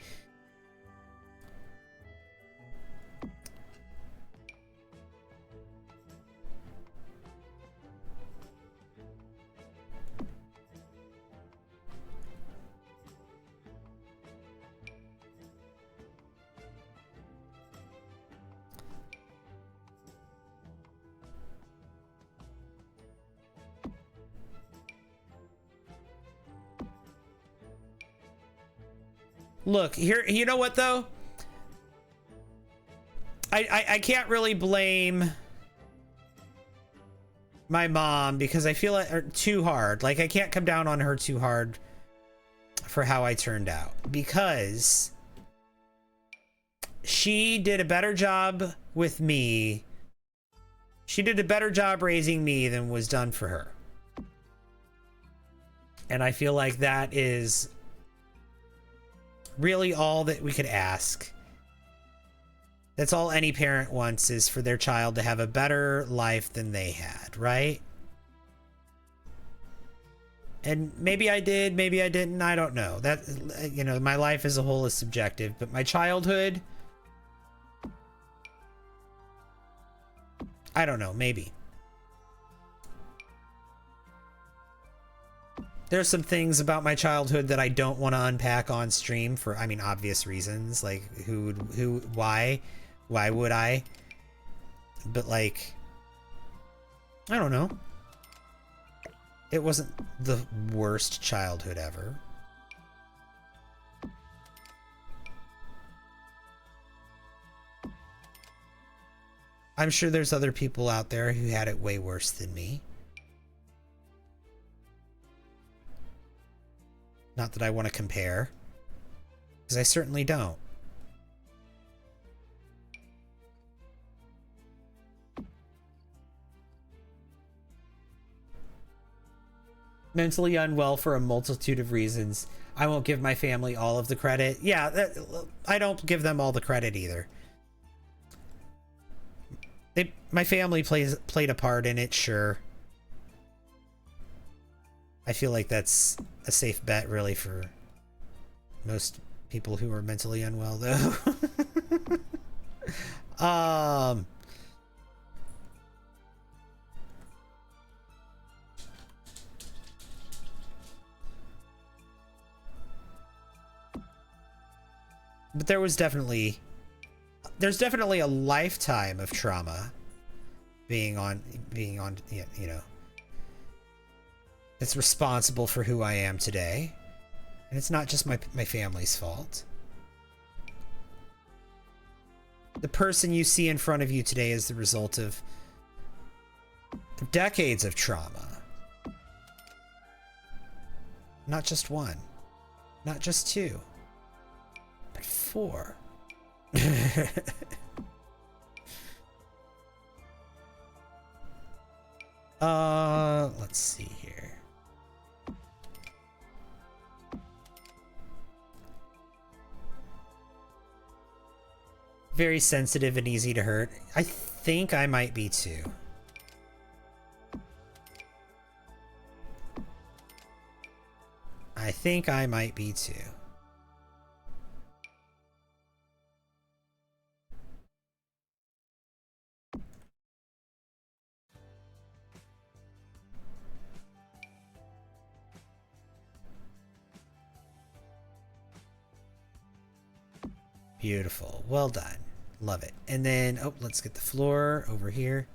Look, here, you know what though? I can't really blame my mom because I feel like too hard. Like, I can't come down on her too hard for how I turned out because she did a better job with me. She did a better job raising me than was done for her. And I feel like that is really all that we could ask. That's all any parent wants, is for their child to have a better life than they had, right? And maybe I did, maybe I didn't, I don't know. That, you know, my life as a whole is subjective, but my childhood, I don't know, maybe. There's some things about my childhood that I don't want to unpack on stream for, I mean, obvious reasons. Like, why would I? But like, I don't know. It wasn't the worst childhood ever. I'm sure there's other people out there who had it way worse than me. Not that I want to compare, because I certainly don't. Mentally unwell for a multitude of reasons. I won't give my family all of the credit. Yeah, I don't give them all the credit either. My family played a part in it, sure. I feel like that's a safe bet, really, for most people who are mentally unwell, though. But there's definitely a lifetime of trauma being on, you know, it's responsible for who I am today. And it's not just my family's fault. The person you see in front of you today is the result of decades of trauma. Not just one. Not just two. But four. Let's see here. Very sensitive and easy to hurt. I think I might be too. I think I might be too. Beautiful. Well done. Love it. And then, oh, let's get the floor over here.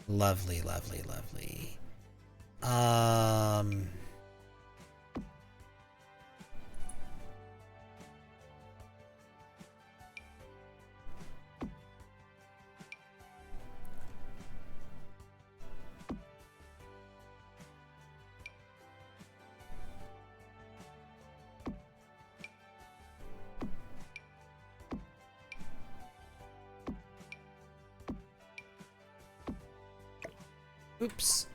Lovely, lovely, lovely. Oops.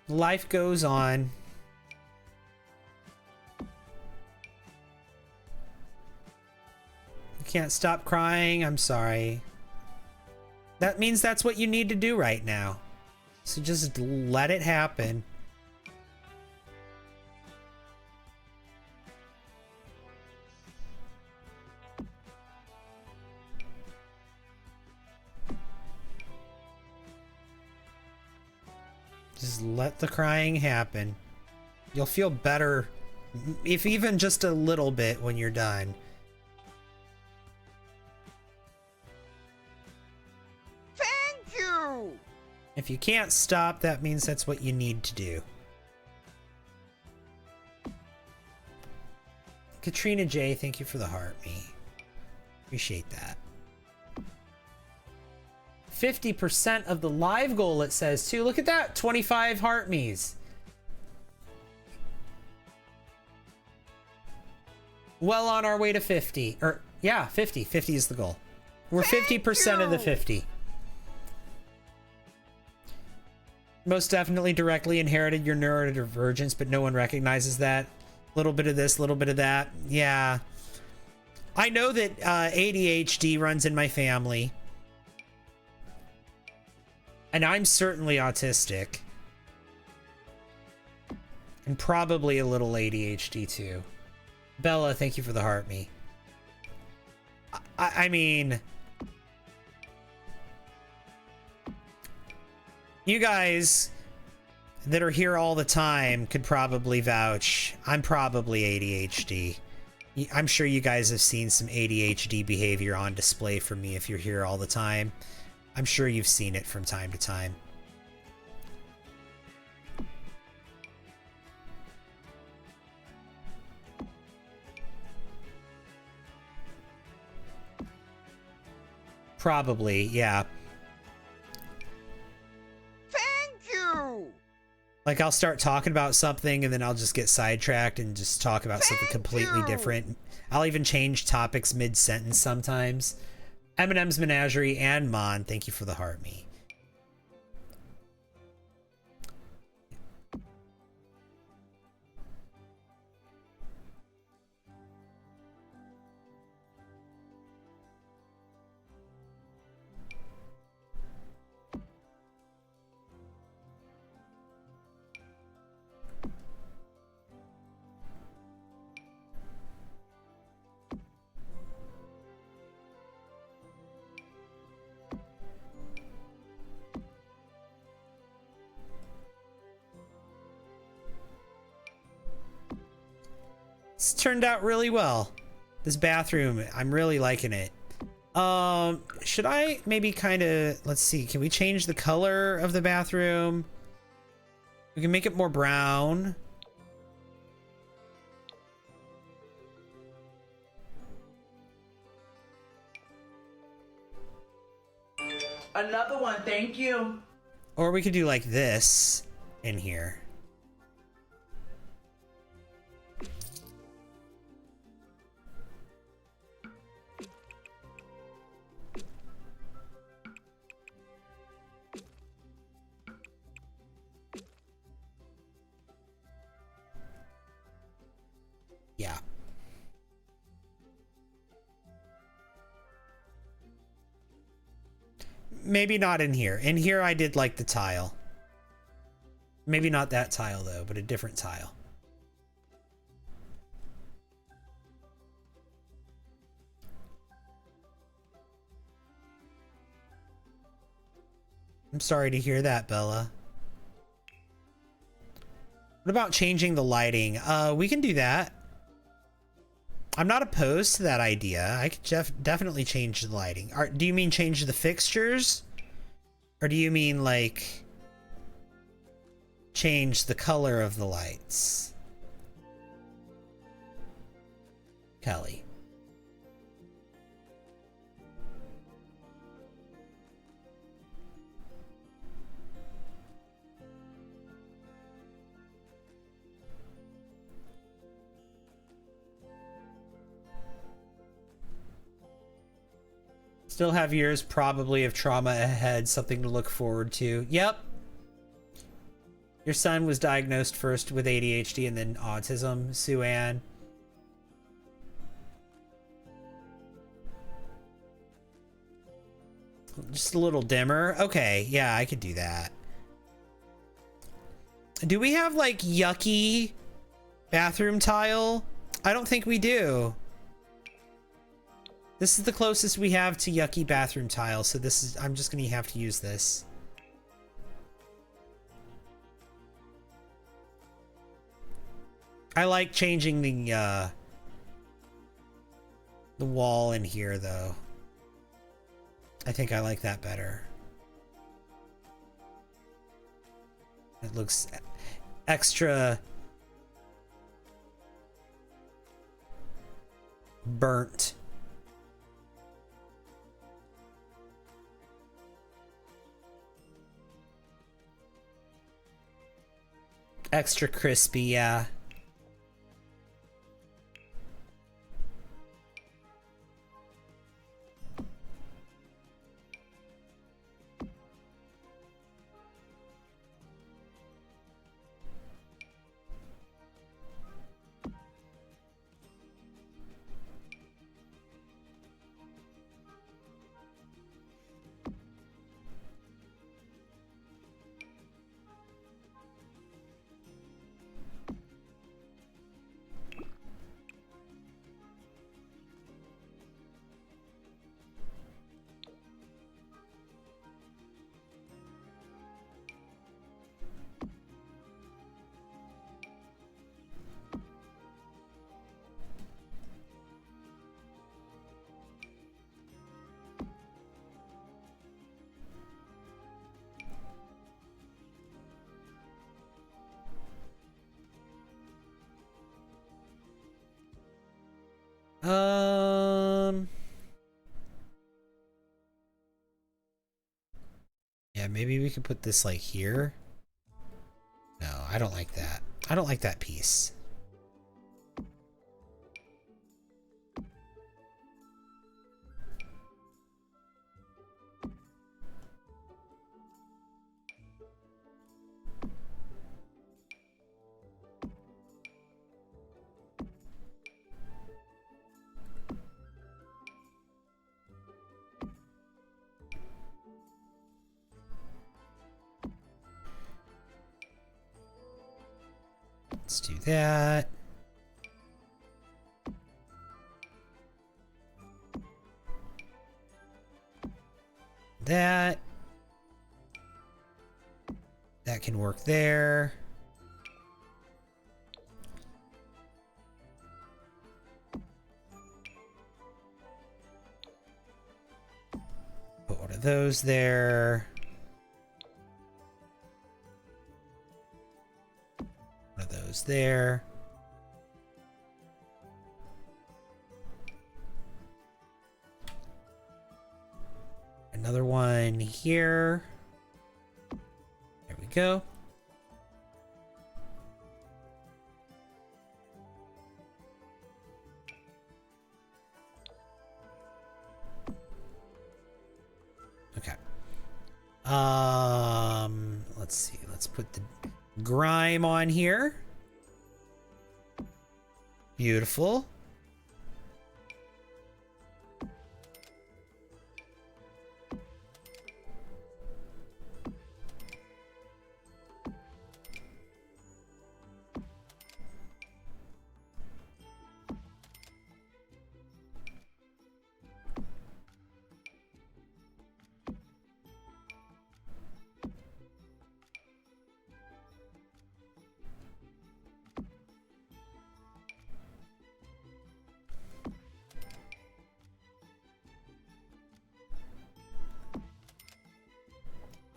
Life goes on. You can't stop crying. I'm sorry. That means that's what you need to do right now. So just let it happen. Just let the crying happen. You'll feel better, if even just a little bit, when you're done. Thank you! If you can't stop, that means that's what you need to do. Katrina J, thank you for the heart, me. Appreciate that. 50% of the live goal, it says, too. Look at that. 25 heart me's. Well on our way to 50. Or, yeah, 50. 50 is the goal. We're 50% of the 50. Most definitely directly inherited your neurodivergence, but no one recognizes that. A little bit of this, a little bit of that. Yeah. I know that ADHD runs in my family. And I'm certainly autistic. And probably a little ADHD too. Bella, thank you for the heart me. I mean... You guys that are here all the time could probably vouch. I'm probably ADHD. I'm sure you guys have seen some ADHD behavior on display for me if you're here all the time. I'm sure you've seen it from time to time. Probably, yeah. Thank you! Like, I'll start talking about something and then I'll just get sidetracked and just talk about something completely different. I'll even change topics mid-sentence sometimes. Eminem's Menagerie and Mon, thank you for the heart me. It's turned out really well. This bathroom, I'm really liking it. Should I maybe kind of, let's see, can we change the color of the bathroom? We can make it more brown. Another one, thank you. Or we could do like this in here. Yeah. Maybe not in here. In here I did like the tile. Maybe not that tile though, but a different tile. I'm sorry to hear that, Bella. What about changing the lighting? We can do that. I'm not opposed to that idea. I could definitely change the lighting. Do you mean change the fixtures? Or do you mean like change the color of the lights? Kelly. Still have years probably of trauma ahead, something to look forward to. Yep. Your son was diagnosed first with ADHD and then autism, Sue Ann. Just a little dimmer. Okay, yeah, I could do that. Do we have like yucky bathroom tile? I don't think we do. This is the closest we have to yucky bathroom tile, so this is, I'm just gonna have to use this. I like changing the wall in here though. I think I like that better. It looks extra burnt. Extra crispy, yeah. Yeah, maybe we could put this like here. No, I don't like that. I don't like that piece. Let's do that. That. That can work there. Put one of those there. Those there. Another one here. There we go. Okay. Let's see. Let's put the grime on here. Beautiful.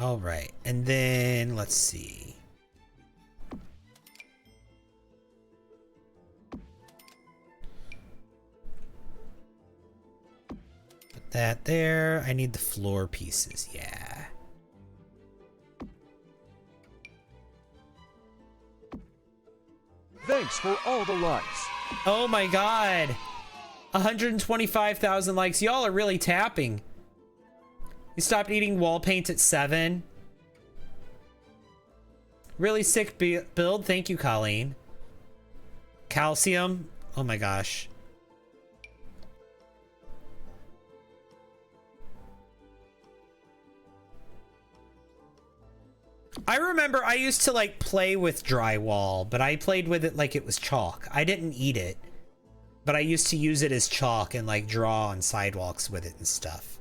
All right, and then let's see. Put that there. I need the floor pieces, yeah. Thanks for all the likes. Oh my god. 125,000 likes. Y'all are really tapping. You stopped eating wall paint at 7. Really sick build. Thank you, Colleen. Calcium. Oh my gosh. I remember I used to like play with drywall, but I played with it like it was chalk. I didn't eat it, but I used to use it as chalk and like draw on sidewalks with it and stuff.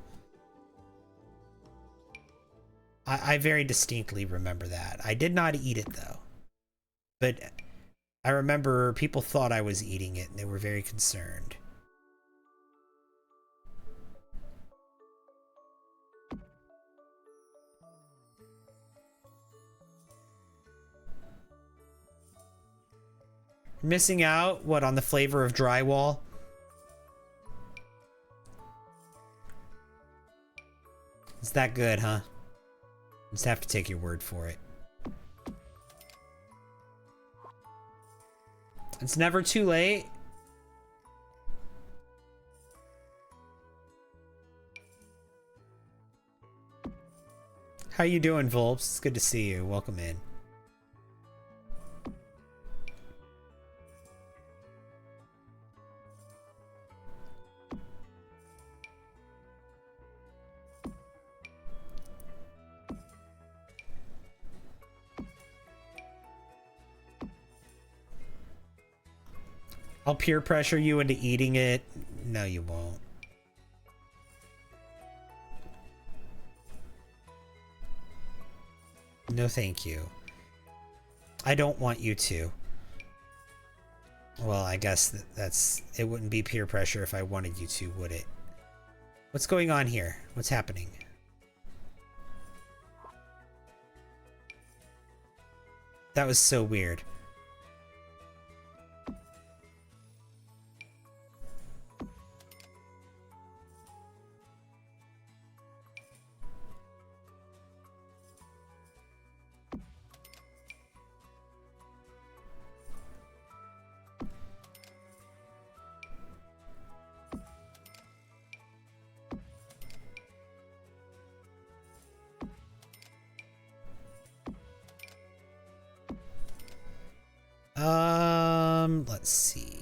I very distinctly remember that. I did not eat it though, but I remember people thought I was eating it and they were very concerned. Missing out? What, on the flavor of drywall? It's that good, huh? Just have to take your word for it. It's never too late. How you doing, Volps? It's good to see you. Welcome in. I'll peer pressure you into eating it. No, you won't. No, thank you. I don't want you to. Well, I guess it wouldn't be peer pressure if I wanted you to, would it? What's going on here? What's happening? That was so weird. Let's see.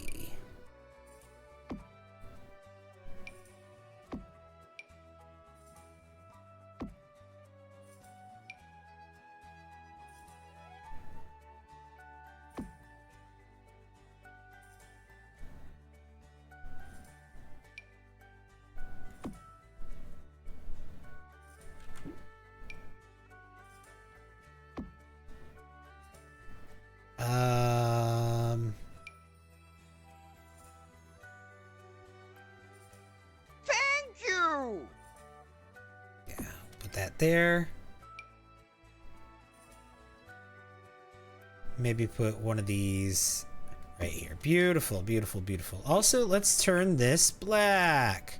Thank you. Yeah, put that there. Maybe put one of these right here. Beautiful, beautiful, beautiful. Also, let's turn this black.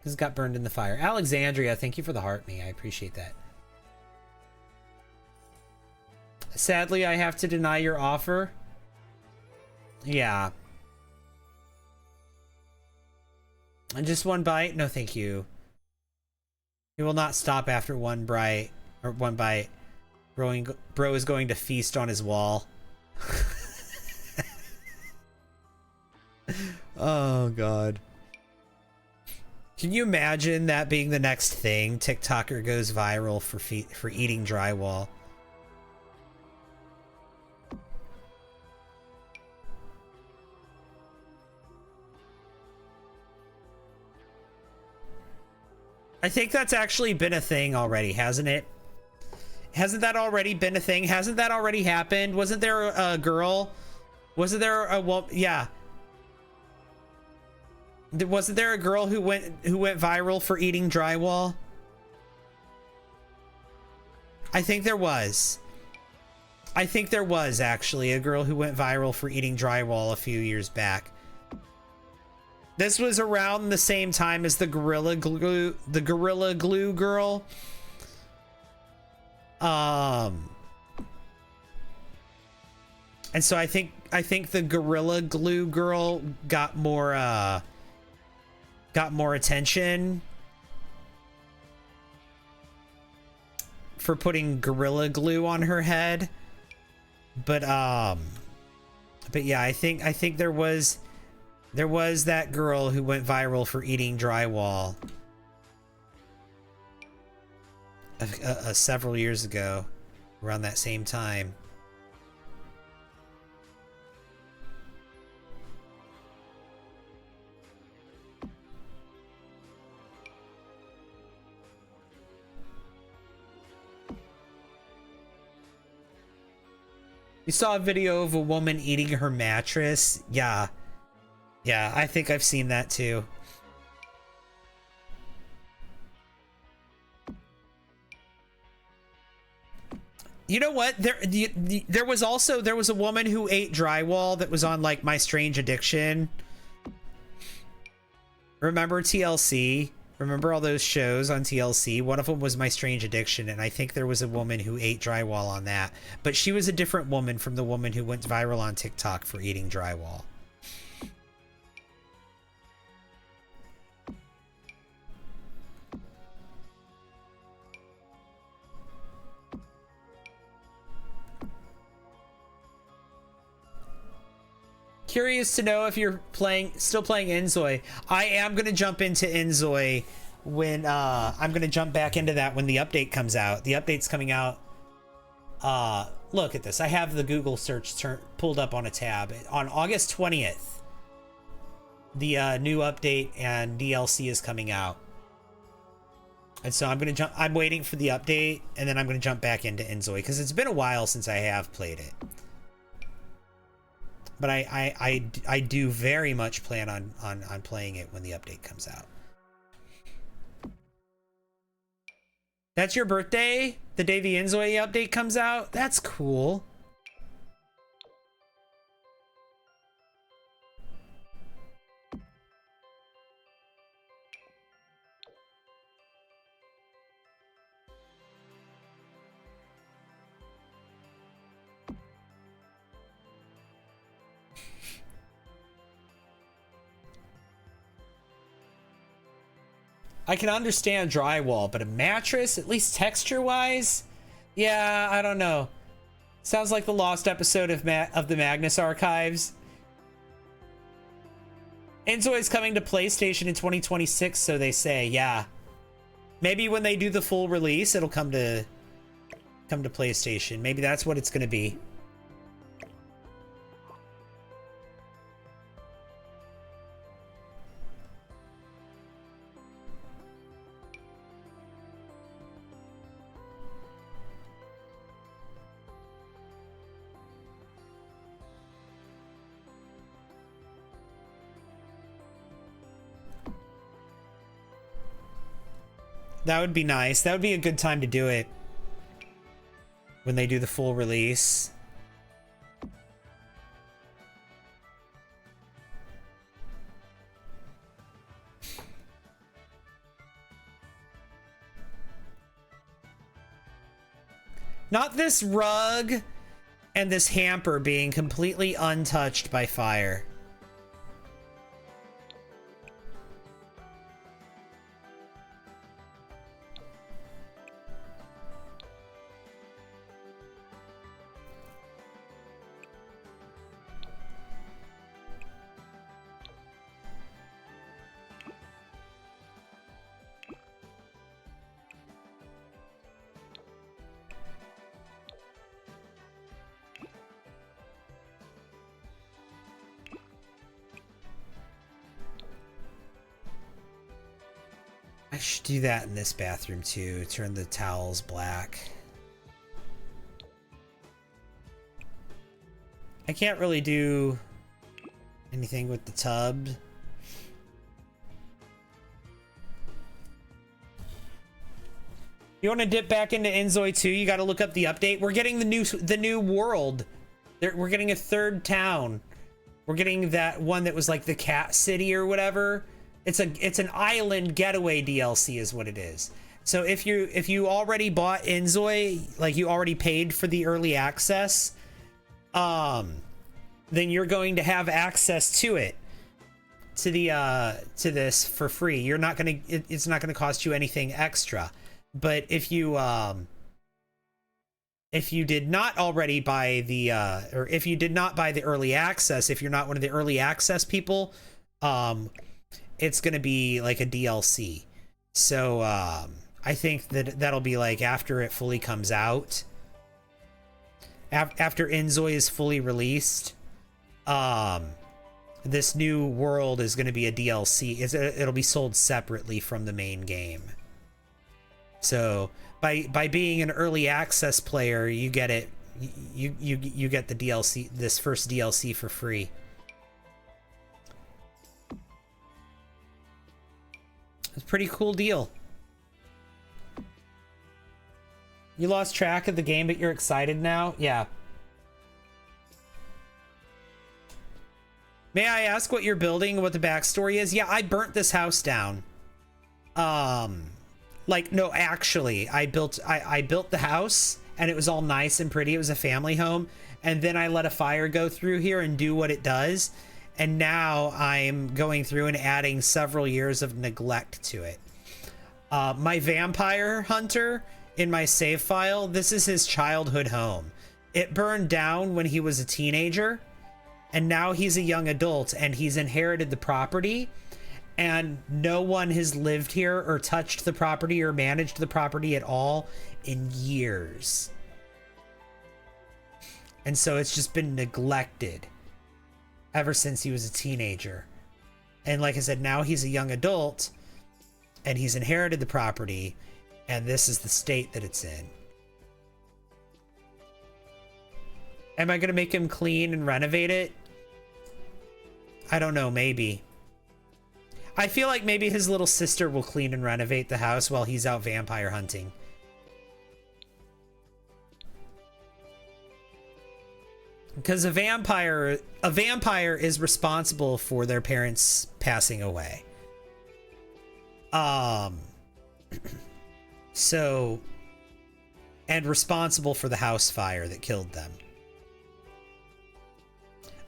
This got burned in the fire. Alexandria, thank you for the heart me. I appreciate that. Sadly, I have to deny your offer. Yeah. And just one bite? No, thank you. He will not stop after one bite. Or one bite. Bro is going to feast on his wall. Oh, God. Can you imagine that being the next thing? TikToker goes viral for eating drywall. I think that's actually been a thing already, hasn't it? Hasn't that already been a thing? Hasn't that already happened? Wasn't there a girl? Wasn't there a, well, yeah. Wasn't there a girl who went viral for eating drywall? I think there was. I think there was actually a girl who went viral for eating drywall a few years back. This was around the same time as the Gorilla Glue girl. And so I think the Gorilla Glue girl got more attention for putting Gorilla Glue on her head. But yeah, I think there was that girl who went viral for eating drywall several years ago, around that same time. You saw a video of a woman eating her mattress? Yeah. Yeah, I think I've seen that too. You know what? There was a woman who ate drywall that was on like My Strange Addiction. Remember TLC? Remember all those shows on TLC? One of them was My Strange Addiction, and I think there was a woman who ate drywall on that. But she was a different woman from the woman who went viral on TikTok for eating drywall. Curious to know if you're still playing Inzoi. I am going to jump into Inzoi when I'm going to jump back into that when the update comes out. The update's coming out. Look at this. I have the Google search pulled up on a tab. On August 20th, the new update and DLC is coming out. And so I'm waiting for the update, and then I'm going to jump back into Inzoi because it's been a while since I have played it. But I do very much plan on playing it when the update comes out. That's your birthday? The day the Inzoi update comes out? That's cool. I can understand drywall, but a mattress, at least texture-wise? Yeah, I don't know. Sounds like the lost episode of the Magnus Archives. Inzoi is coming to PlayStation in 2026, so they say. Yeah. Maybe when they do the full release, it'll come to PlayStation. Maybe that's what it's going to be. That would be nice. That would be a good time to do it. When they do the full release. Not this rug and this hamper being completely untouched by fire. I should do that in this bathroom too. Turn the towels black. I can't really do anything with the tub. You want to dip back into Inzoi 2? You got to look up the update. We're getting the new world. We're getting a third town. We're getting that one that was like the cat city or whatever. It's an island getaway DLC is what it is. So if you already bought Inzoi, like you already paid for the early access, then you're going to have access to it, to this for free. It's not gonna cost you anything extra. But if you if you did not already buy the or if you did not buy the early access, if you're not one of the early access people, it's going to be like a DLC. So I think that that'll be like after it fully comes out, after Inzoi is fully released, this new world is going to be a DLC. It'll be sold separately from the main game. So by being an early access player, you get it. You get the DLC, this first DLC for free. It's a pretty cool deal. You lost track of the game, but you're excited now? Yeah. May I ask what you're building, what the backstory is? Yeah, I burnt this house down. Like, no, actually, I built the house, and it was all nice and pretty. It was a family home, and then I let a fire go through here and do what it does, and now I'm going through and adding several years of neglect to it. My vampire hunter in my save file, this is his childhood home. It burned down when he was a teenager, and now he's a young adult, and he's inherited the property, and no one has lived here or touched the property or managed the property at all in years. And so it's just been neglected ever since he was a teenager. And like I said, now he's a young adult, and he's inherited the property, and this is the state that it's in. Am I going to make him clean and renovate it? I don't know, maybe. I feel like maybe his little sister will clean and renovate the house while he's out vampire hunting. Because a vampire is responsible for their parents passing away. So, and responsible for the house fire that killed them.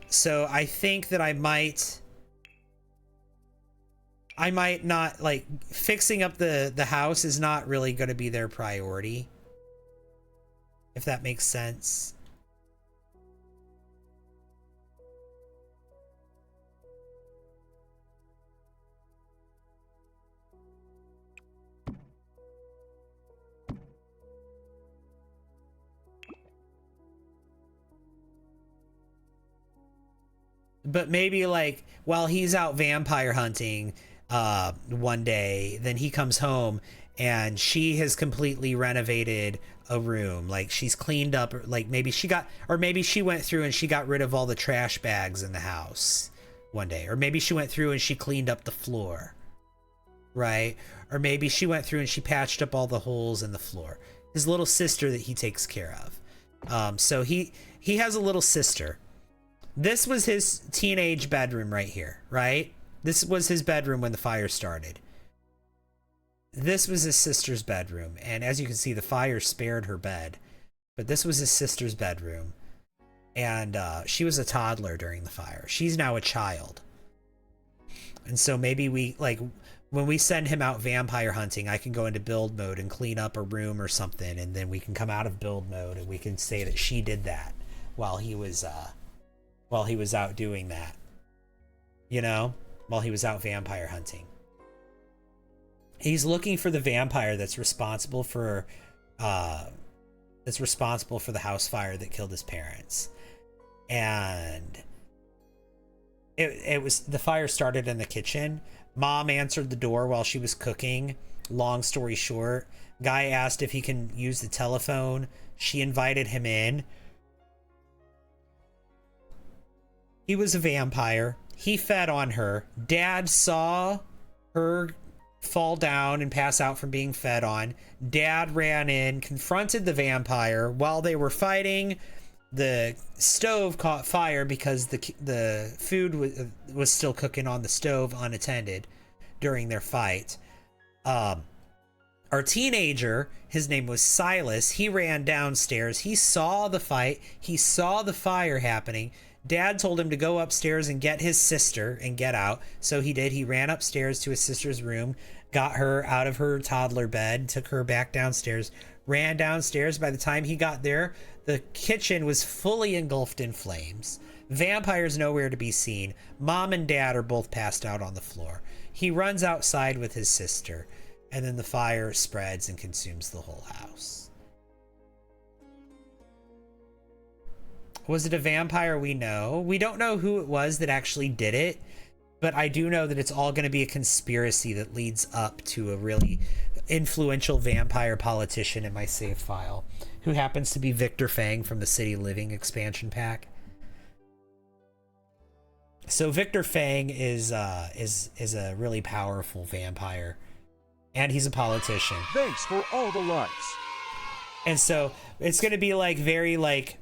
So I think that I might not, like, fixing up the house is not really going to be their priority, if that makes sense. But maybe, like, while he's out vampire hunting one day, then he comes home and she has completely renovated a room. Like, she's cleaned up, like maybe she went through and she got rid of all the trash bags in the house one day. Or maybe she went through and she cleaned up the floor, right? Or maybe she went through and she patched up all the holes in the floor. His little sister that he takes care of. So he has a little sister. This was his teenage bedroom right here, right? This was his bedroom when the fire started. This was his sister's bedroom. And as you can see, the fire spared her bed. But this was his sister's bedroom. And she was a toddler during the fire. She's now a child. And so maybe we, like, when we send him out vampire hunting, I can go into build mode and clean up a room or something. And then we can come out of build mode and we can say that she did that while he was out doing that, you know, while he was out vampire hunting. He's looking for the vampire that's responsible for the house fire that killed his parents. And it was, the fire started in the kitchen. Mom answered the door while she was cooking. Long story short, guy asked if he can use the telephone. She invited him in. He was a vampire. He fed on her. Dad saw her fall down and pass out from being fed on. Dad ran in, confronted the vampire. While they were fighting, the stove caught fire because the food was still cooking on the stove unattended during their fight. Our teenager, his name was Silas, he ran downstairs. He saw the fight. He saw the fire happening. Dad told him to go upstairs and get his sister and get out. So he did. He ran upstairs to his sister's room, got her out of her toddler bed, took her back downstairs, ran downstairs. By the time he got there, the kitchen was fully engulfed in flames. Vampires nowhere to be seen. Mom and dad are both passed out on the floor. He runs outside with his sister, and then the fire spreads and consumes the whole house. Was it a vampire? We know. We don't know who it was that actually did it, but I do know that it's all going to be a conspiracy that leads up to a really influential vampire politician in my save file, who happens to be Victor Fang from the City Living expansion pack. So Victor Fang is a really powerful vampire, and he's a politician. Thanks for all the likes. And so it's going to be like very like,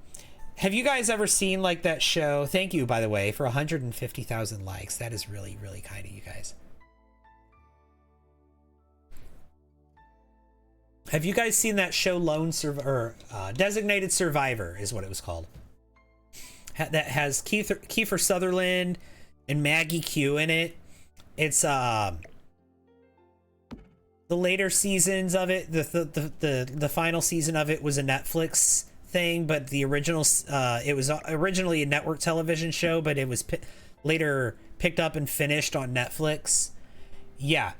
have you guys ever seen like that show? Thank you, by the way, for 150,000 likes. That is really, really kind of you guys. Have you guys seen that show Designated Survivor is what it was called? That has Kiefer Sutherland and Maggie Q in it. It's the later seasons of it. The final season of it was a Netflix thing, but the original it was originally a network television show, but it was later picked up and finished on Netflix. Yeah.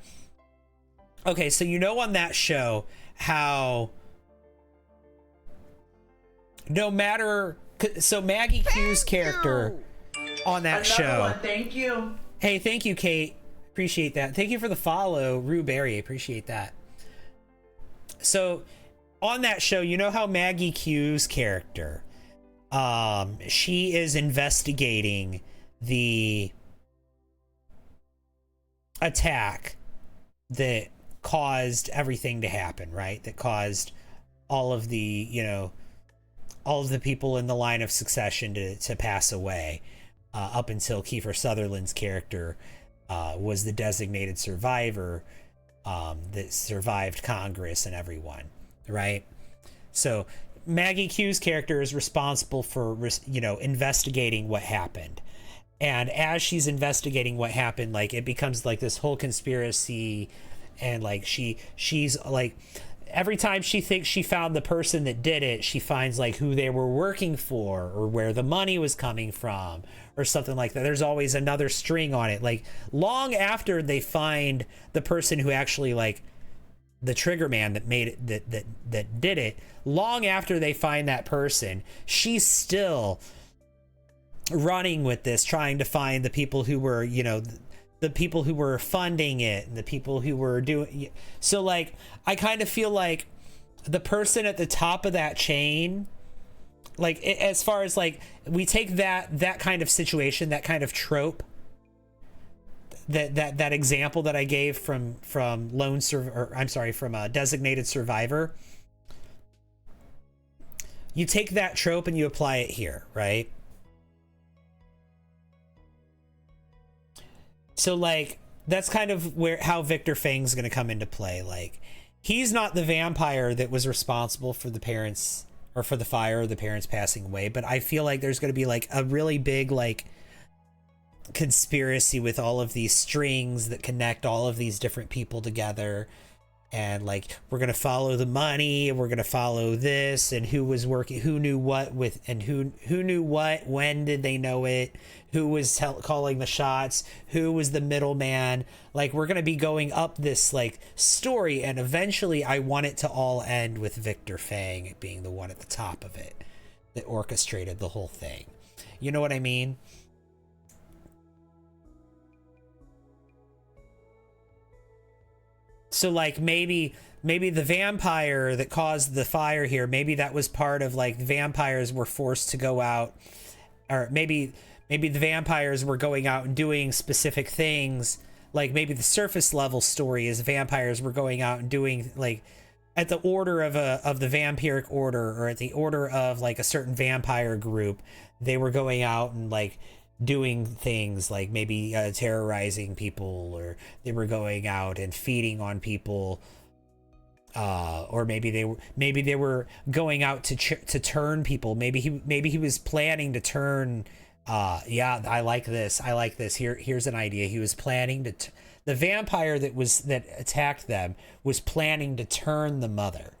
Okay, so you know on that show how no matter so Maggie Q's character on that show. One. Thank you. Hey, thank you, Kate. Appreciate that. Thank you for the follow, Rue Berry. Appreciate that. So on that show, you know how Maggie Q's character, she is investigating the attack that caused everything to happen, right? That caused all of the, you know, all of the people in the line of succession to pass away, up until Kiefer Sutherland's character was the designated survivor that survived Congress and everyone, right? So Maggie Q's character is responsible for, you know, investigating what happened. And as she's investigating what happened, like, it becomes like this whole conspiracy, and like she's like, every time she thinks she found the person that did it, she finds like who they were working for or where the money was coming from or something like that. There's always another string on it. Like, long after they find the person who actually, like, the trigger man that made it, that did it, long after they find that person, she's still running with this, trying to find the people who were, you know, the people who were funding it and the people who were doing. So like, I kind of feel like the person at the top of that chain, like, as far as like, we take that kind of situation, that kind of trope, that example that I gave from Designated Survivor. You take that trope and you apply it here, right? So like, that's kind of how Victor Fang's going to come into play. Like, he's not the vampire that was responsible for the parents, or for the fire, or the parents passing away, but I feel like there's going to be like a really big like conspiracy with all of these strings that connect all of these different people together. And like, we're going to follow the money, and we're going to follow this, and who was working, who knew what with, and who knew what, when did they know it, who was calling the shots, who was the middleman. Like, we're going to be going up this like story, and eventually I want it to all end with Victor Fang being the one at the top of it that orchestrated the whole thing. You know what I mean? So like, maybe the vampire that caused the fire here, maybe that was part of like, vampires were forced to go out, or maybe the vampires were going out and doing specific things. Like, maybe the surface level story is vampires were going out and doing, like, at the order of the vampiric order, or at the order of like a certain vampire group, they were going out and like doing things like maybe terrorizing people, or they were going out and feeding on people, or maybe they were going out to turn people. Maybe he was planning to turn. Yeah, I like this. Here's an idea. He was planning to the vampire that attacked them was planning to turn the mother.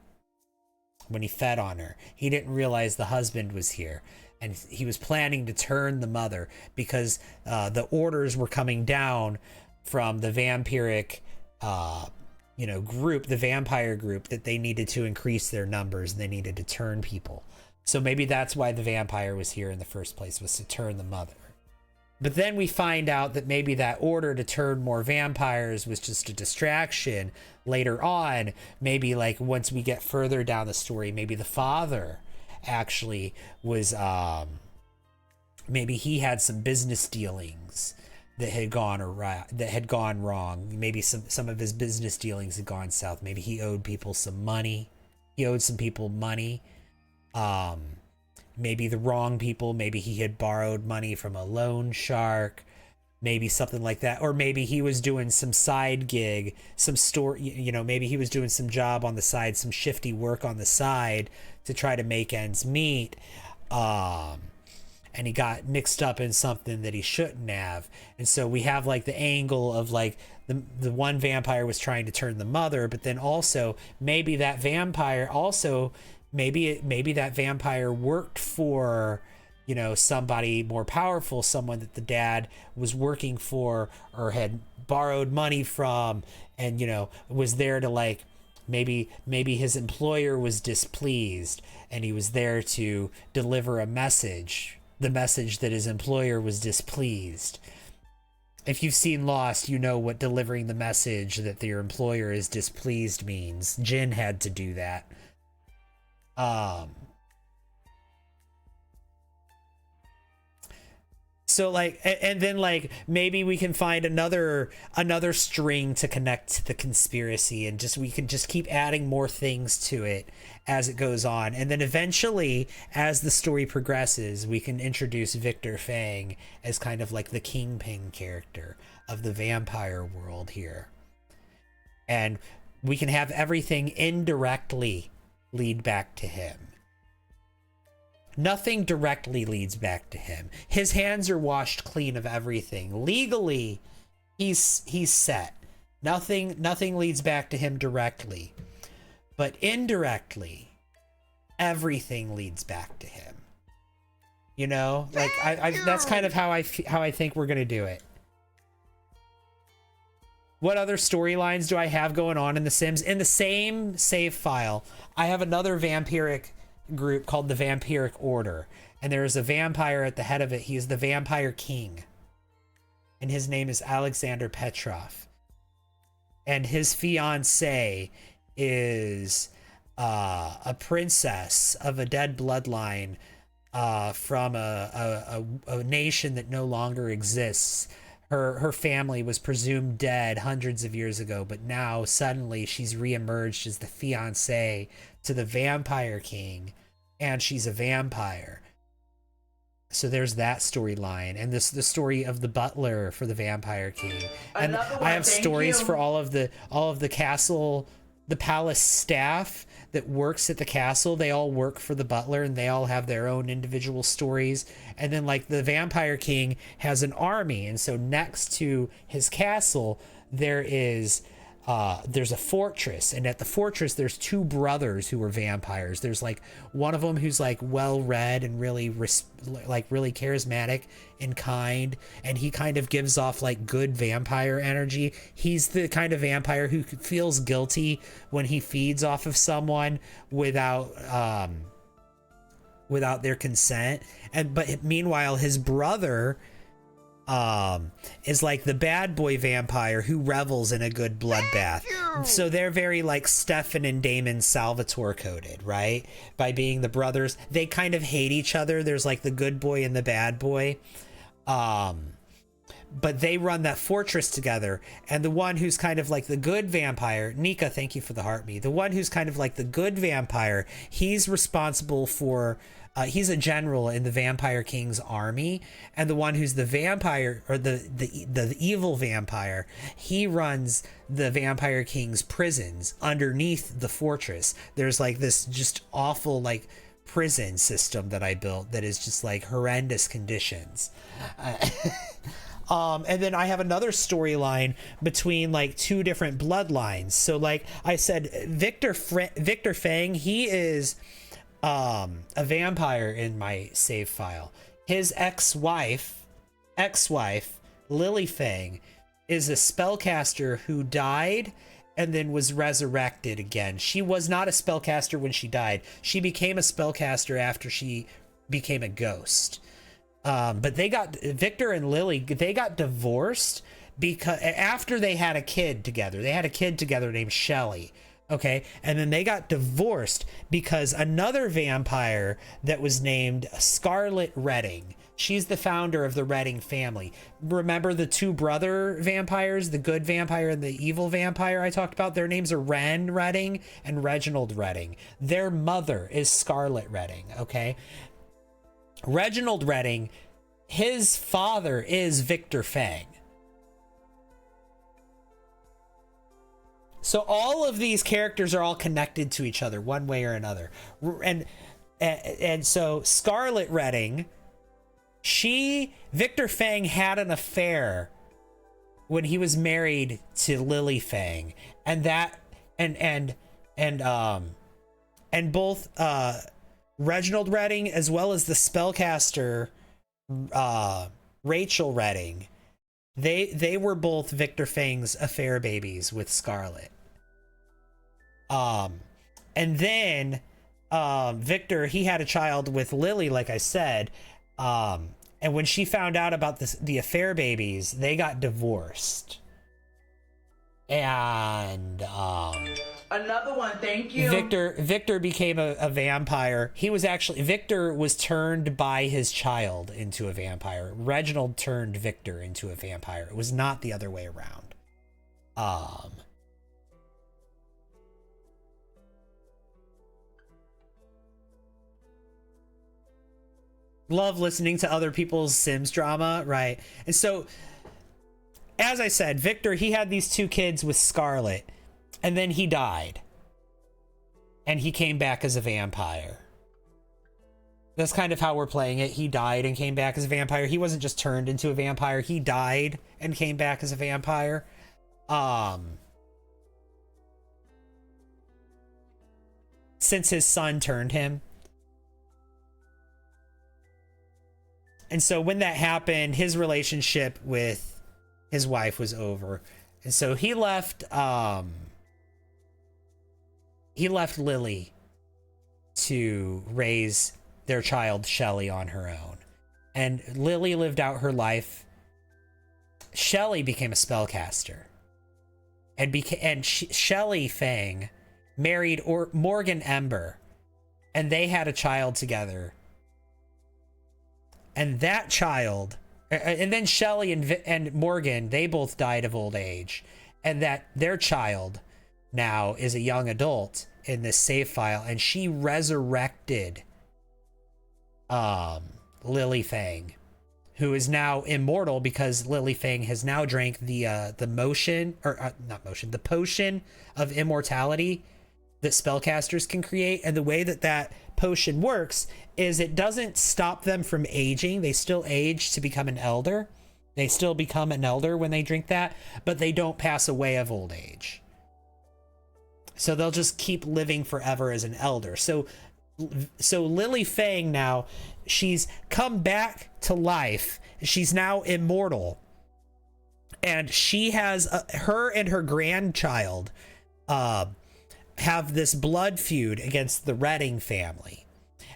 when he fed on her. He didn't realize the husband was here. And he was planning to turn the mother because the orders were coming down from the vampiric, group, the vampire group, that they needed to increase their numbers and they needed to turn people. So maybe that's why the vampire was here in the first place, was to turn the mother. But then we find out that maybe that order to turn more vampires was just a distraction later on. Maybe like once we get further down the story, maybe the father actually was maybe he had some business dealings that had gone wrong. Maybe some of his business dealings had gone south. Maybe he owed people some money. He owed some people money. Maybe the wrong people. Maybe he had borrowed money from a loan shark. Maybe something like that. Or maybe he was doing some side gig, some store, maybe he was doing some job on the side, some shifty work on the side to try to make ends meet. And he got mixed up in something that he shouldn't have. And so we have like the angle of like the one vampire was trying to turn the mother, but then also maybe that vampire also, maybe that vampire worked for, somebody more powerful, someone that the dad was working for or had borrowed money from, and, was there to like, maybe his employer was displeased and he was there to deliver a message, the message that his employer was displeased. If you've seen Lost, you know what delivering the message that your employer is displeased means. Jin had to do that. So like, and then like maybe we can find another string to connect to the conspiracy, and we can just keep adding more things to it as it goes on. And then eventually, as the story progresses, we can introduce Victor Fang as kind of like the kingpin character of the vampire world here. And we can have everything indirectly lead back to him. Nothing directly leads back to him. His hands are washed clean of everything. Legally, he's set. Nothing leads back to him directly. But indirectly, everything leads back to him. Like that's kind of how I think we're gonna do it. What other storylines do I have going on in The Sims? In the same save file, I have another vampiric group called the Vampiric Order, and there is a vampire at the head of it. He is the Vampire King, and his name is Alexander Petrov, and his fiancée is a princess of a dead bloodline from a nation that no longer exists. Her family was presumed dead hundreds of years ago, but now suddenly she's reemerged as the fiancée to the Vampire King, and she's a vampire. So there's that storyline, and the story of the butler for the Vampire King. And I have stories for all of the castle, the palace staff that works at the castle. They all work for the butler, and they all have their own individual stories. And then like the Vampire King has an army, and so next to his castle there's a fortress, and at the fortress there's two brothers who are vampires. There's like one of them who's like well read and really really charismatic and kind, and he kind of gives off like good vampire energy. He's the kind of vampire who feels guilty when he feeds off of someone without their consent. But meanwhile his brother is like the bad boy vampire who revels in a good bloodbath. So they're very like Stefan and Damon Salvatore coded, right? By being the brothers. They kind of hate each other. There's like the good boy and the bad boy. But they run that fortress together. And the one who's kind of like the good vampire, Nika, thank you for the heart me. The one who's kind of like the good vampire, he's responsible for he's a general in the Vampire King's army, and the one who's the vampire, or the evil vampire, he runs the Vampire King's prisons underneath the fortress. There's like this just awful like prison system that I built that is just like horrendous conditions. And then I have another storyline between like two different bloodlines. So like I said, Victor Fang, he is a vampire in my save file. His ex-wife Lily Fang is a spellcaster who died and then was resurrected again. She was not a spellcaster when she died. She became a spellcaster after she became a ghost. But Victor and Lily, they got divorced because after they had a kid together. They had a kid together named Shelley. Okay, and then they got divorced because another vampire that was named Scarlet Redding. She's the founder of the Redding family. Remember the two brother vampires, the good vampire and the evil vampire I talked about? Their names are Ren Redding and Reginald Redding. Their mother is Scarlet Redding, okay? Reginald Redding, his father is Victor Fang. So all of these characters are all connected to each other one way or another. And so Scarlet Redding, Victor Fang had an affair when he was married to Lily Fang, and both Reginald Redding as well as the spellcaster Rachel Redding, they were both Victor Fang's affair babies with Scarlet. And then Victor, he had a child with Lily, like I said. And when she found out about the affair babies, they got divorced. And Another one, thank you. Victor became a vampire. Victor was turned by his child into a vampire. Reginald turned Victor into a vampire. It was not the other way around. Love listening to other people's Sims drama, right? And so, as I said, Victor, he had these two kids with Scarlet, and then he died. And he came back as a vampire. That's kind of how we're playing it. He died and came back as a vampire. He wasn't just turned into a vampire. He died and came back as a vampire. Since his son turned him. And so when that happened, his relationship with his wife was over. And so he left Lily to raise their child Shelley on her own. And Lily lived out her life. Shelley became a spellcaster. And Shelley Fang married Morgan Ember. And they had a child together. And that child, and then Shelley and Morgan, they both died of old age. And that their child now is a young adult in this save file. And she resurrected Lily Fang, who is now immortal because Lily Fang has now drank the potion of immortality that spellcasters can create. And the way that potion works is it doesn't stop them from aging. They still age to become an elder. They still become an elder when they drink that, but they don't pass away of old age. So they'll just keep living forever as an elder. So Lily Fang now, she's come back to life. She's now immortal. And she has her and her grandchild have this blood feud against the Redding family.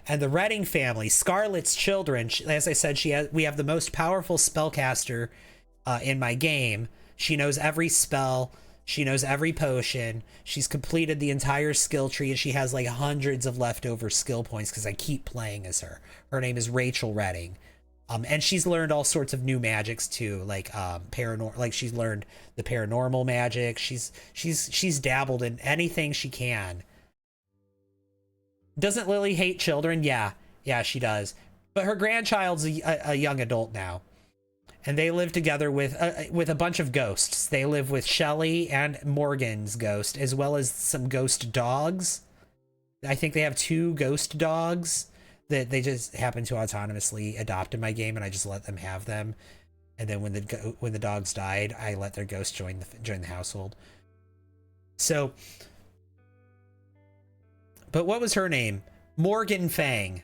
And the Redding family, Scarlet's children, as I said, we have the most powerful spellcaster in my game. She knows every spell. She knows every potion. She's completed the entire skill tree, and she has like hundreds of leftover skill points because I keep playing as her. Her name is Rachel Redding. And she's learned all sorts of new magics too, like paranormal. Like she's learned the paranormal magic. She's dabbled in anything she can. Doesn't Lily hate children? Yeah, she does. But her grandchild's a young adult now, and they live together with a bunch of ghosts. They live with Shelley and Morgan's ghost, as well as some ghost dogs. I think they have 2 ghost dogs that they just happen to autonomously adopt in my game, and I just let them have them. And then when the dogs died, I let their ghosts join the household. So, but what was her name? Morgan Fang.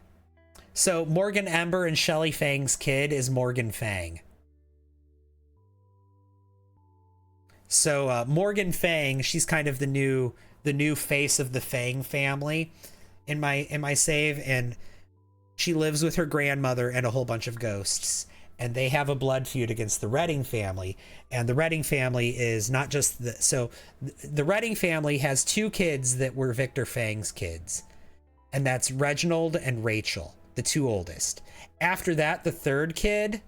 So Morgan Ember and Shelly Fang's kid is Morgan Fang. So Morgan Fang, she's kind of the new face of the Fang family in my save, and she lives with her grandmother and a whole bunch of ghosts, and they have a blood feud against the Redding family. And the Redding family is not just the Redding family has two kids that were Victor Fang's kids, and that's Reginald and Rachel, the two oldest. After that, the third kid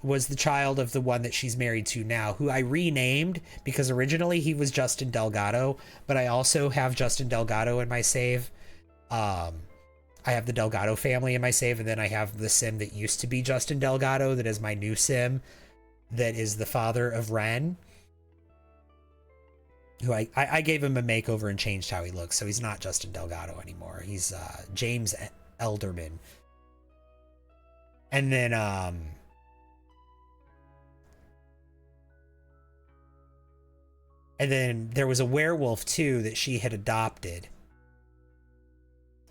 was the child of the one that she's married to now, who I renamed because originally he was Justin Delgado, but I also have Justin Delgado in my save. I have the Delgado family in my save, and then I have the sim that used to be Justin Delgado that is my new sim, that is the father of Ren, who I gave him a makeover and changed how he looks, so he's not Justin Delgado anymore. He's James Elderman. And then there was a werewolf too that she had adopted,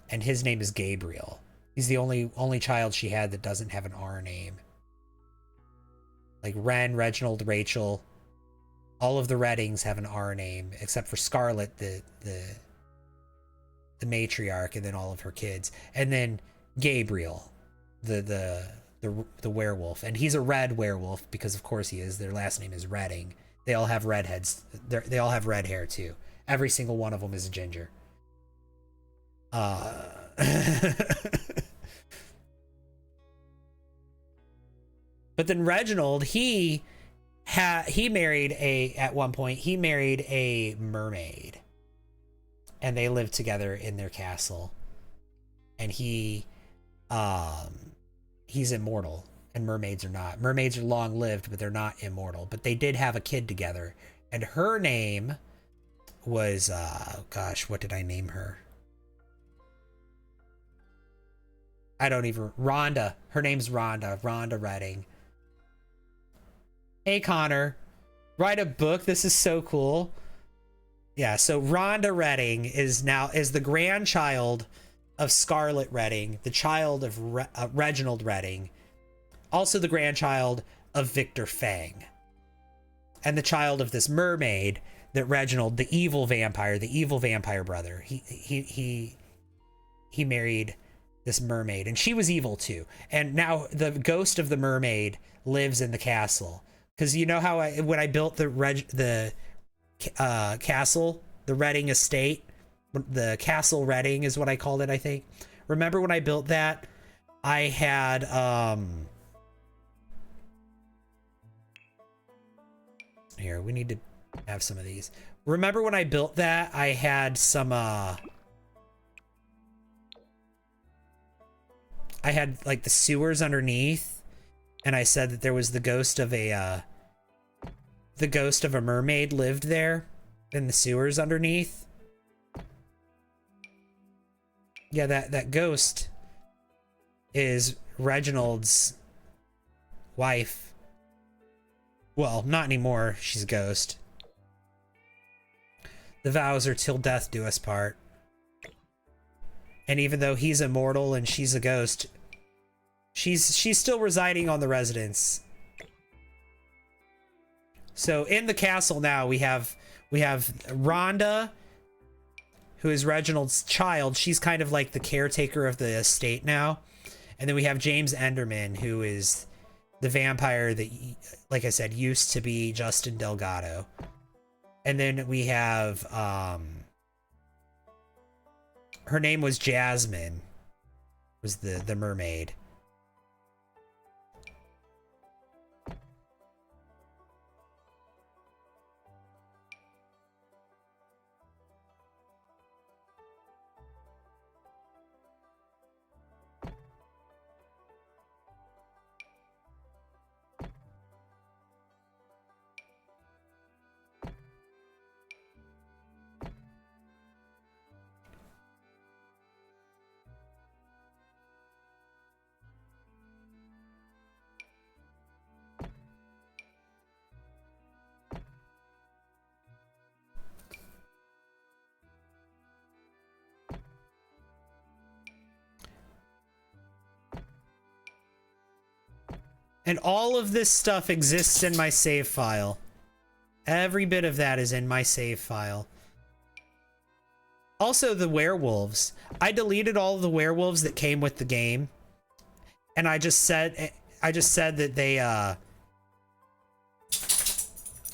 and his name is Gabriel. He's the only child she had that doesn't have an R name. Like Ren, Reginald, Rachel, all of the Reddings have an R name except for Scarlet, the matriarch, and then all of her kids, and then Gabriel, the werewolf, and he's a red werewolf because of course he is. Their last name is Redding. They all have redheads. They all have red hair too. Every single one of them is a ginger. But then Reginald, he married at one point he married a mermaid, and they lived together in their castle. And he's immortal, and mermaids are not. Mermaids are long lived, but they're not immortal. But they did have a kid together, and her name was gosh, what did I name her? I don't even. Rhonda. Her name's Rhonda. Rhonda Redding. Hey Connor, write a book. This is so cool. Yeah, so Rhonda Redding is the grandchild of Scarlet Redding, the child of Reginald Redding, also the grandchild of Victor Fang, and the child of this mermaid that Reginald, the evil vampire brother, he married this mermaid, and she was evil too. And now the ghost of the mermaid lives in the castle. Because you know how when I built the castle, the Redding estate, the Castle Redding is what I called it, I think. Remember when I built that, I had here, we need to have some of these. Remember when I built that, I had some I had like the sewers underneath, and I said that there was the ghost of a mermaid lived there in the sewers underneath. Yeah, that ghost is Reginald's wife. Well, not anymore. She's a ghost. The vows are till death do us part. And even though he's immortal and she's a ghost, she's still residing on the residence. So in the castle now we have Rhonda, who is Reginald's child. She's kind of like the caretaker of the estate now. And then we have James Enderman, who is the vampire that, like I said, used to be Justin Delgado. And then we have her name was Jasmine, was the mermaid. And all of this stuff exists in my save file. Every bit of that is in my save file. Also, the werewolves. I deleted all of the werewolves that came with the game. And I just said that they,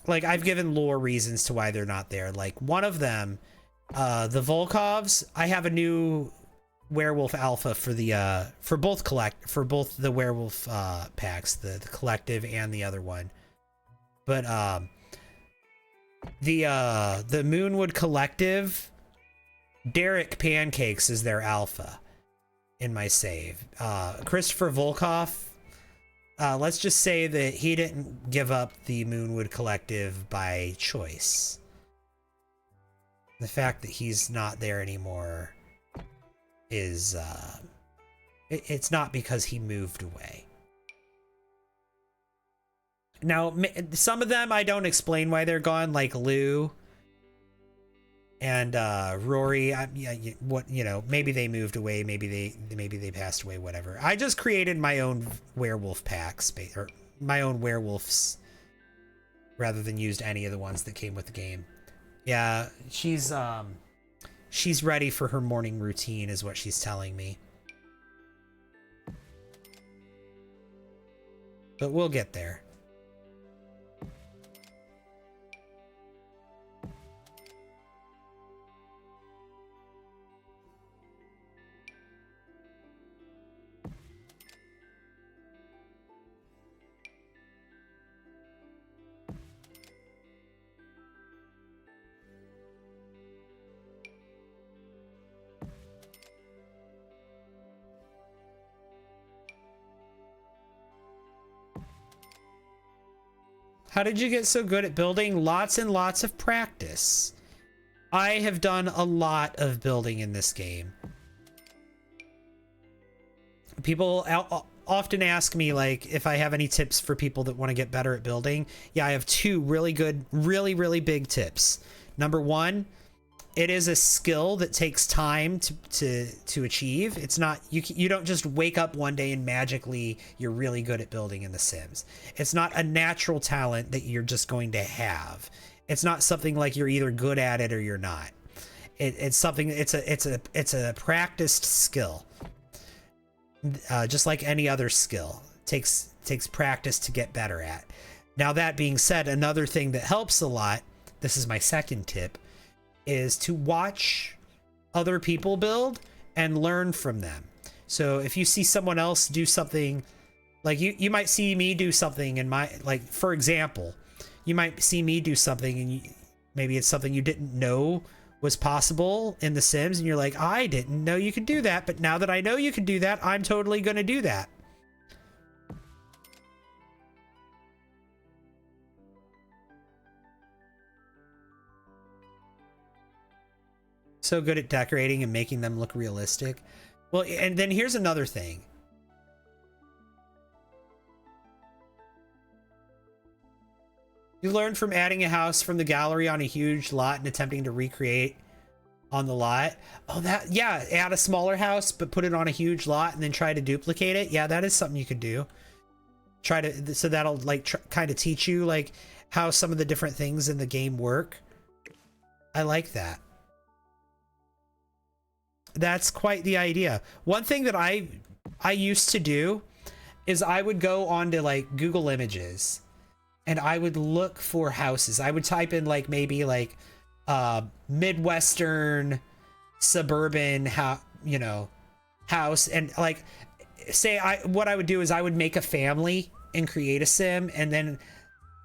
like, I've given lore reasons to why they're not there. Like, one of them, the Volkovs, I have a new werewolf alpha for the, for both the werewolf, packs, the collective and the other one. But, the Moonwood collective, Derek Pancakes is their alpha in my save. Christopher Volkov, let's just say that he didn't give up the Moonwood collective by choice. The fact that he's not there anymore is, it's not because he moved away. Now, some of them I don't explain why they're gone, like Lou and Rory. Maybe they moved away, maybe they passed away, whatever. I just created my own werewolf packs, or my own werewolves, rather than used any of the ones that came with the game. Yeah, she's ready for her morning routine, is what she's telling me. But we'll get there. How did you get so good at building? Lots and lots of practice. I have done a lot of building in this game. People often ask me, like, if I have any tips for people that want to get better at building. Yeah, I have two really good, really big tips. Number one, it is a skill that takes time to achieve. It's not, you don't just wake up one day and magically you're really good at building in The Sims. It's not a natural talent that you're just going to have. It's not something like you're either good at it or you're not. It's something, it's a practiced skill. Just like any other skill, takes practice to get better at. Now, that being said, another thing that helps a lot, this is my second tip, is to watch other people build and learn from them. So if you see someone else do something, like you might see me do something in my, like, for example, you might see me do something and maybe it's something you didn't know was possible in The Sims, and you're like, I didn't know you could do that, but now that I know you can do that, I'm totally gonna do that. So good at decorating and making them look realistic. Well, and then here's another thing. You learn from adding a house from the gallery on a huge lot and attempting to recreate on the lot. Oh, yeah, add a smaller house, but put it on a huge lot and then try to duplicate it. Yeah, that is something you could do. So that'll like kind of teach you like how some of the different things in the game work. I like that. That's quite the idea. One thing that I used to do is I would go onto like Google Images and I would look for houses. I would type in like maybe like Midwestern suburban house, and like say what I would do is I would make a family and create a sim, and then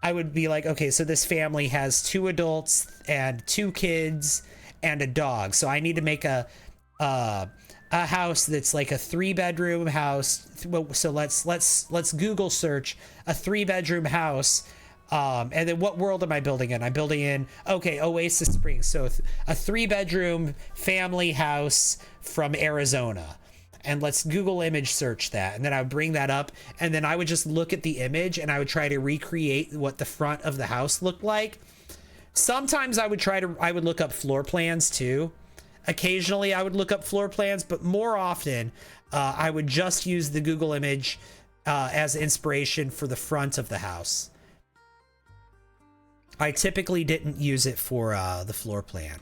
I would be like, okay, so this family has 2 adults and 2 kids and a dog. So I need to make a house that's like a 3-bedroom house. So let's Google search a 3-bedroom house. And then what world am I building in? I'm building in, okay, Oasis Springs. So a 3-bedroom family house from Arizona. And let's Google image search that. And then I would bring that up. And then I would just look at the image and I would try to recreate what the front of the house looked like. Sometimes I would look up floor plans too. Occasionally I would look up floor plans, but more often I would just use the Google image as inspiration for the front of the house. I typically didn't use it for the floor plan.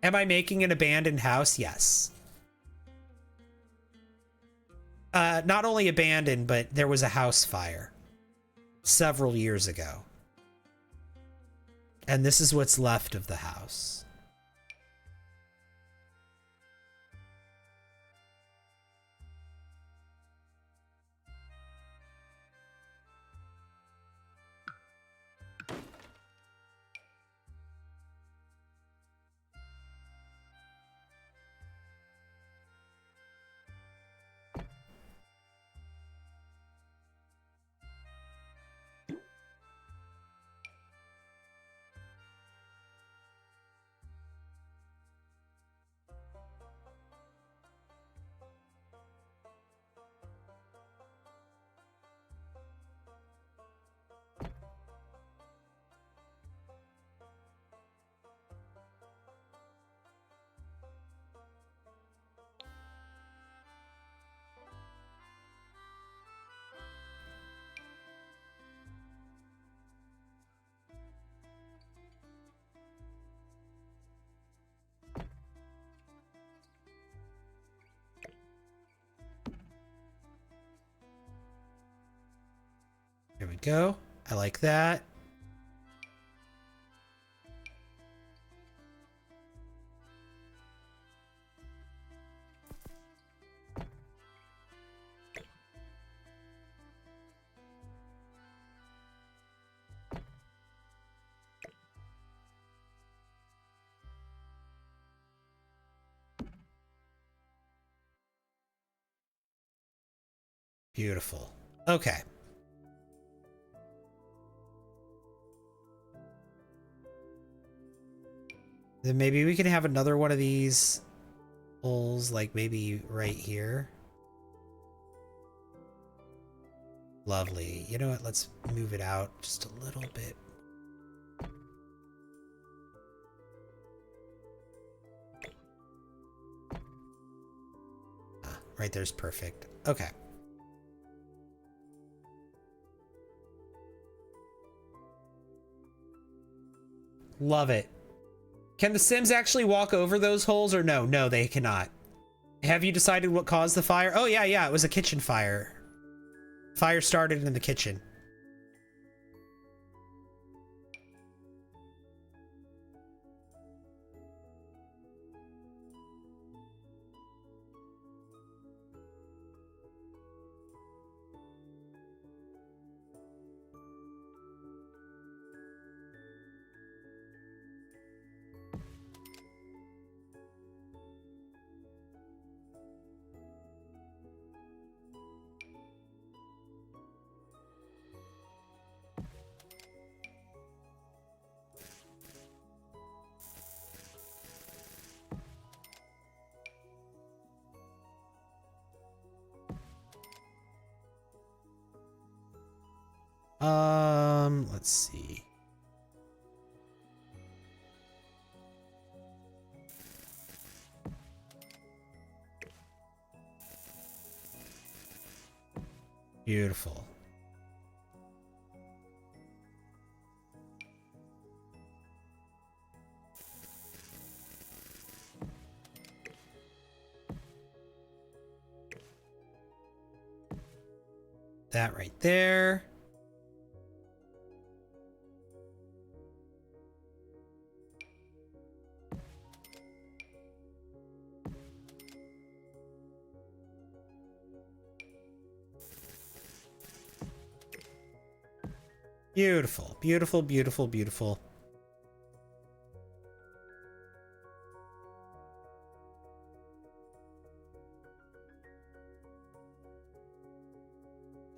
Am I making an abandoned house? Yes. Not only abandoned, but there was a house fire several years ago. And this is what's left of the house. There we go. I like that. Beautiful. Okay. Then maybe we can have another one of these holes, like maybe right here. Lovely. You know what? Let's move it out just a little bit. Ah, right there's perfect. Okay. Love it. Can the Sims actually walk over those holes or no? No, they cannot. Have you decided what caused the fire? Oh, yeah, it was a kitchen fire. Fire started in the kitchen. Let's see. Beautiful. That right there. Beautiful, beautiful, beautiful, beautiful.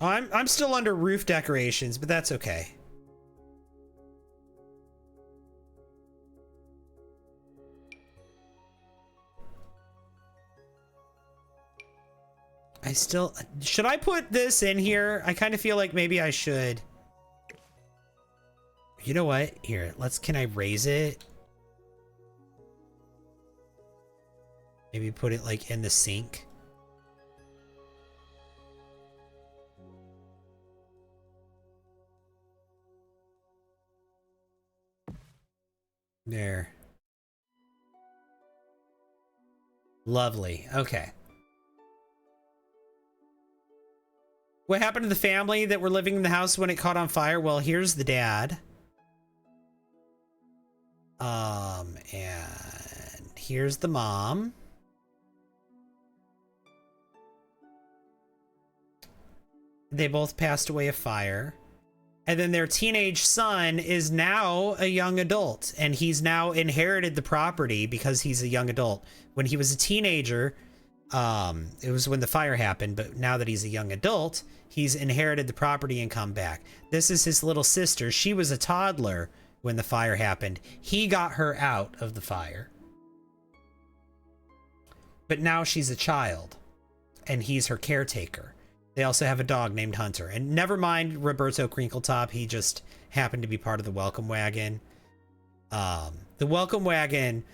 I'm still under roof decorations, but that's okay. Should I put this in here? I kind of feel like maybe I should. You know what? Here, can I raise it? Maybe put it like in the sink. Lovely. Okay. What happened to the family that were living in the house when it caught on fire? Well, here's the dad. And here's the mom. They both passed away of fire. And then their teenage son is now a young adult, and he's now inherited the property because he's a young adult. When he was a teenager, it was when the fire happened, but now that he's a young adult, he's inherited the property and come back. This is his little sister. She was a toddler when the fire happened. He got her out of the fire. But now she's a child, and he's her caretaker. They also have a dog named Hunter. And never mind Roberto Crinkletop, he just happened to be part of the welcome wagon. The welcome wagon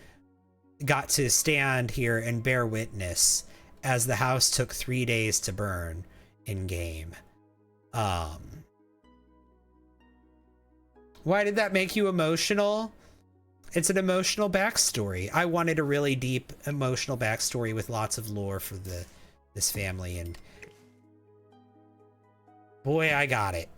got to stand here and bear witness as the house took 3 days to burn in game. Why did that make you emotional? It's an emotional backstory. I wanted a really deep emotional backstory with lots of lore for this family, and boy, I got it.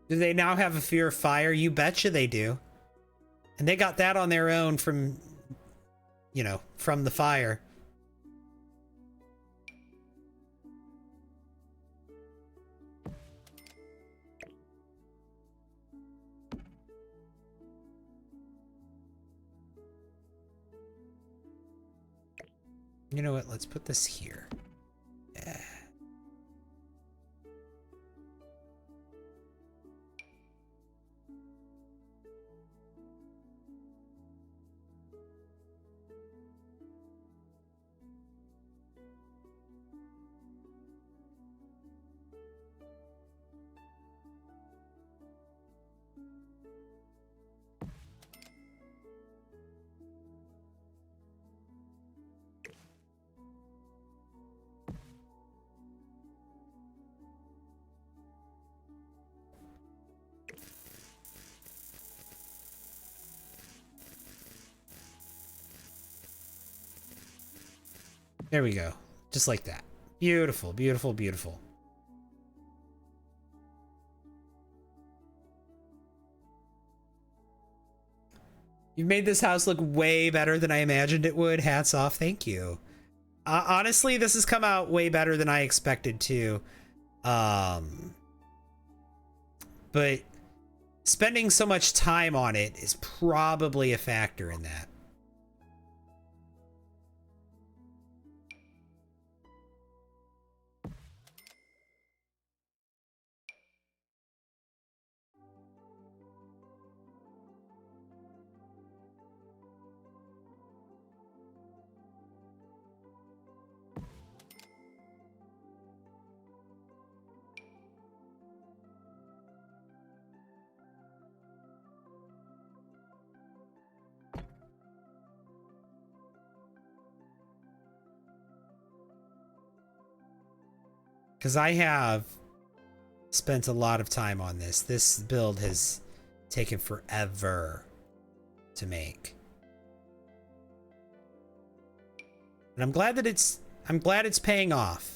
Do they now have a fear of fire? You betcha they do. And they got that on their own from, you know, from the fire. You know what? Let's put this here. Yeah. There we go. Just like that. Beautiful, beautiful, beautiful. You've made this house look way better than I imagined it would. Hats off. Thank you. Honestly, this has come out way better than I expected to. But spending so much time on it is probably a factor in that. Because I have spent a lot of time on this. This build has taken forever to make. And I'm glad it's paying off.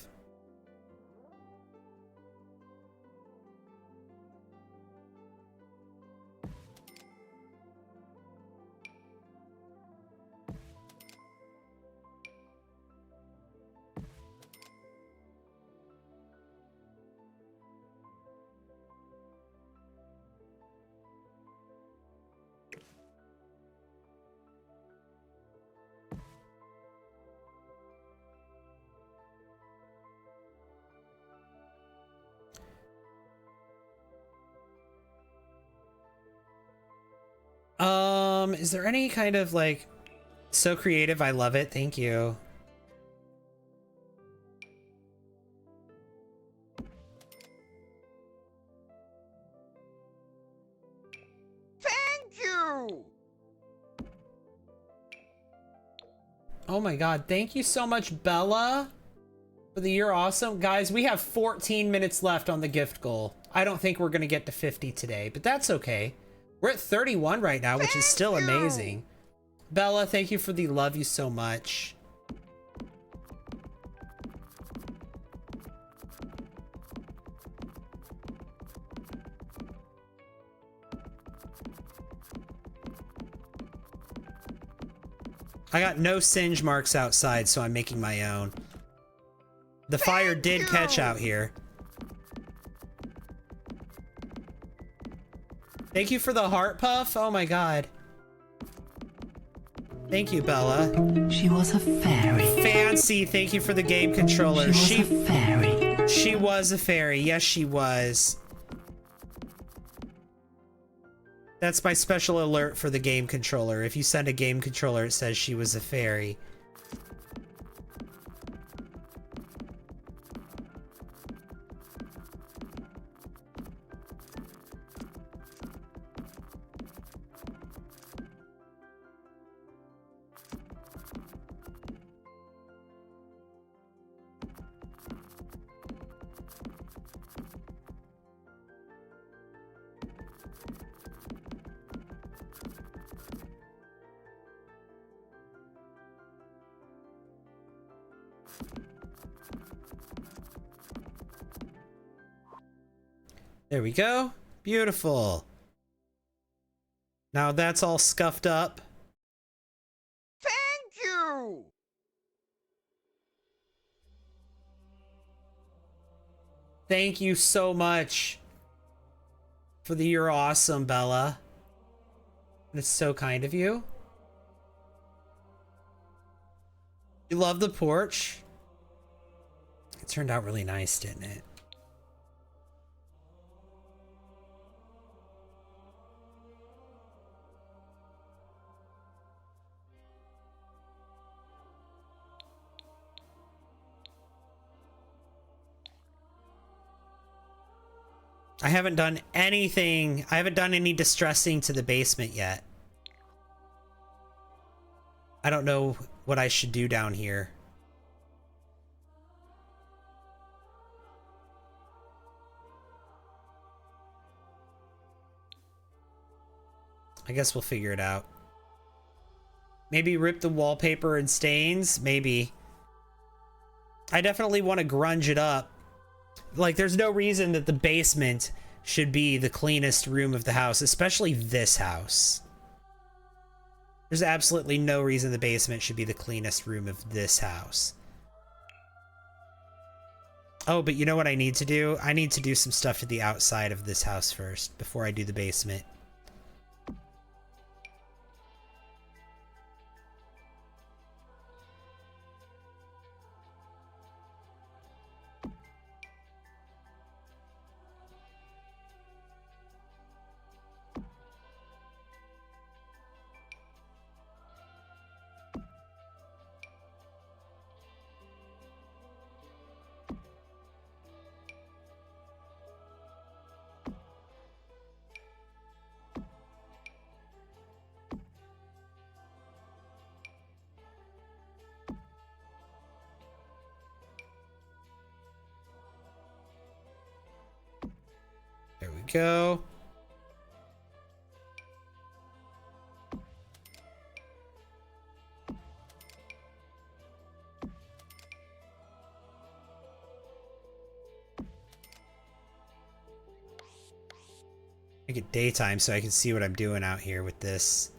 Is there any kind of like so creative? I love it. Thank you. Thank you! Oh my god, thank you so much, Bella, for the You're Awesome. Guys, we have 14 minutes left on the gift goal. I don't think we're gonna get to 50 today, but that's okay. We're at 31 right now, which is still amazing. Bella, thank you for the love you so much. I got no singe marks outside, so I'm making my own. The fire did catch out here. Thank you for the heart puff. Oh my god. Thank you, Bella. She was a fairy. Fancy, thank you for the game controller. She was a fairy. She was a fairy. Yes, she was. That's my special alert for the game controller. If you send a game controller, it says she was a fairy. There we go. Beautiful. Now that's all scuffed up. Thank you! Thank you so much for the You're Awesome, Bella. It's so kind of you. You love the porch? It turned out really nice, didn't it? I haven't done anything. I haven't done any distressing to the basement yet. I don't know what I should do down here. I guess we'll figure it out. Maybe rip the wallpaper and stains? Maybe. I definitely want to grunge it up. Like, there's no reason that the basement should be the cleanest room of the house, especially this house. There's absolutely no reason the basement should be the cleanest room of this house. Oh, but you know what I need to do? I need to do some stuff to the outside of this house first, before I do the basement. There we go. Make it daytime so I can see what I'm doing out here with this.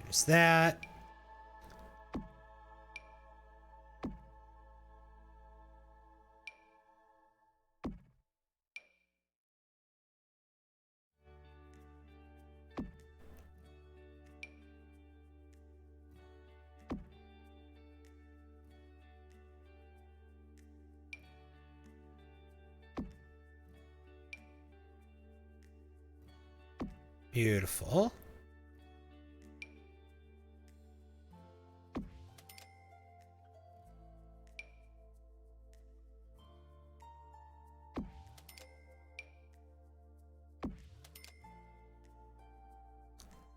There's that. Beautiful.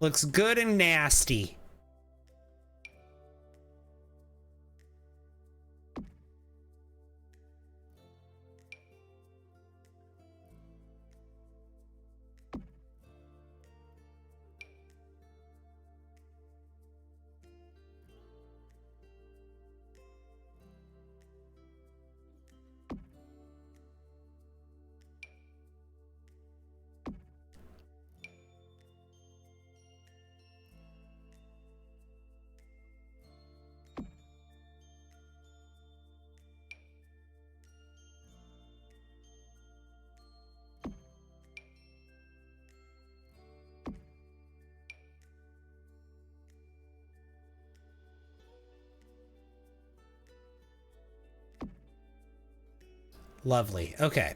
Looks good and nasty. Lovely. Okay.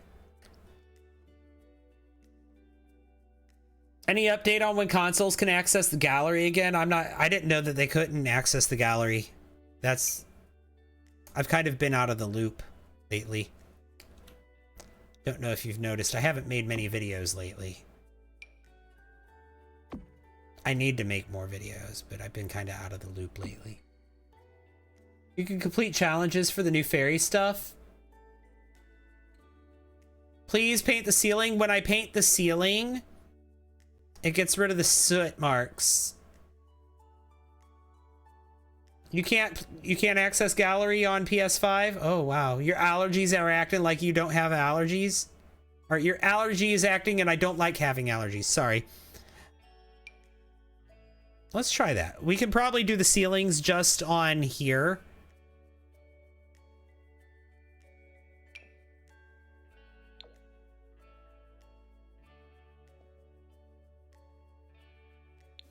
Any update on when consoles can access the gallery again? I didn't know that they couldn't access the gallery. I've kind of been out of the loop lately. Don't know if you've noticed. I haven't made many videos lately. I need to make more videos, but I've been kind of out of the loop lately. You can complete challenges for the new fairy stuff. Please paint the ceiling. When I paint the ceiling, it gets rid of the soot marks. You can't access gallery on PS5? Oh wow. Your allergies are acting like you don't have allergies? Or your allergy is acting and I don't like having allergies. Sorry. Let's try that. We can probably do the ceilings just on here.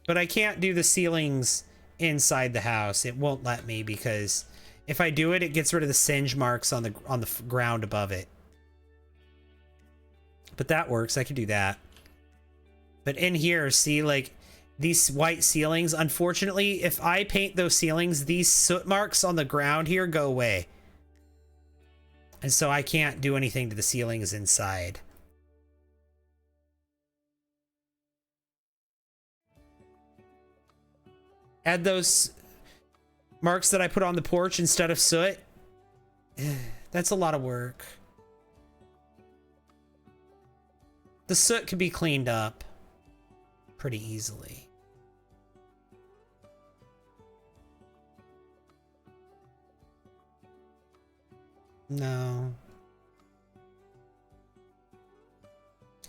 But I can't do the ceilings inside the house. It won't let me because if I do it, it gets rid of the singe marks on the ground above it. But that works. I can do that. But in here, see, like these white ceilings, unfortunately, if I paint those ceilings, these soot marks on the ground here go away. And so I can't do anything to the ceilings inside. Add those marks that I put on the porch instead of soot. That's a lot of work. The soot can be cleaned up pretty easily. No.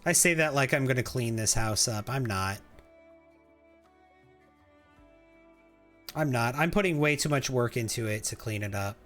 I say that like I'm going to clean this house up. I'm not. I'm not. I'm putting way too much work into it to clean it up.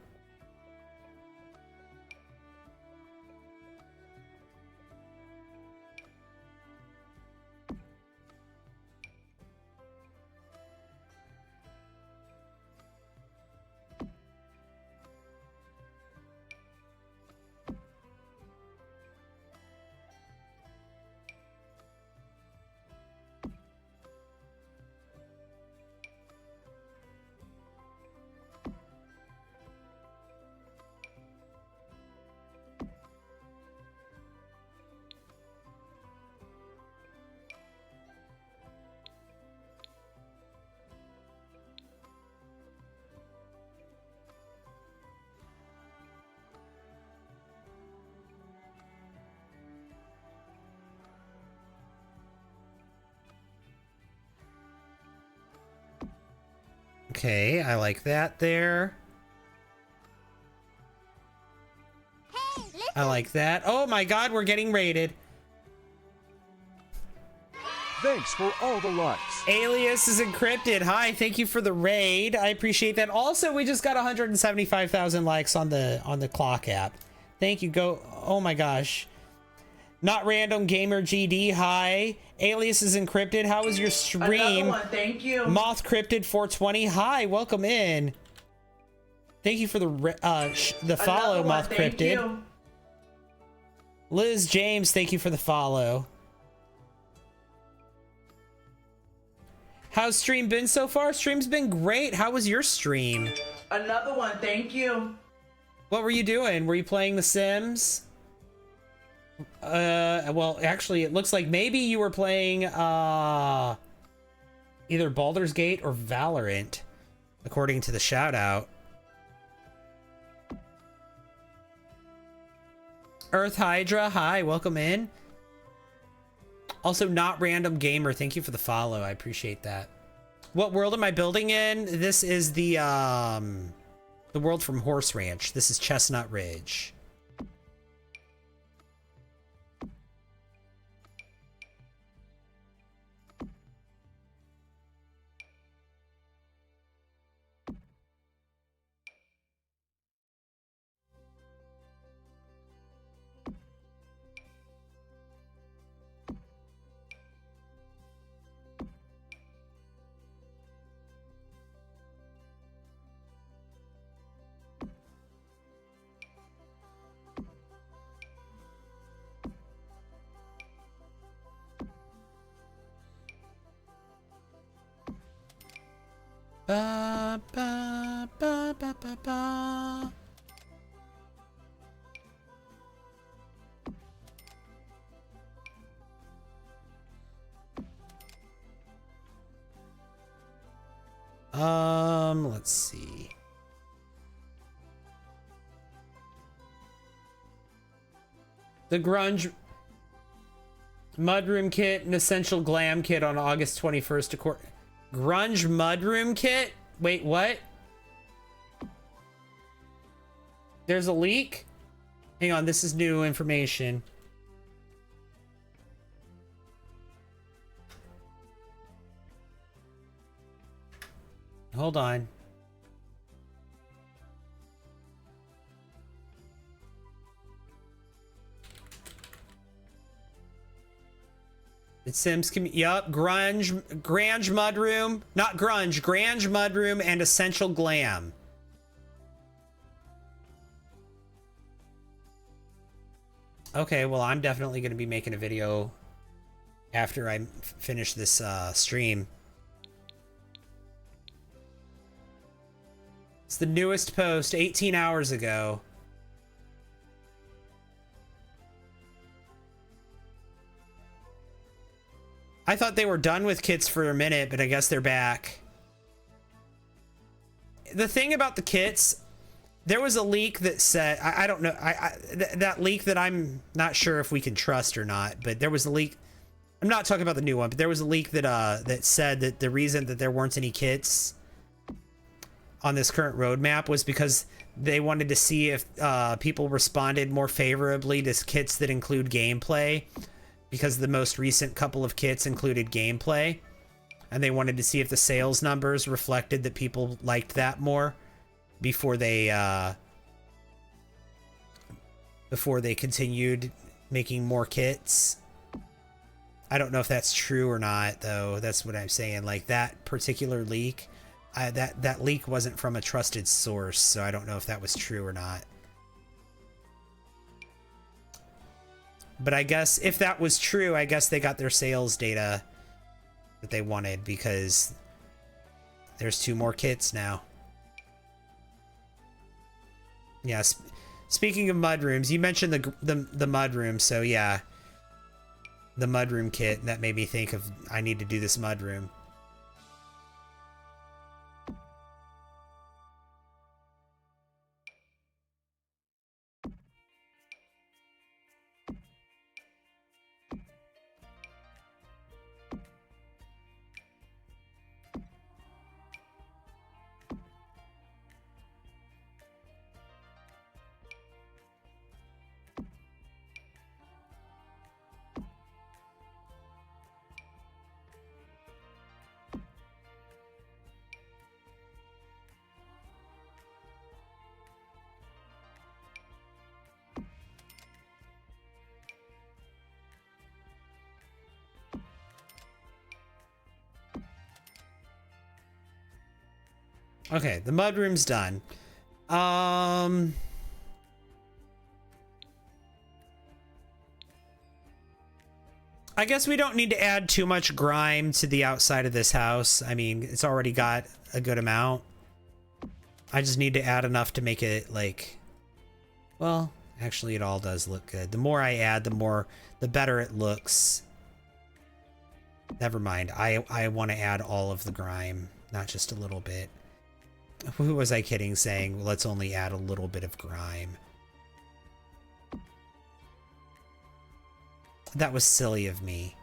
Okay, I like that there. I like that. Oh my god, we're getting raided. Thanks for all the likes. Alias is encrypted. Hi, thank you for the raid. I appreciate that. Also, we just got 175,000 likes on the clock app. Thank you. Go. Oh my gosh. Not random gamer GD. Hi. Alias is encrypted. How was your stream? Another one, thank you. Moth Cryptid 420. Hi, welcome in. Thank you for the follow, Moth Cryptid. You. Liz James, thank you for the follow. How's stream been so far? Stream's been great. How was your stream? Another one, thank you. What were you doing? Were you playing The Sims? Well, actually, it looks like maybe you were playing, either Baldur's Gate or Valorant, according to the shout out. Earth Hydra, hi, welcome in. Also, Not Random Gamer, thank you for the follow. I appreciate that. What world am I building in? This is the world from Horse Ranch. This is Chestnut Ridge. Ba, ba, ba, ba, ba, ba. Let's see. The Grunge Mudroom Kit and Essential Glam Kit on August 21st. Grunge Mudroom Kit? Wait, what? There's a leak? Hang on, this is new information. Hold on. It Sims yup, Grange Mudroom, not Grunge, Grange Mudroom and Essential Glam. Okay, well, I'm definitely going to be making a video after I finish this stream. It's the newest post, 18 hours ago. I thought they were done with kits for a minute, but I guess they're back. The thing about the kits, there was a leak that said, I don't know, that leak that I'm not sure if we can trust or not, but there was a leak. I'm not talking about the new one, but there was a leak that that said that the reason that there weren't any kits on this current roadmap was because they wanted to see if people responded more favorably to kits that include gameplay, because the most recent couple of kits included gameplay, and they wanted to see if the sales numbers reflected that people liked that more before they continued making more kits. I don't know if that's true or not, though. That's what I'm saying. Like, that particular leak, that leak wasn't from a trusted source, so I don't know if that was true or not. But I guess if that was true, I guess they got their sales data that they wanted, because there's 2 more kits now. Yes. Speaking of mudrooms, you mentioned the mudroom, so yeah. The mudroom kit, that made me think of, I need to do this mudroom. Okay, the mudroom's done. I guess we don't need to add too much grime to the outside of this house. I mean, it's already got a good amount. I just need to add enough to make it like, well, actually it all does look good. The more I add, the better it looks. Never mind. I want to add all of the grime, not just a little bit. Who was I kidding saying, let's only add a little bit of grime? That was silly of me.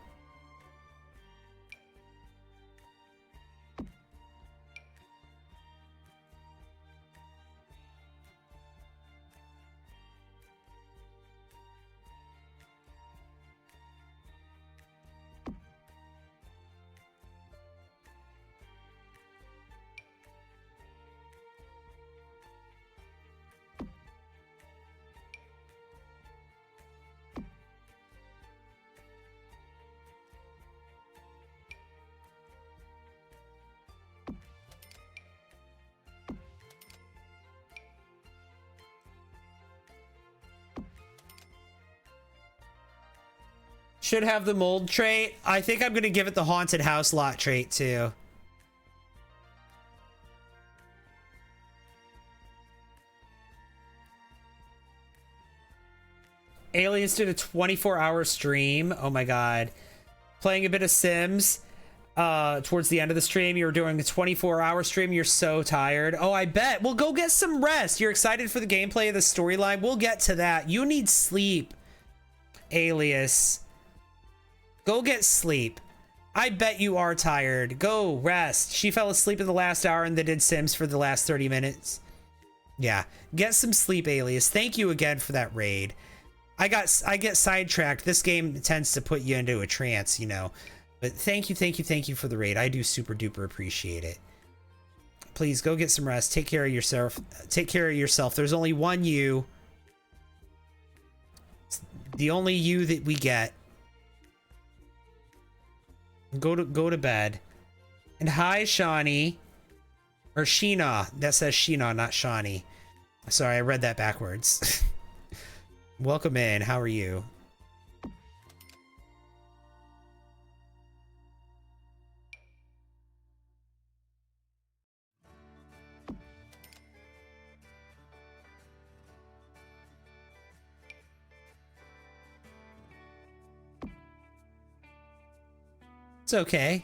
Should have the mold trait. I think I'm going to give it the haunted house lot trait too. Aliens did a 24-hour stream. Oh my god. Playing a bit of Sims. Towards the end of the stream, you were doing a 24-hour stream. You're so tired. Oh, I bet. Well, go get some rest. You're excited for the gameplay of the storyline. We'll get to that. You need sleep, Alias. Go get sleep. I bet you are tired. Go rest. She fell asleep in the last hour and then did Sims for the last 30 minutes. Yeah, get some sleep, Alias. Thank you again for that raid. I get sidetracked. This game tends to put you into a trance, you know. But thank you for the raid. I do super duper appreciate it. Please go get some rest. Take care of yourself. Take care of yourself. There's only one you. It's the only you that we get. Go to bed. And hi, Shawnee. Or Sheena. That says Sheena, not Shawnee. Sorry, I read that backwards. Welcome in. How are you? It's okay.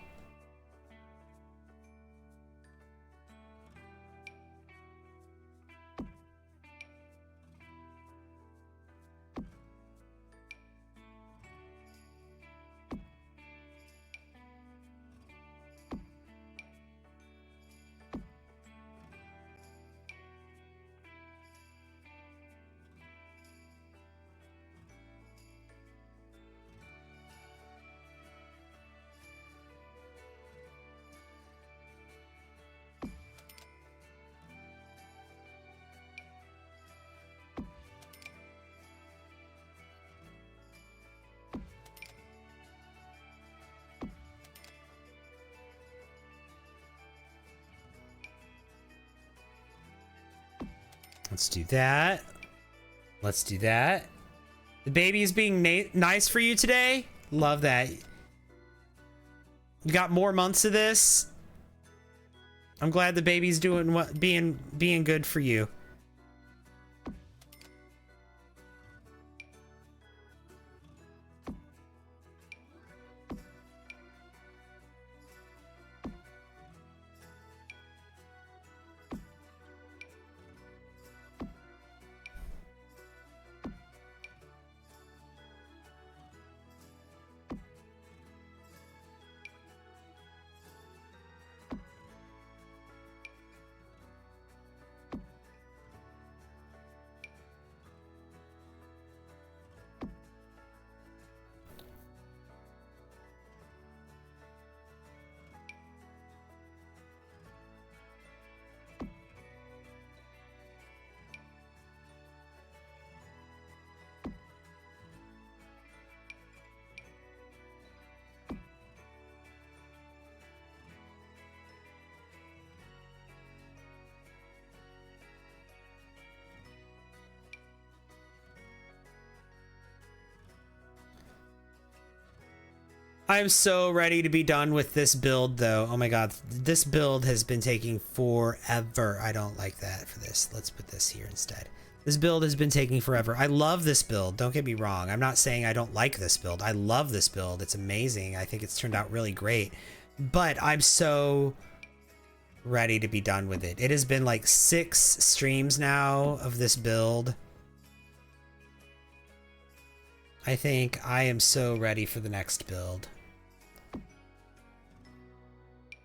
Let's do that. Let's do that. The baby is being nice for you today. Love that. You got more months of this. I'm glad the baby's doing what being good for you. I'm so ready to be done with this build, though. Oh my god, this build has been taking forever. I don't like that for this. Let's put this here instead. This build has been taking forever. I love this build. Don't get me wrong. I'm not saying I don't like this build. I love this build. It's amazing. I think it's turned out really great. But I'm so ready to be done with it. It has been like 6 streams now of this build. I think I am so ready for the next build.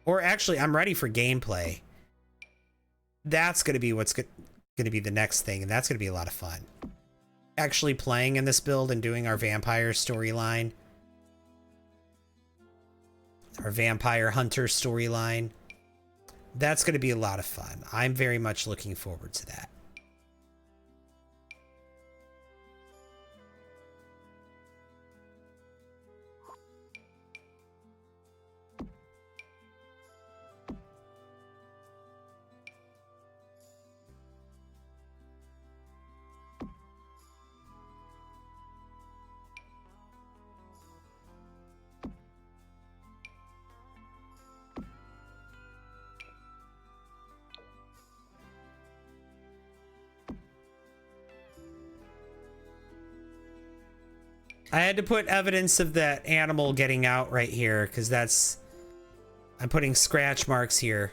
Or actually, I'm ready for gameplay. That's going to be what's going to be the next thing, and that's going to be a lot of fun. Actually playing in this build and doing our vampire storyline. Our vampire hunter storyline. That's going to be a lot of fun. I'm very much looking forward to that. I had to put evidence of that animal getting out right here because that's... I'm putting scratch marks here.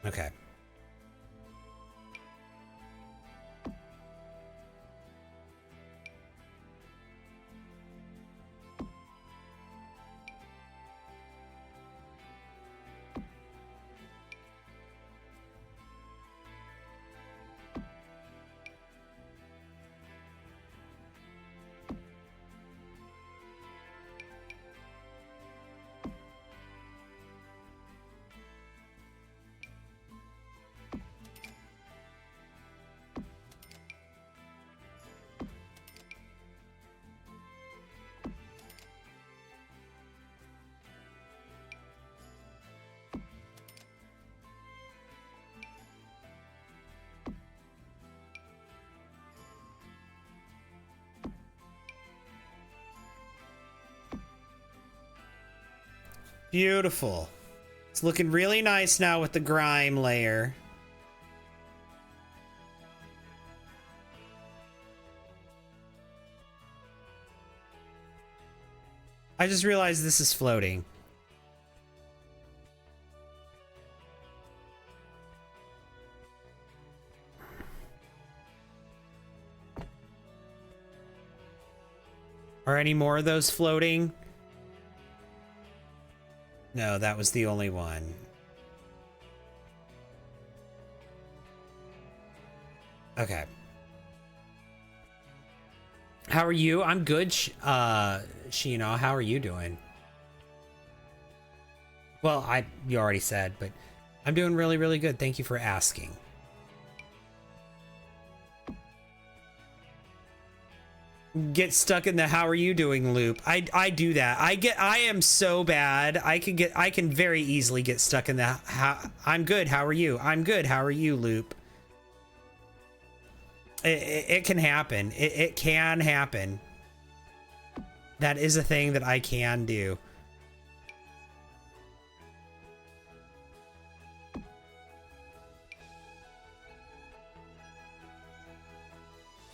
Okay. Beautiful. It's looking really nice now with the grime layer. I just realized this is floating. Are any more of those floating? No, that was the only one. Okay. How are you? I'm good, Shino. How are you doing? Well, you already said, but I'm doing really, really good. Thank you for asking. Get stuck in the how are you doing loop. I do that. I am so bad. I can very easily get stuck in the I'm good, how are you? I'm good, how are you loop. It can happen. It can happen. That is a thing that I can do.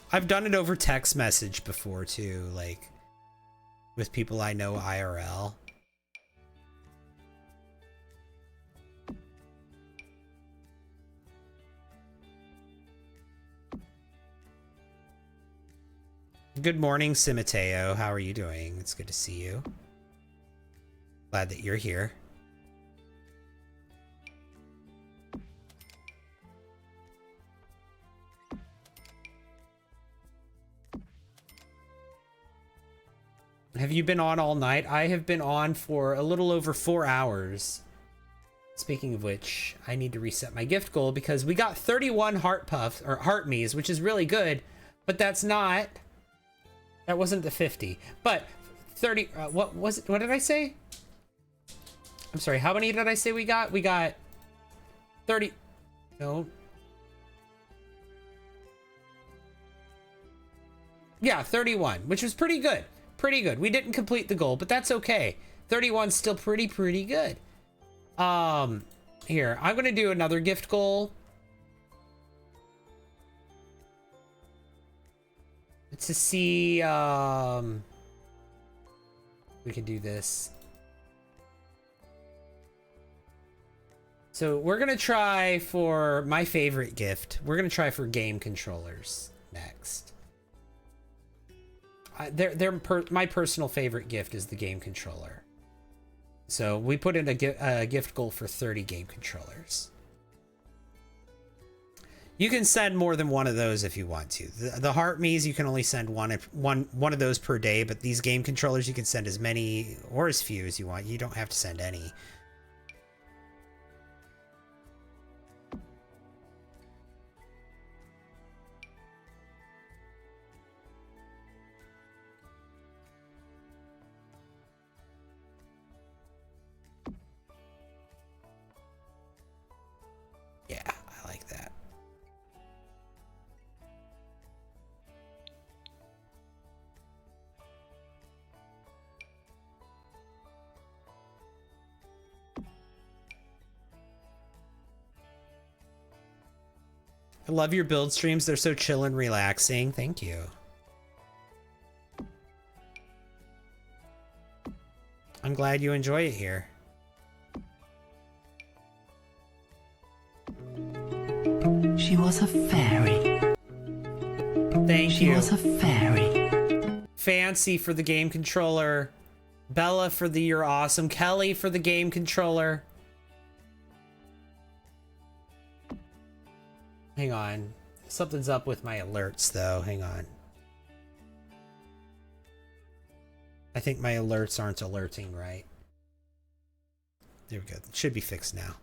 I've done it over text message before too, like with people I know IRL. Good morning, Simateo. How are you doing? It's good to see you. Glad that you're here. Have you been on all night? I have been on for a little over 4 hours. Speaking of which, I need to reset my gift goal because we got 31 heart puffs or heart me's, which is really good, but that wasn't the 50. But 30 what was it? What did I say? I'm sorry. How many did I say we got? We got 30. No. Yeah, 31, which was pretty good. Pretty good. We didn't complete the goal, but that's okay. 31's still pretty good. Here, I'm gonna do another gift goal. To see, we can do this. So we're gonna try for my favorite gift. We're gonna try for game controllers next. My personal favorite gift is the game controller. So we put in a gift goal for 30 game controllers. You can send more than one of those if you want to. The Heart Me's, you can only send one of those per day, but these game controllers, you can send as many or as few as you want. You don't have to send any. Yeah, I like that. I love your build streams. They're so chill and relaxing. Thank you. I'm glad you enjoy it here. She was a fairy. Thank She you. was a fairy. Fancy for the game controller. Bella for the You're Awesome. Kelly for the game controller. Hang on. Something's up with my alerts, though. Hang on. I think my alerts aren't alerting right. There we go. It should be fixed now.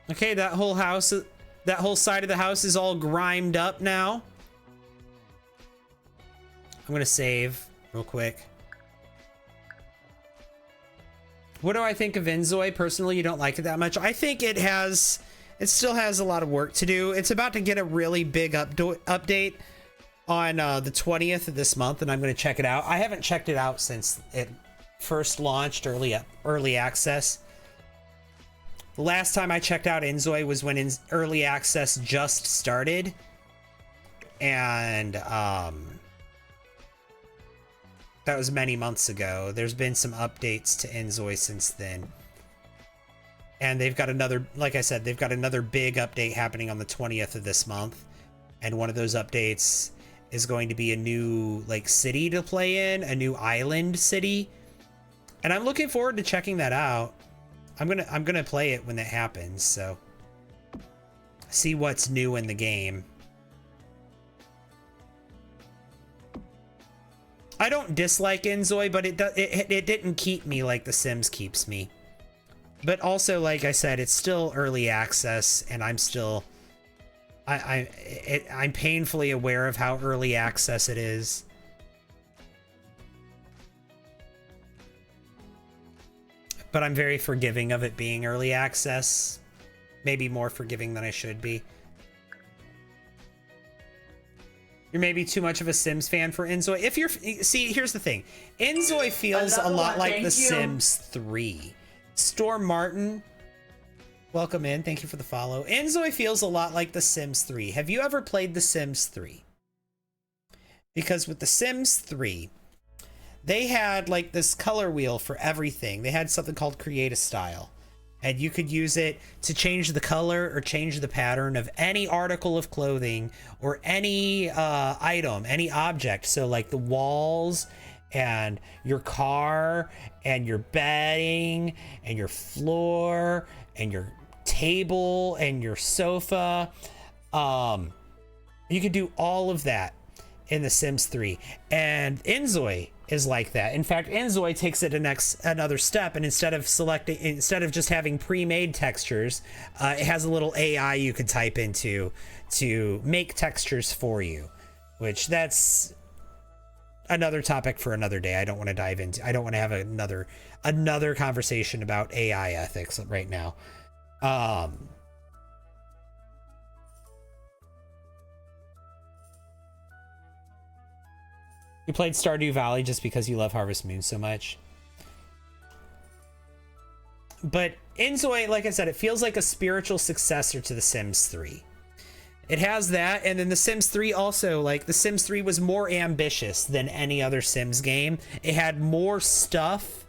Okay, that whole house, that whole side of the house is all grimed up now. I'm gonna save real quick. What do I think of Inzoi? Personally, you don't like it that much. I think it still has a lot of work to do. It's about to get a really big update on the 20th of this month, and I'm gonna check it out. I haven't checked it out since it first launched early access. The last time I checked out Inzoi was when early access just started, and that was many months ago. There's been some updates to Inzoi since then. And they've got another, like I said, they've got another big update happening on the 20th of this month. And one of those updates is going to be a new like city to play in, a new island city. And I'm looking forward to checking that out. I'm gonna play it when that happens, so see what's new in the game. I don't dislike Inzoi, but it didn't keep me like The Sims keeps me. But also, like I said, it's still early access, and I'm still I'm painfully aware of how early access it is. But I'm very forgiving of it being early access. Maybe more forgiving than I should be. You're maybe too much of a Sims fan for Inzoi. If you're, see, here's the thing. Inzoi feels a lot like The Sims 3. Storm Martin Welcome in. Thank you for the follow. Enzoy feels a lot like The Sims 3. Have you ever played The Sims 3? Because with The Sims 3, they had like this color wheel for everything. They had something called Create a Style. And you could use it to change the color or change the pattern of any article of clothing or any item, any object. So like the walls and your car and your bedding and your floor and your table and your sofa. You could do all of that in The Sims 3. And Enzoy is like that. In fact, Enzoy takes it another step, and instead of just having pre-made textures, it has a little AI you could type into to make textures for you, which that's another topic for another day. I don't want to dive into. I don't want to have another conversation about AI ethics right now. You played Stardew Valley just because you love Harvest Moon so much. But Enzoy, like I said, it feels like a spiritual successor to The Sims 3. It has that, and then The Sims 3 also, like, The Sims 3 was more ambitious than any other Sims game. It had more stuff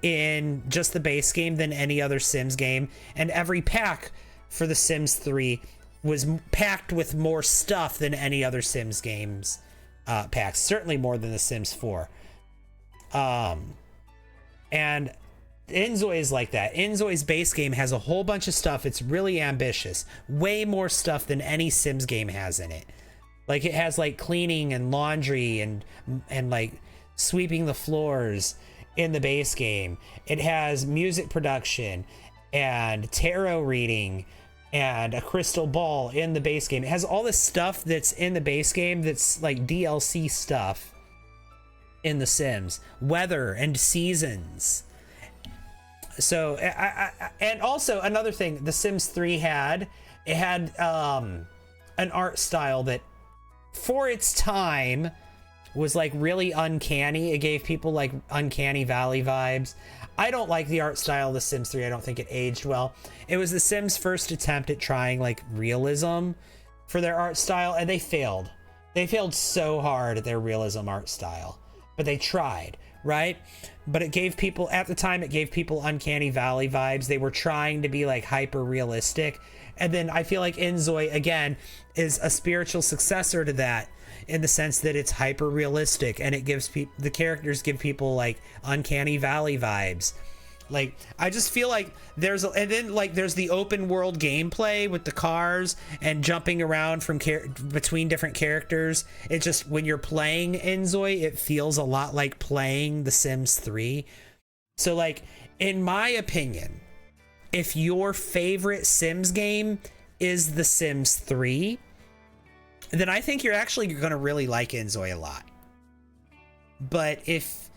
in just the base game than any other Sims game, and every pack for The Sims 3 was packed with more stuff than any other Sims games. Packs, certainly more than The Sims 4. And Enzoy is like that. Enzoy's base game has a whole bunch of stuff. It's really ambitious. Way more stuff than any Sims game has in it. Like it has like cleaning and laundry and like sweeping the floors in the base game. It has music production and tarot reading and a crystal ball in the base game. It has all this stuff that's in the base game that's like DLC stuff in The Sims. Weather and seasons. So, and also another thing The Sims 3 had, it had an art style that for its time was like really uncanny. It gave people like Uncanny Valley vibes. I don't like the art style of The Sims 3. I don't think it aged well. It was The Sims' first attempt at trying like realism for their art style, and they failed. They failed so hard at their realism art style, but they tried, right? But it gave people, at the time, it gave people Uncanny Valley vibes. They were trying to be like hyper realistic. And then I feel like Enzoy, again, is a spiritual successor to that, in the sense that it's hyper realistic and it gives people, the characters give people like Uncanny Valley vibes. Like I just feel like there's the open world gameplay with the cars and jumping around from between different characters. It just, when you're playing Enzoy, it feels a lot like playing The Sims 3. So like, in my opinion, if your favorite Sims game is The Sims 3, then I think you're actually going to really like Enzoy a lot. But if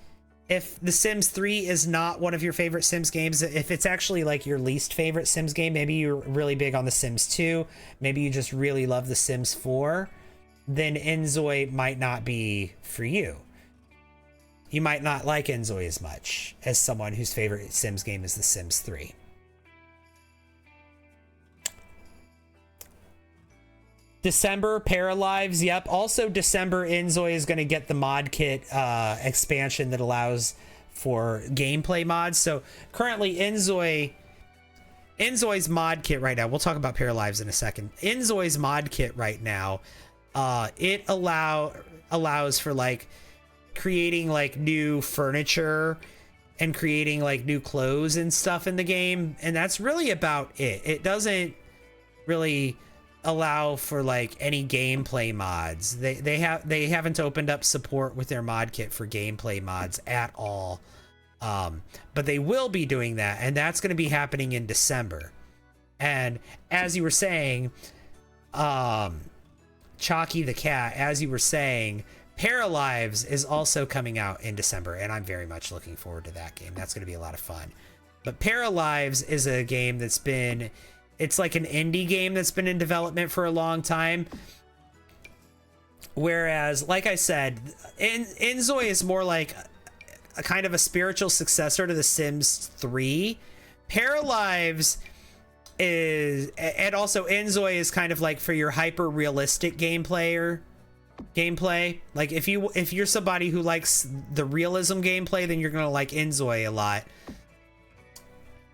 The Sims 3 is not one of your favorite Sims games, if it's actually like your least favorite Sims game, maybe you're really big on The Sims 2, maybe you just really love The Sims 4, then Enzoy might not be for you. You might not like Enzoy as much as someone whose favorite Sims game is The Sims 3. December, Paralives, yep. Also, December, Enzoy is going to get the mod kit expansion that allows for gameplay mods. So currently, Enzoy's mod kit right now, we'll talk about Paralives in a second. Enzoy's mod kit right now, it allows for like creating like new furniture and creating like new clothes and stuff in the game. And that's really about it. It doesn't really allow for like any gameplay mods. They haven't opened up support with their mod kit for gameplay mods at all, but they will be doing that, and that's going to be happening in December. And as you were saying, Chalky the Cat, as you were saying, Paralives is also coming out in December, and I'm very much looking forward to that game. That's going to be a lot of fun. But Paralives is a game that's been, it's like an indie game that's been in development for a long time. Whereas, like I said, Enzoy is more like a kind of a spiritual successor to The Sims 3. Paralives is, and also Inzoi is kind of like for your hyper realistic gameplay. Like if you're somebody who likes the realism gameplay, then you're gonna like Inzoi a lot.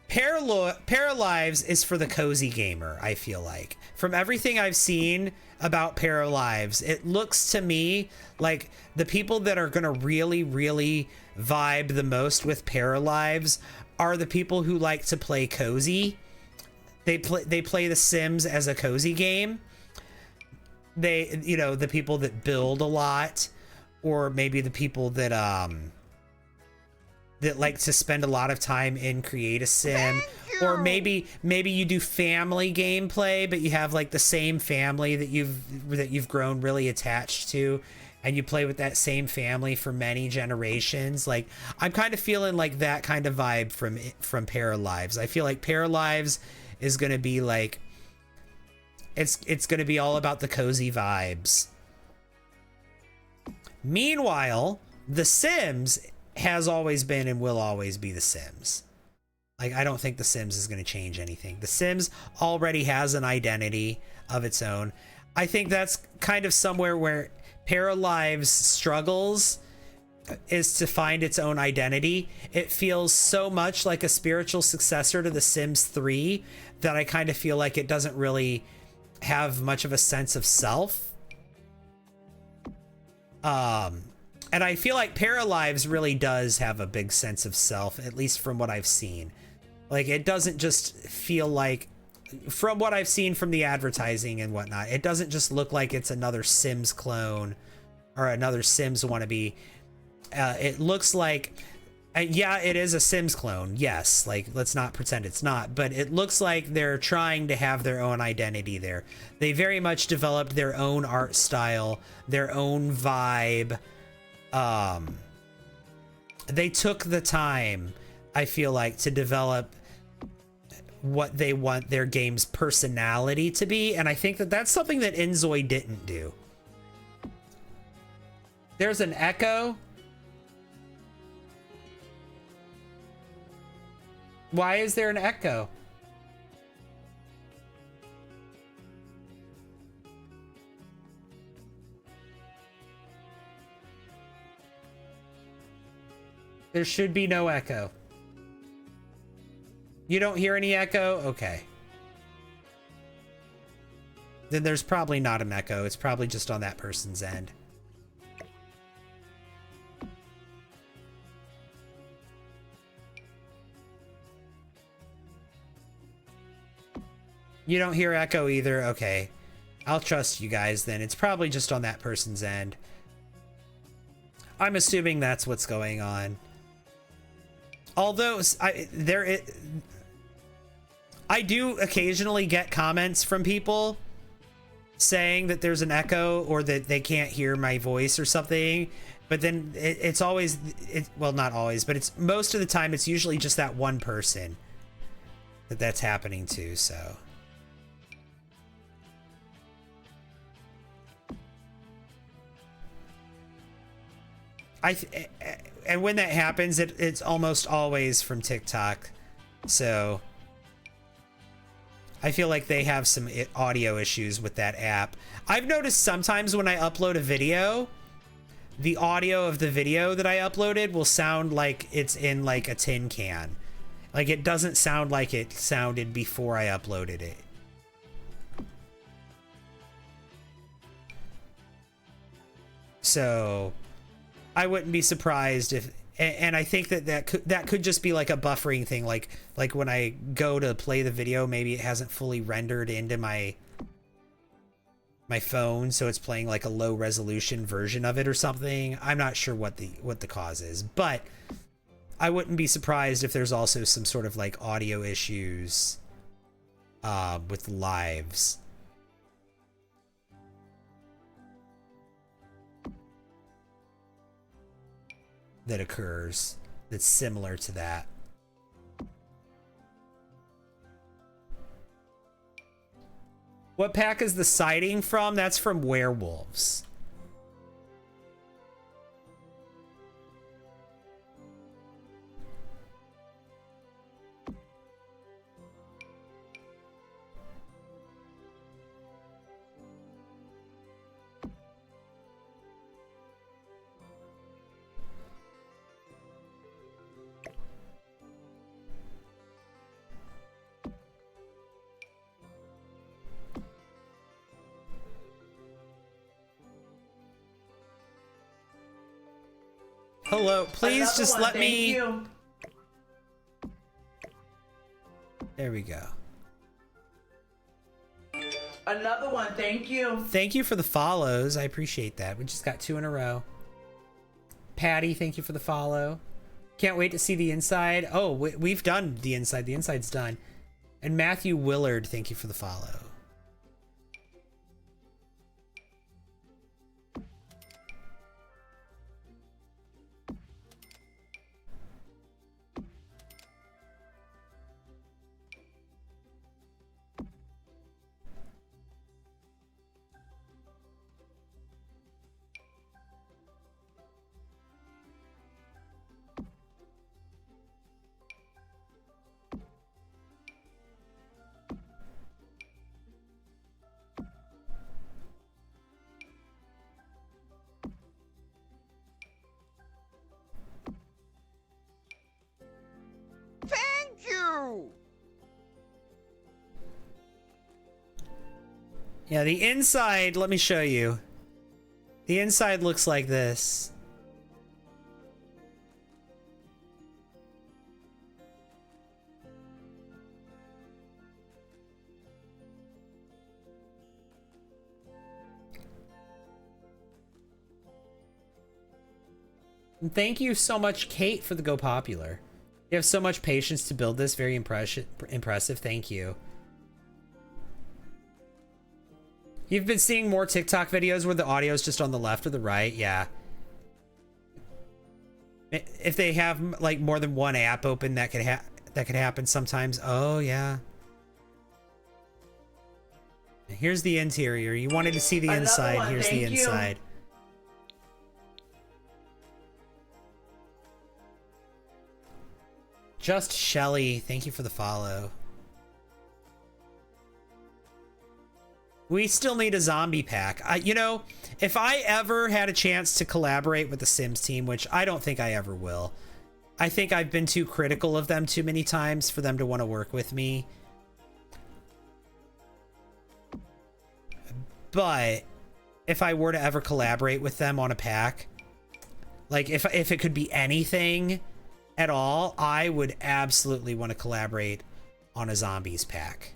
Paralives is for the cozy gamer, I feel like. From everything I've seen about Paralives, it looks to me like the people that are gonna really, really vibe the most with Paralives are the people who like to play cozy. They play The Sims as a cozy game. They, you know, the people that build a lot, or maybe the people that that like to spend a lot of time in Create a Sim, or maybe you do family gameplay, but you have like the same family that you've grown really attached to, and you play with that same family for many generations. Like I'm kind of feeling like that kind of vibe from Paralives. I feel like Paralives is going to be like it's going to be all about the cozy vibes. Meanwhile, The Sims has always been and will always be The Sims. Like, I don't think The Sims is going to change anything. The Sims already has an identity of its own. I think that's kind of somewhere where Paralives struggles, is to find its own identity. It feels so much like a spiritual successor to The Sims 3 that I kind of feel like it doesn't really have much of a sense of self. And I feel like Paralives really does have a big sense of self, at least from what I've seen. Like, it doesn't just feel like, from what I've seen from the advertising and whatnot, it doesn't just look like it's another Sims clone or another Sims wannabe. It looks like, yeah, it is a Sims clone. Yes, like, let's not pretend it's not. But it looks like they're trying to have their own identity there. They very much developed their own art style, their own vibe. They took the time, I feel like, to develop what they want their game's personality to be. And I think that that's something that Inzoi didn't do. There's an echo. Why is there an echo? There should be no echo. You don't hear any echo? Okay. Then there's probably not an echo. It's probably just on that person's end. You don't hear echo either? Okay. I'll trust you guys then. It's probably just on that person's end. I'm assuming that's what's going on. Although I do occasionally get comments from people saying that there's an echo or that they can't hear my voice or something, but then it's always, well, not always, but it's most of the time it's usually just that one person that's happening to. So and when that happens, it's almost always from TikTok. So I feel like they have some audio issues with that app. I've noticed sometimes when I upload a video, the audio of the video that I uploaded will sound like it's in like a tin can. Like it doesn't sound like it sounded before I uploaded it. So I wouldn't be surprised if, and I think that could just be like a buffering thing. Like when I go to play the video, maybe it hasn't fully rendered into my phone, so it's playing like a low resolution version of it or something. I'm not sure what the cause is, but I wouldn't be surprised if there's also some sort of like audio issues with lives. That occurs that's similar to that. What pack is the sighting from? That's from Werewolves. Hello, please Another just one, let thank me. you. There we go. Another one, thank you. Thank you for the follows. I appreciate that. We just got 2 in a row. Patty, thank you for the follow. Can't wait to see the inside. Oh, we've done the inside. The inside's done. And Matthew Willard, thank you for the follow. Thank you! Yeah, the inside, let me show you. The inside looks like this. And thank you so much, Kate, for the Go Popular. You have so much patience to build this. Very impressive. Thank you. You've been seeing more TikTok videos where the audio is just on the left or the right. Yeah. If they have like more than one app open, that could happen sometimes. Oh yeah. Here's the interior. You wanted to see the Another inside. one, Here's the thank you. inside. Just Shelly, thank you for the follow. We still need a zombie pack. You know, if I ever had a chance to collaborate with the Sims team, which I don't think I ever will, I think I've been too critical of them too many times for them to want to work with me. But if I were to ever collaborate with them on a pack, like if it could be anything at all, I would absolutely want to collaborate on a zombies pack.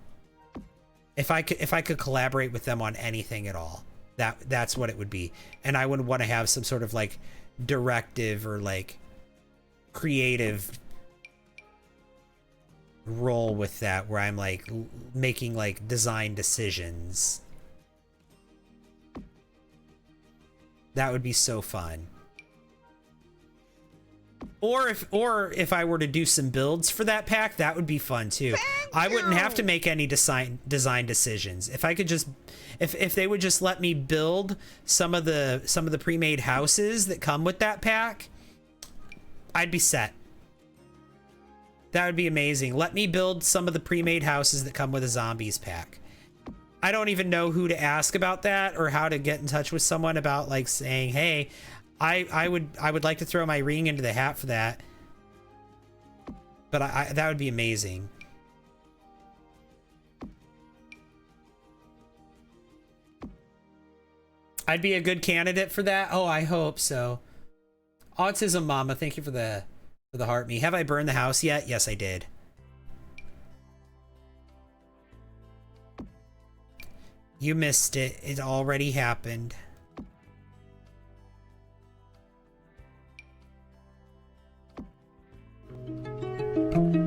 If I could collaborate with them on anything at all, that's what it would be. And I would want to have some sort of like directive or like creative role with that, where I'm like making like design decisions. That would be so fun. Or if I were to do some builds for that pack, that would be fun too. I wouldn't have to make any design decisions. If I could just, if they would just let me build some of the pre-made houses that come with that pack, I'd be set. That would be amazing. Let me build some of the pre-made houses that come with a zombies pack. I don't even know who to ask about that or how to get in touch with someone about like saying, hey, I would like to throw my ring into the hat for that. But that would be amazing. I'd be a good candidate for that. Oh, I hope so. Autism Mama, thank you for the heart me. Have I burned the house yet? Yes, I did. You missed it. It already happened.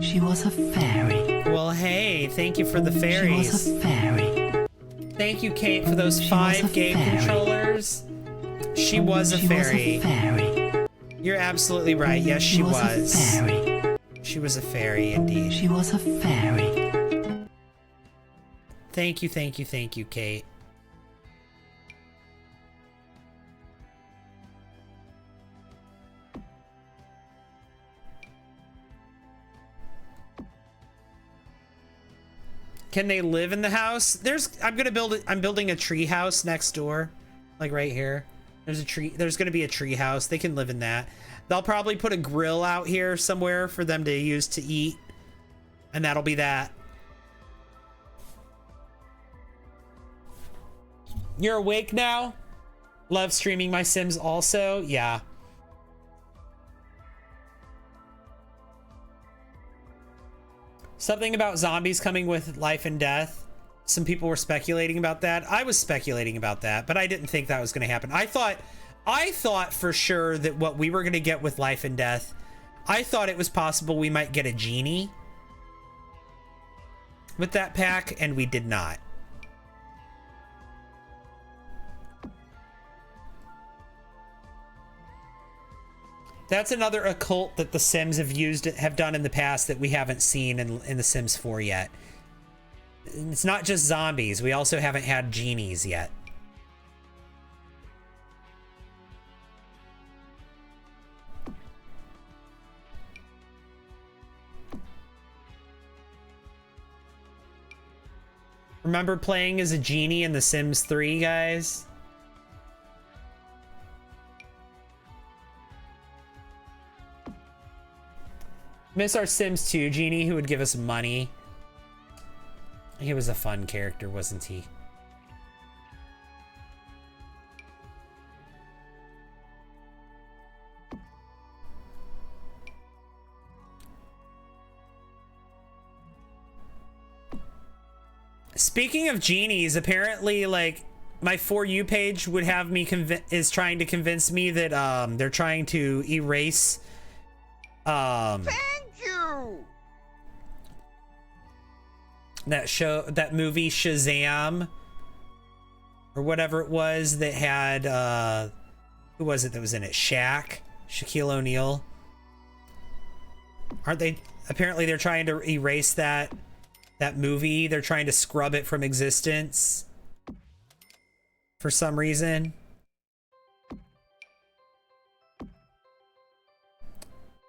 She was a fairy. Well, hey, thank you for the She fairies. was a fairy. Thank you, Kate, for those She 5 was a game fairy. controllers. She was a She fairy. was a fairy. You're absolutely right. Yes, she was. a fairy. She was a fairy indeed. She was a fairy. Thank you, thank you, thank you, Kate. Can they live in the house? I'm building a tree house next door, like right here. There's gonna be a tree house. They can live in that. They'll probably put a grill out here somewhere for them to use to eat, and that'll be that. You're awake now? Love streaming my Sims also? Yeah. Something about zombies coming with life and death. Some people were speculating about that. I was speculating about that, but I didn't think that was going to happen. I thought for sure that what we were going to get with life and death, I thought it was possible we might get a genie with that pack, and we did not. That's another occult that the Sims have done in the past that we haven't seen in The Sims 4 yet. It's not just zombies. We also haven't had genies yet. Remember playing as a genie in The Sims 3, guys? Miss our Sims 2 genie who would give us money. He was a fun character, wasn't he? Speaking of genies, apparently, like, my For You page would have me is trying to convince me that they're trying to erase Thank you. that movie Shazam or whatever it was that had who was it that was in it? Shaquille O'Neal. Aren't they? Apparently they're trying to erase that movie. They're trying to scrub it from existence for some reason.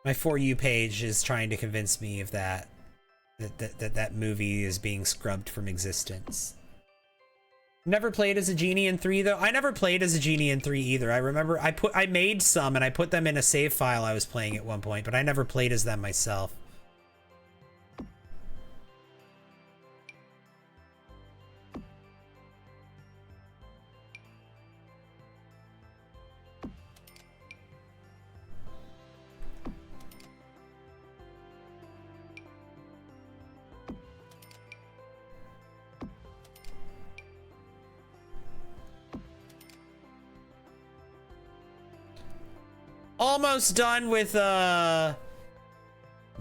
My For You page is trying to convince me of that movie is being scrubbed from existence. Never played as a genie in 3 though. I never played as a genie in 3 either. I remember I made some and I put them in a save file I was playing at one point, but I never played as them myself. Almost done with the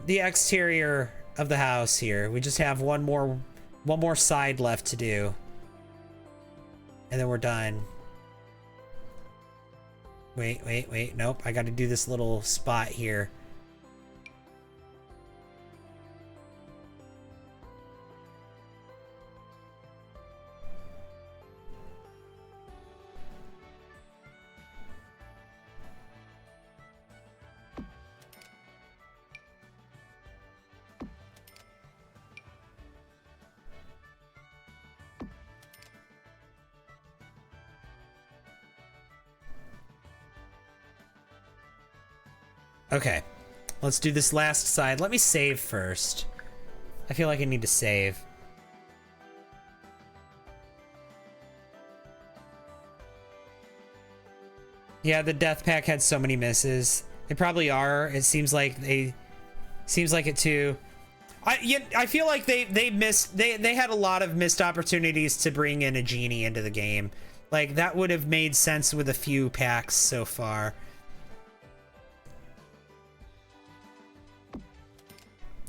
exterior of the house here. We just have one more side left to do. And then we're done. Wait. Nope. I got to do this little spot here. Okay, let's do this last side. Let me save first. I feel like I need to save. Yeah, the death pack had so many misses. They probably are. It seems like it too. I feel like they had a lot of missed opportunities to bring in a genie into the game. Like that would have made sense with a few packs so far.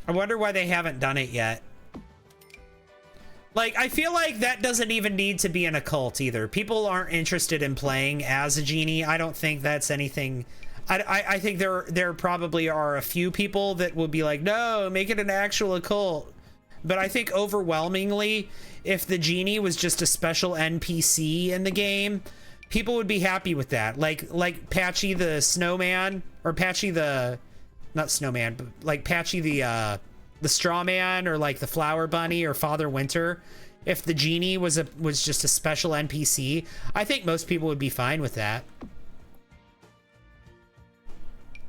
I wonder why they haven't done it yet. Like, I feel like that doesn't even need to be an occult either. People aren't interested in playing as a genie. I don't think that's anything. I think there probably are a few people that will be like, no, make it an actual occult. But I think overwhelmingly, if the genie was just a special NPC in the game, people would be happy with that. Like Patchy the Snowman, or Patchy the... Not Snowman, but like Patchy the Straw Man, or like the Flower Bunny, or Father Winter. If the genie was just a special NPC, I think most people would be fine with that.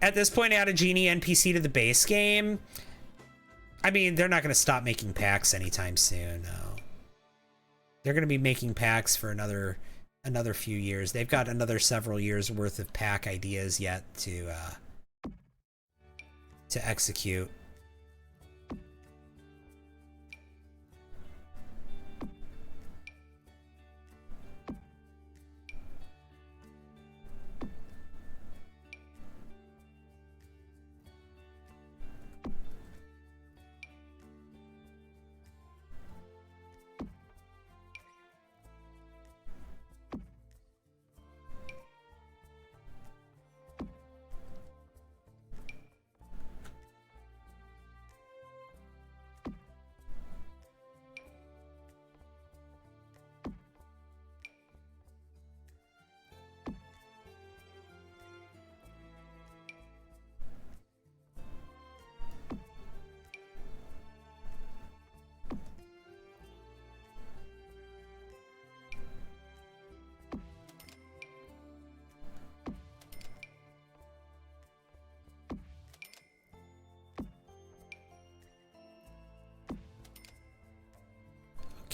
At this point, add a genie NPC to the base game. I mean, they're not going to stop making packs anytime soon. No, they're going to be making packs for another few years. They've got another several years worth of pack ideas yet to execute.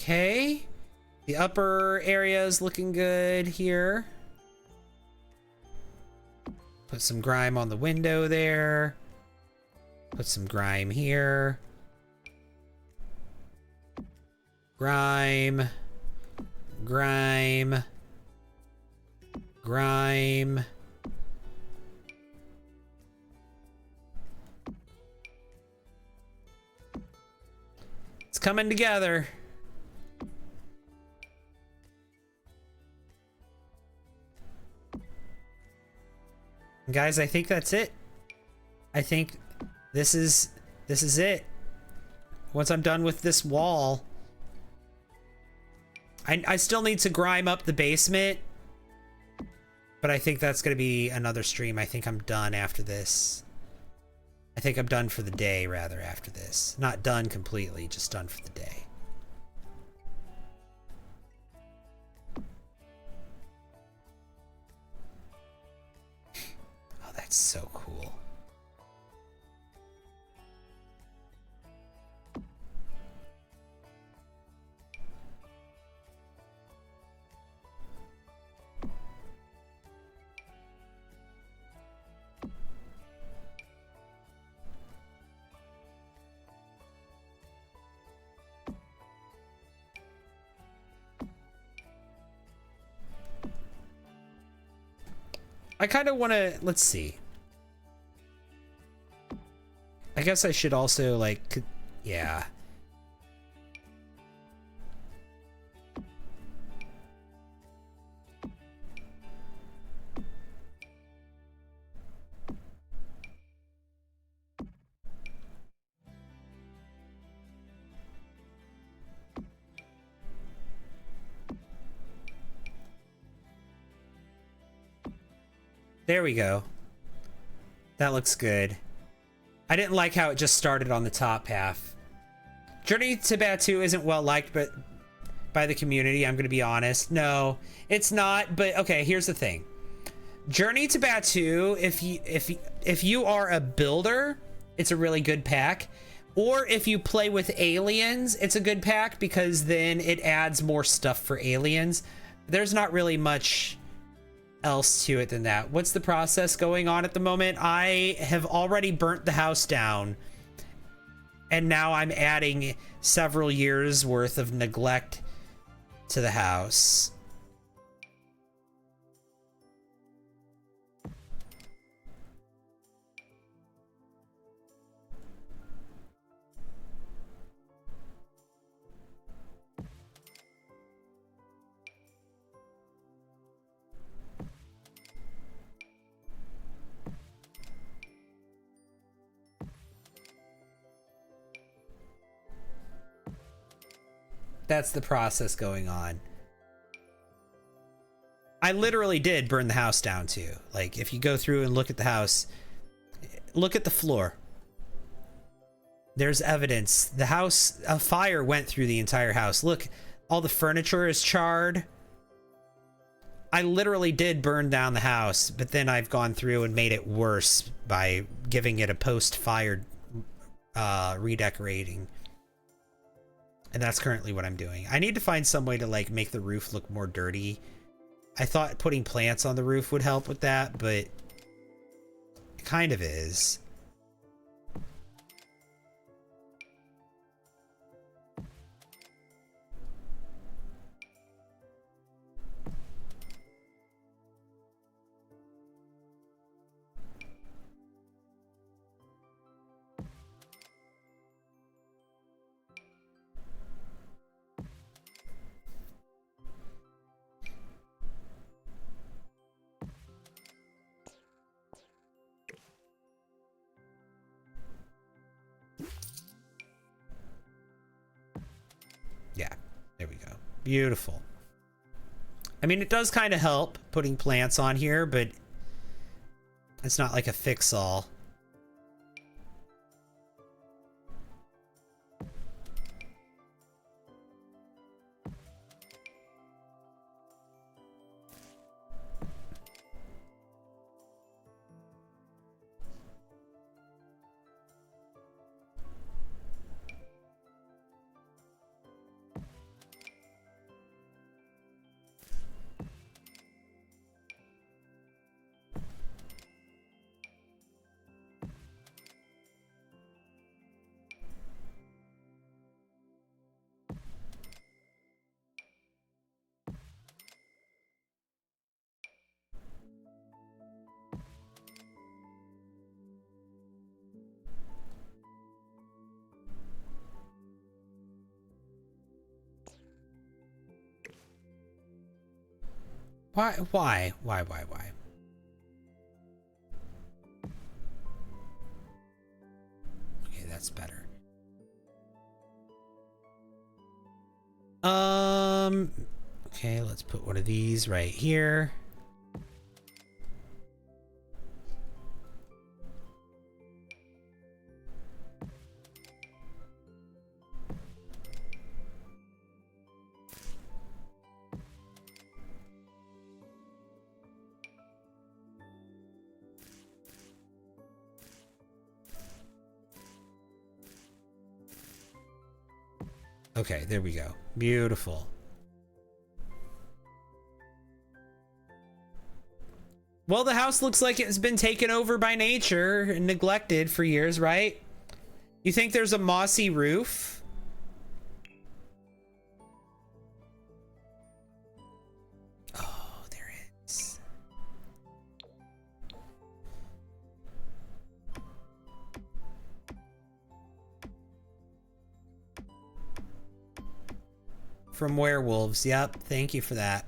Okay. The upper area is looking good here. Put some grime on the window there. Put some grime here. Grime. Grime. Grime. It's coming together. Guys, I think that's it. I think this is it. Once I'm done with this wall, I still need to grime up the basement, but I think that's gonna be another stream. I think I'm done after this. I think I'm done for the day, rather, after this. Not done completely, just done for the day. Oh, that's so cool. I kind of want to, let's see. I guess I should also, like, yeah. There we go. That looks good. I didn't like how it just started on the top half. Journey to Batu isn't well liked but by the community, I'm gonna be honest. No, it's not, but okay, here's the thing. Journey to Batu, if you are a builder, it's a really good pack. Or if you play with aliens, it's a good pack because then it adds more stuff for aliens. There's not really much else to it than that. What's the process going on at the moment? I have already burnt the house down, and now I'm adding several years worth of neglect to the house. That's the process going on. I literally did burn the house down too. Like, if you go through and look at the house, look at the floor. There's evidence. The house, a fire went through the entire house. Look, all the furniture is charred. I literally did burn down the house, but then I've gone through and made it worse by giving it a post-fire redecorating. And that's currently what I'm doing. I need to find some way to, like, make the roof look more dirty. I thought putting plants on the roof would help with that, but it kind of is. Yeah, there we go. Beautiful. I mean, it does kind of help putting plants on here, but it's not like a fix-all. Why? Why? Okay, that's better. Okay, let's put one of these right here. Okay, there we go. Beautiful. Well, the house looks like it's been taken over by nature and neglected for years, right? You think there's a mossy roof? Oh, there is. From werewolves. Yep, thank you for that.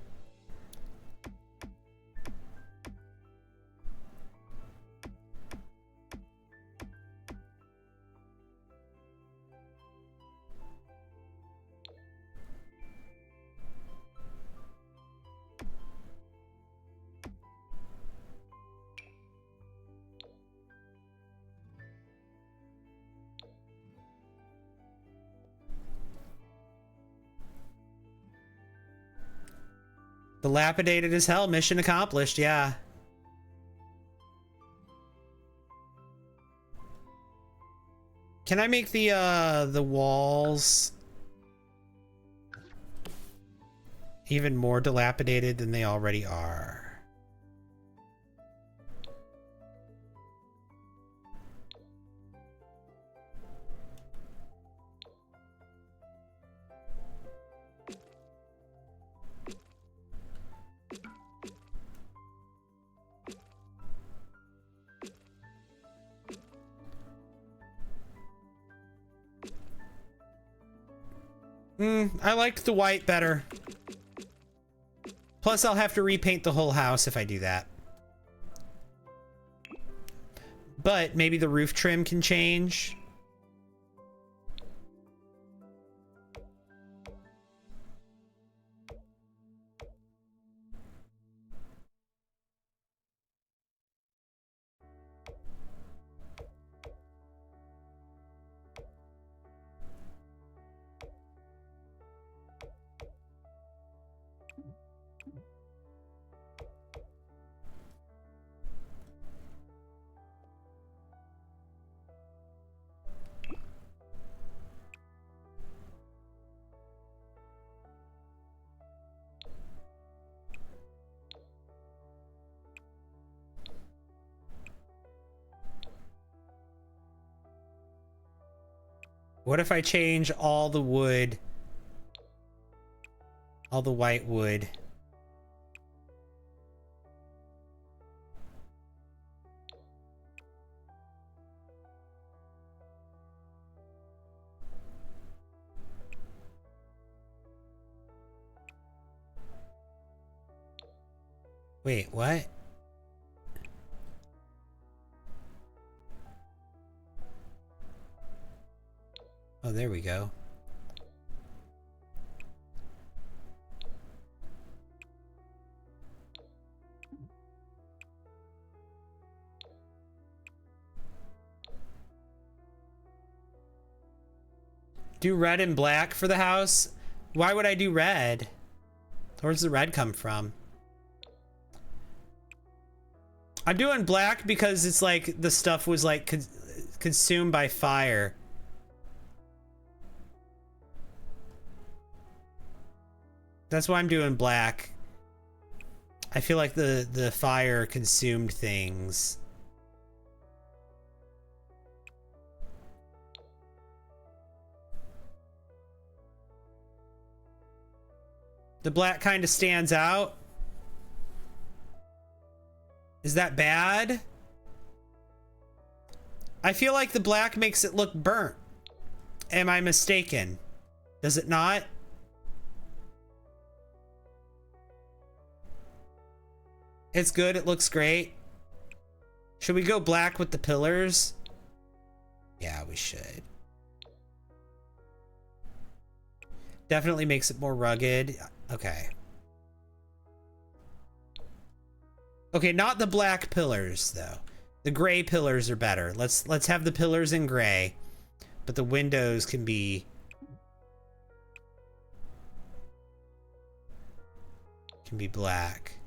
Dilapidated as hell. Mission accomplished. Yeah. Can I make the walls even more dilapidated than they already are? I liked the white better. Plus, I'll have to repaint the whole house if I do that. But maybe the roof trim can change. What if I change all the wood, all the white wood? Wait, what? Oh, there we go. Do red and black for the house? Why would I do red? Where's the red come from? I'm doing black because it's like the stuff was like consumed by fire. That's why I'm doing black. I feel like the fire consumed things. The black kind of stands out. Is that bad? I feel like the black makes it look burnt. Am I mistaken? Does it not? It's good. It looks great. Should we go black with the pillars? Yeah, we should. Definitely makes it more rugged. Okay. Okay, not the black pillars though. The gray pillars are better. Let's have the pillars in gray, but the windows can be black.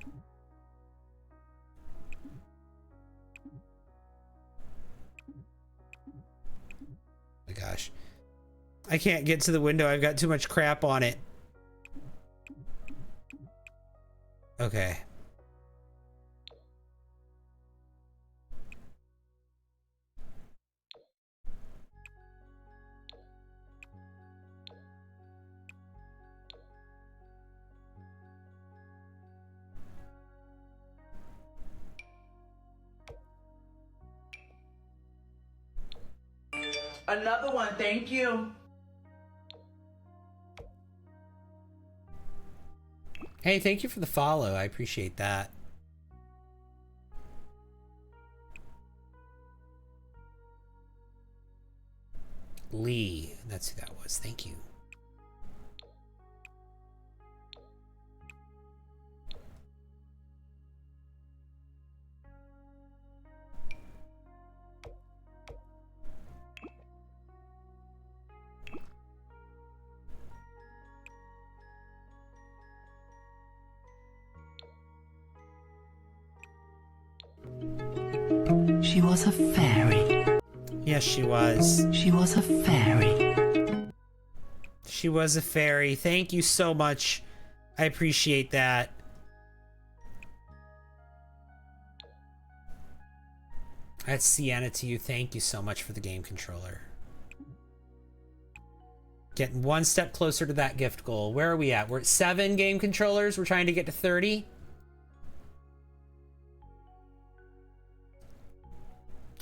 Oh my gosh. I can't get to the window. I've got too much crap on it. Okay. Another one, thank you. Hey, thank you for the follow. I appreciate that. Lee, that's who that was. Thank you. She was a fairy. Yes, she was. She was a fairy. She was a fairy. Thank you so much. I appreciate that. That's Sienna to you. Thank you so much for the game controller. Getting one step closer to that gift goal. Where are we at? We're at 7 game controllers. We're trying to get to 30.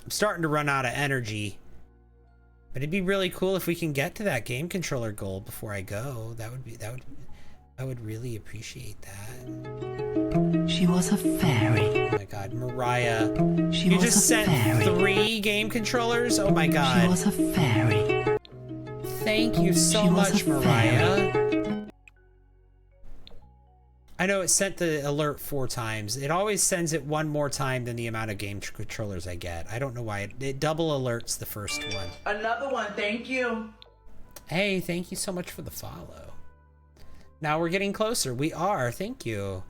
I'm starting to run out of energy. But it'd be really cool if we can get to that game controller goal before I go. I would really appreciate that. She was a fairy. Oh my god, Mariah. She You was just a sent fairy. 3 game controllers? Oh my She god. was a fairy. Thank you so She was much, a Mariah. I know it sent the alert 4 times. It always sends it 1 more time than the amount of game controllers I get. I don't know why. It double alerts the first one. Another one, thank you. Hey, thank you so much for the follow. Now we're getting closer. We are. Thank you.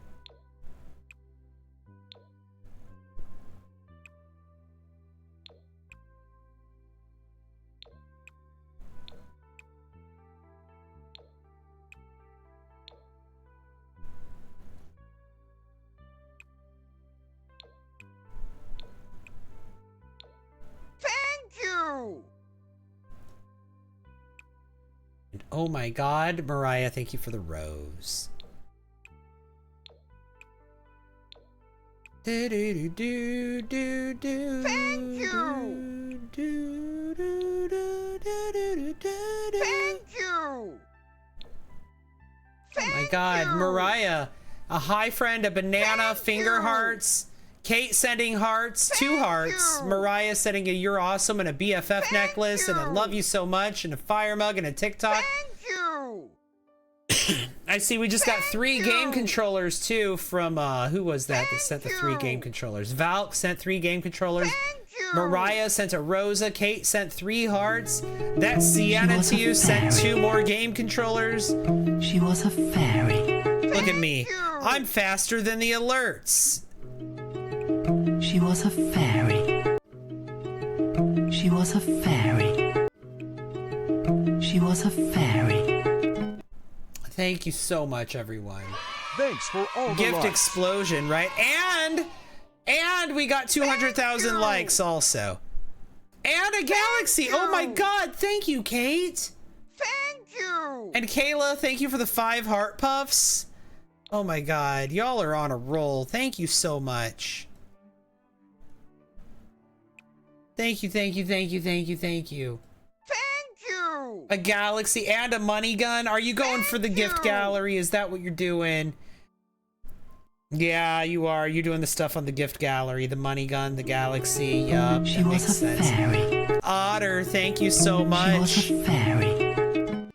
Thank you! And oh my god, Mariah, thank you for the rose. Do do do do do. Thank you! Do do do do do do. Thank you! Oh my god, Mariah, a hi friend, a banana, Thank finger you. hearts, Kate sending hearts, 2 hearts, you. Mariah sending a you're awesome and a BFF necklace and I you. love you so much and a fire mug and a TikTok. Thank you! I see we just got 3 you. game controllers too from who was that sent the 3 you. game controllers? Valk sent 3 game controllers. Thank you! Mariah sent a Rosa. Kate sent 3 hearts. That Sienna was to a you sent fairy. 2 more game controllers. She was a fairy. Look at me. you. I'm faster than the alerts. She was a fairy. She was a fairy. She was a fairy. Thank you so much, everyone. Thanks for all the Gift likes. explosion, right? And we got 200,000 you. likes also. And a galaxy. Oh my you. god. Thank you, Kate. Thank you! And Kayla, thank you for the 5 heart puffs. Oh my god, y'all are on a roll. Thank you so much. Thank you, thank you, thank you, thank you, thank you. Thank you! A galaxy and a money gun. Are you going for the gift you. gallery? Is that what you're doing? Yeah, you are. You're doing the stuff on the gift gallery, the money gun, the galaxy. Yup, She that was makes a sense. fairy. Otter, thank you so much. She was a fairy.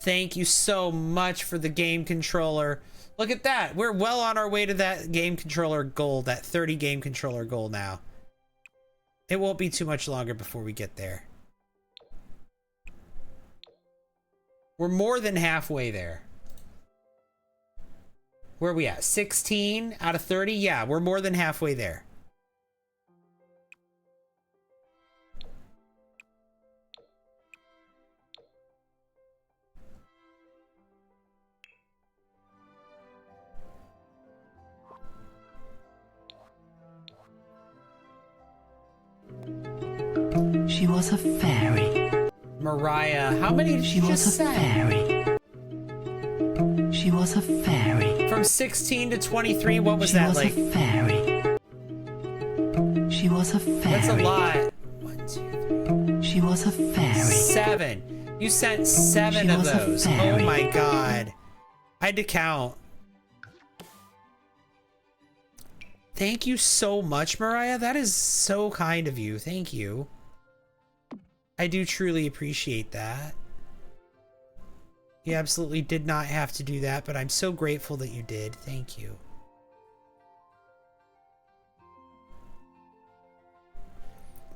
Thank you so much for the game controller. Look at that. We're well on our way to that game controller goal, that 30 game controller goal now. It won't be too much longer before we get there. We're more than halfway there. Where are we at? 16 out of 30? Yeah, we're more than halfway there. She was a fairy. Mariah, how many did She you was just a say? fairy. She was a fairy. From 16 to 23, what was She that was like? a fairy. She was a fairy. That's a lot. 1, 2, 3. She was a fairy. 7. You sent 7 She of was a those. Oh fairy. my god. I had to count. Thank you so much, Mariah. That is so kind of you. Thank you. I do truly appreciate that. You absolutely did not have to do that, but I'm so grateful that you did. Thank you.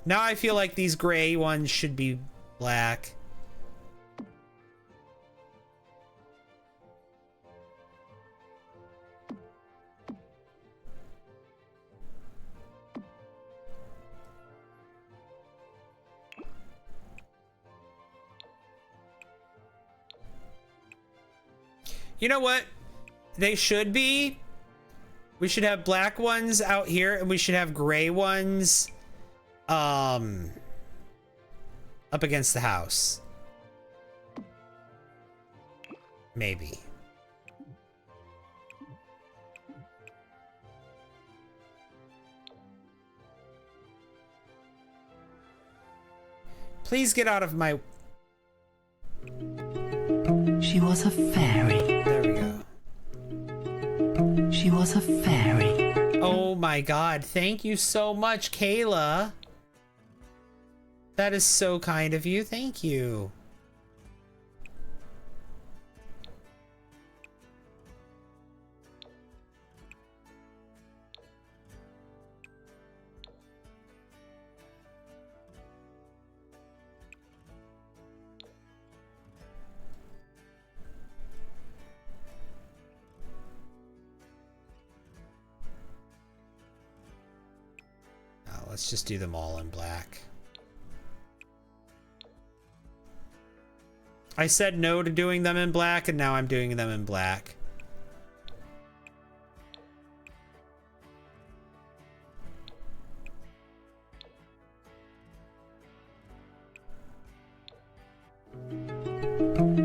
Now I feel like these gray ones should be black. You know what? They should be. We should have black ones out here, and we should have gray ones up against the house. Maybe. Please get out of my... She was a fairy. There we go. She was a fairy. Oh my god, thank you so much, Kayla. That is so kind of you. Thank you. Let's just do them all in black. I said no to doing them in black, and now I'm doing them in black.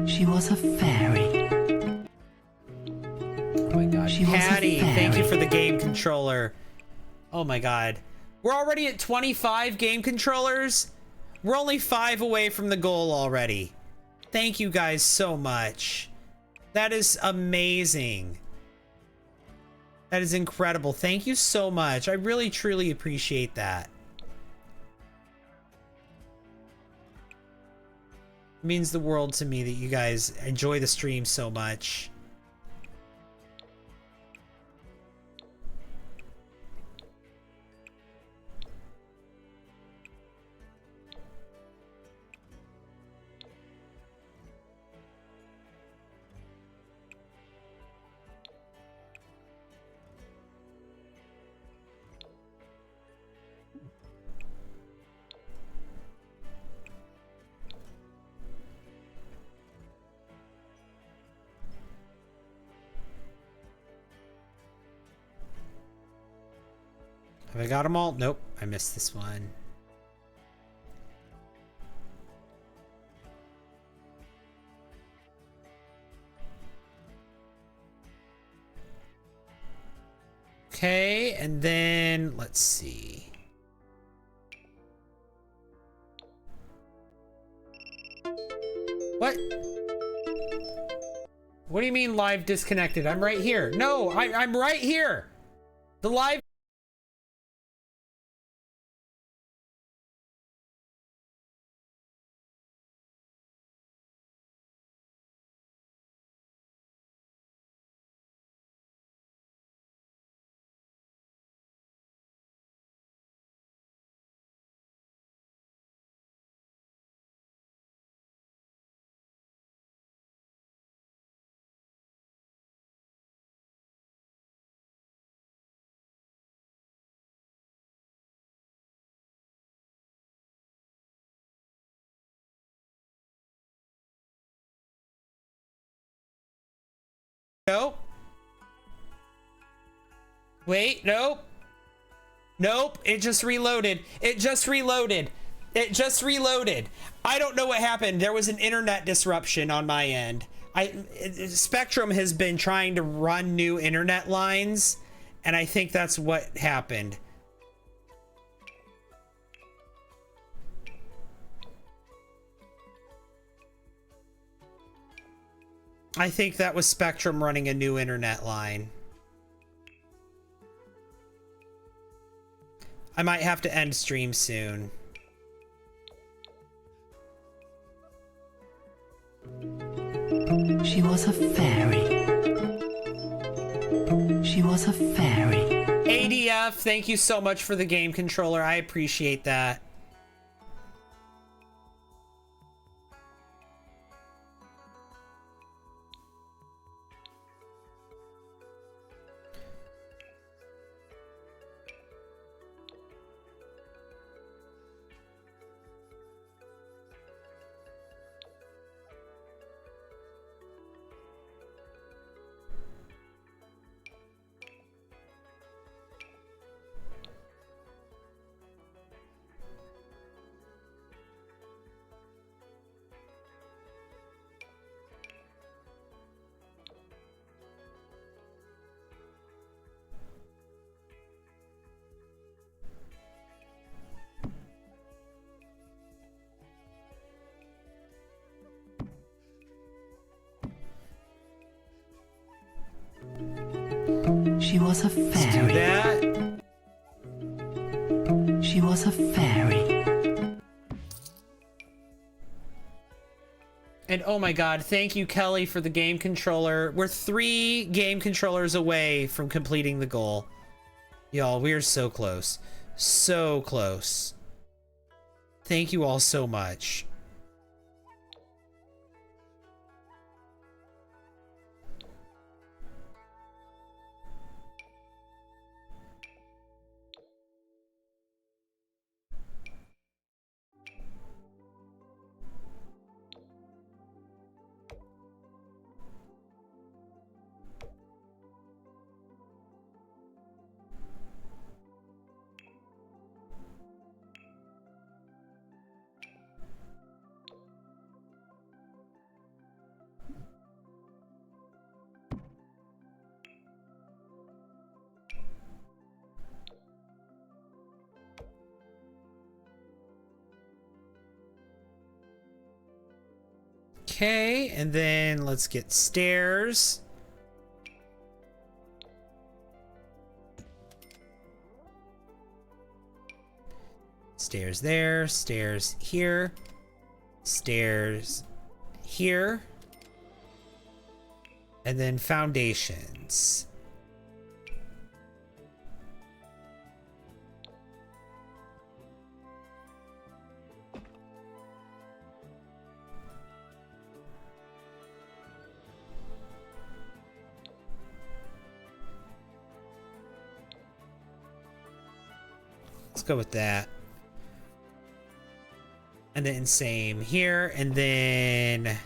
She was a fairy. Oh my god. She was a Patty, thank you fairy. for the game controller. Oh my god. We're already at 25 game controllers. We're only 5 away from the goal already. Thank you guys so much. That is amazing. That is incredible. Thank you so much. I really, truly appreciate that. It means the world to me that you guys enjoy the stream so much. Have I got them all? Nope, I missed this one. Okay, and then let's see. What? What do you mean live disconnected? I'm right here. No, I'm right here. The live. Nope. Wait, nope. Nope, it just reloaded. It just reloaded. It just reloaded. I don't know what happened. There was an internet disruption on my end. Spectrum has been trying to run new internet lines, and I think that's what happened. I think that was Spectrum running a new internet line. I might have to end stream soon. She was a fairy. She was a fairy. ADF, thank you so much for the game controller. I appreciate that. She was a Let's do fairy. that. She was a fairy. And oh my god, thank you, Kelly, for the game controller. We're 3 game controllers away from completing the goal. Y'all, we are so close. So close. Thank you all so much. Okay, and then let's get stairs. Stairs there, stairs here, stairs here, and then foundations. Let's go with that. And then same here, and then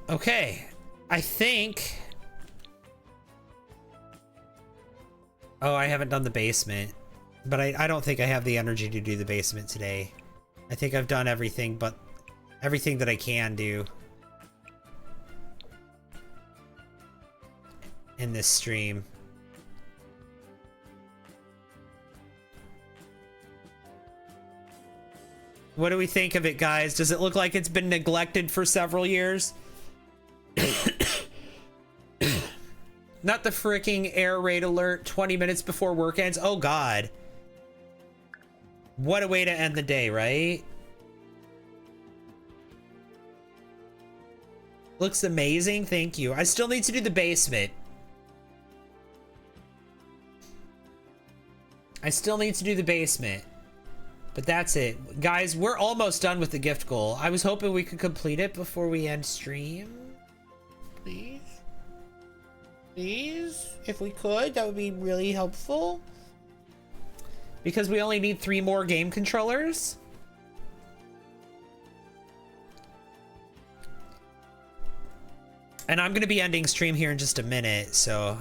Okay, I think... Oh, I haven't done the basement, but I don't think I have the energy to do the basement today. I think I've done everything, but everything that I can do in this stream. What do we think of it, guys? Does it look like it's been neglected for several years? Not the freaking air raid alert 20 minutes before work ends. Oh, God. What a way to end the day, right? Looks amazing. Thank you. I still need to do the basement. I still need to do the basement. But that's it. Guys, we're almost done with the gift goal. I was hoping we could complete it before we end stream. Please? Please? If we could, that would be really helpful. Because we only need 3 more game controllers. And I'm going to be ending stream here in just a minute, so...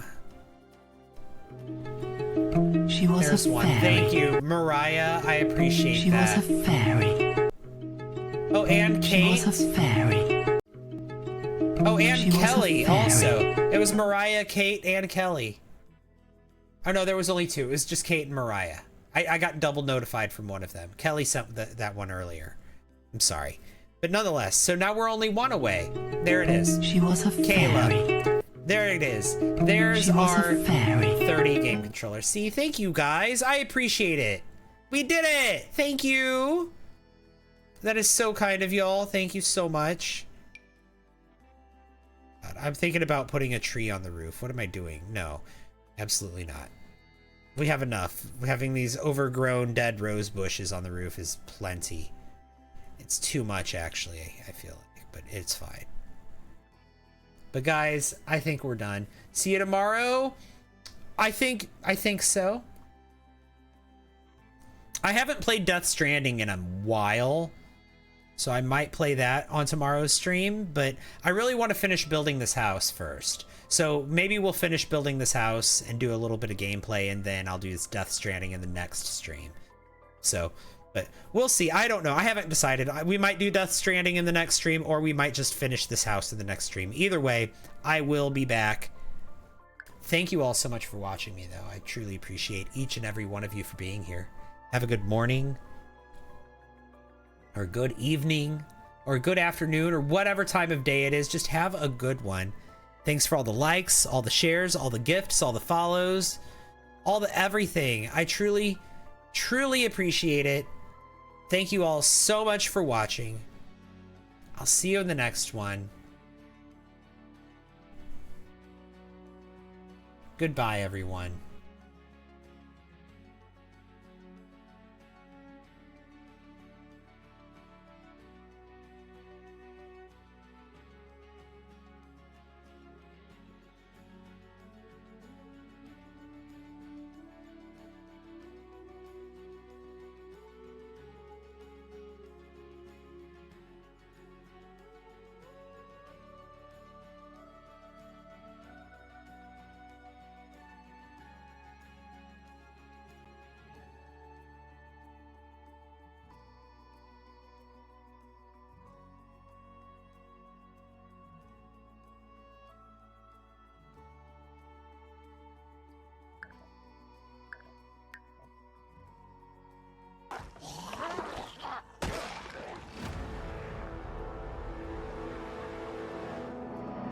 She was There's a one. fairy. Thank you, Mariah. I appreciate She that. was a fairy. Oh, and Kate. She was a fairy. Oh, and She was a Kelly fairy. also. It was Mariah, Kate, and Kelly. Oh no, there was only 2. It was just Kate and Mariah. I got double notified from one of them. Kelly sent that one earlier. I'm sorry. But nonetheless, so now we're only 1 away. There it is. She was a Kayla. fairy. There it is. There's She was our a fairy. 30 game controller. See, thank you guys. I appreciate it. We did it. Thank you. That is so kind of y'all. Thank you so much. God, I'm thinking about putting a tree on the roof. What am I doing? No, absolutely not. We have enough. Having these overgrown dead rose bushes on the roof is plenty. It's too much, actually, I feel like, but it's fine. But guys, I think we're done. See you tomorrow. I think so. I haven't played Death Stranding in a while, so I might play that on tomorrow's stream, but I really want to finish building this house first. So maybe we'll finish building this house and do a little bit of gameplay, and then I'll do this Death Stranding in the next stream. So, but we'll see. I don't know. I haven't decided. We might do Death Stranding in the next stream, or we might just finish this house in the next stream. Either way, I will be back. Thank you all so much for watching me, though. I truly appreciate each and every one of you for being here. Have a good morning, or good evening, or good afternoon, or whatever time of day it is. Just have a good one. Thanks for all the likes, all the shares, all the gifts, all the follows, all the everything. I truly, truly appreciate it. Thank you all so much for watching. I'll see you in the next one. Goodbye, everyone.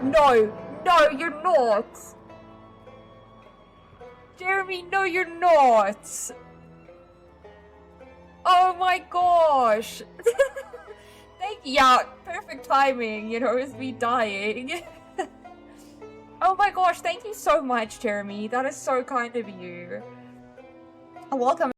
No, no, you're not. Jeremy, no, you're not. Oh my gosh. Yeah, perfect timing, you know, is me dying. Oh my gosh, thank you so much, Jeremy. That is so kind of you. Welcome.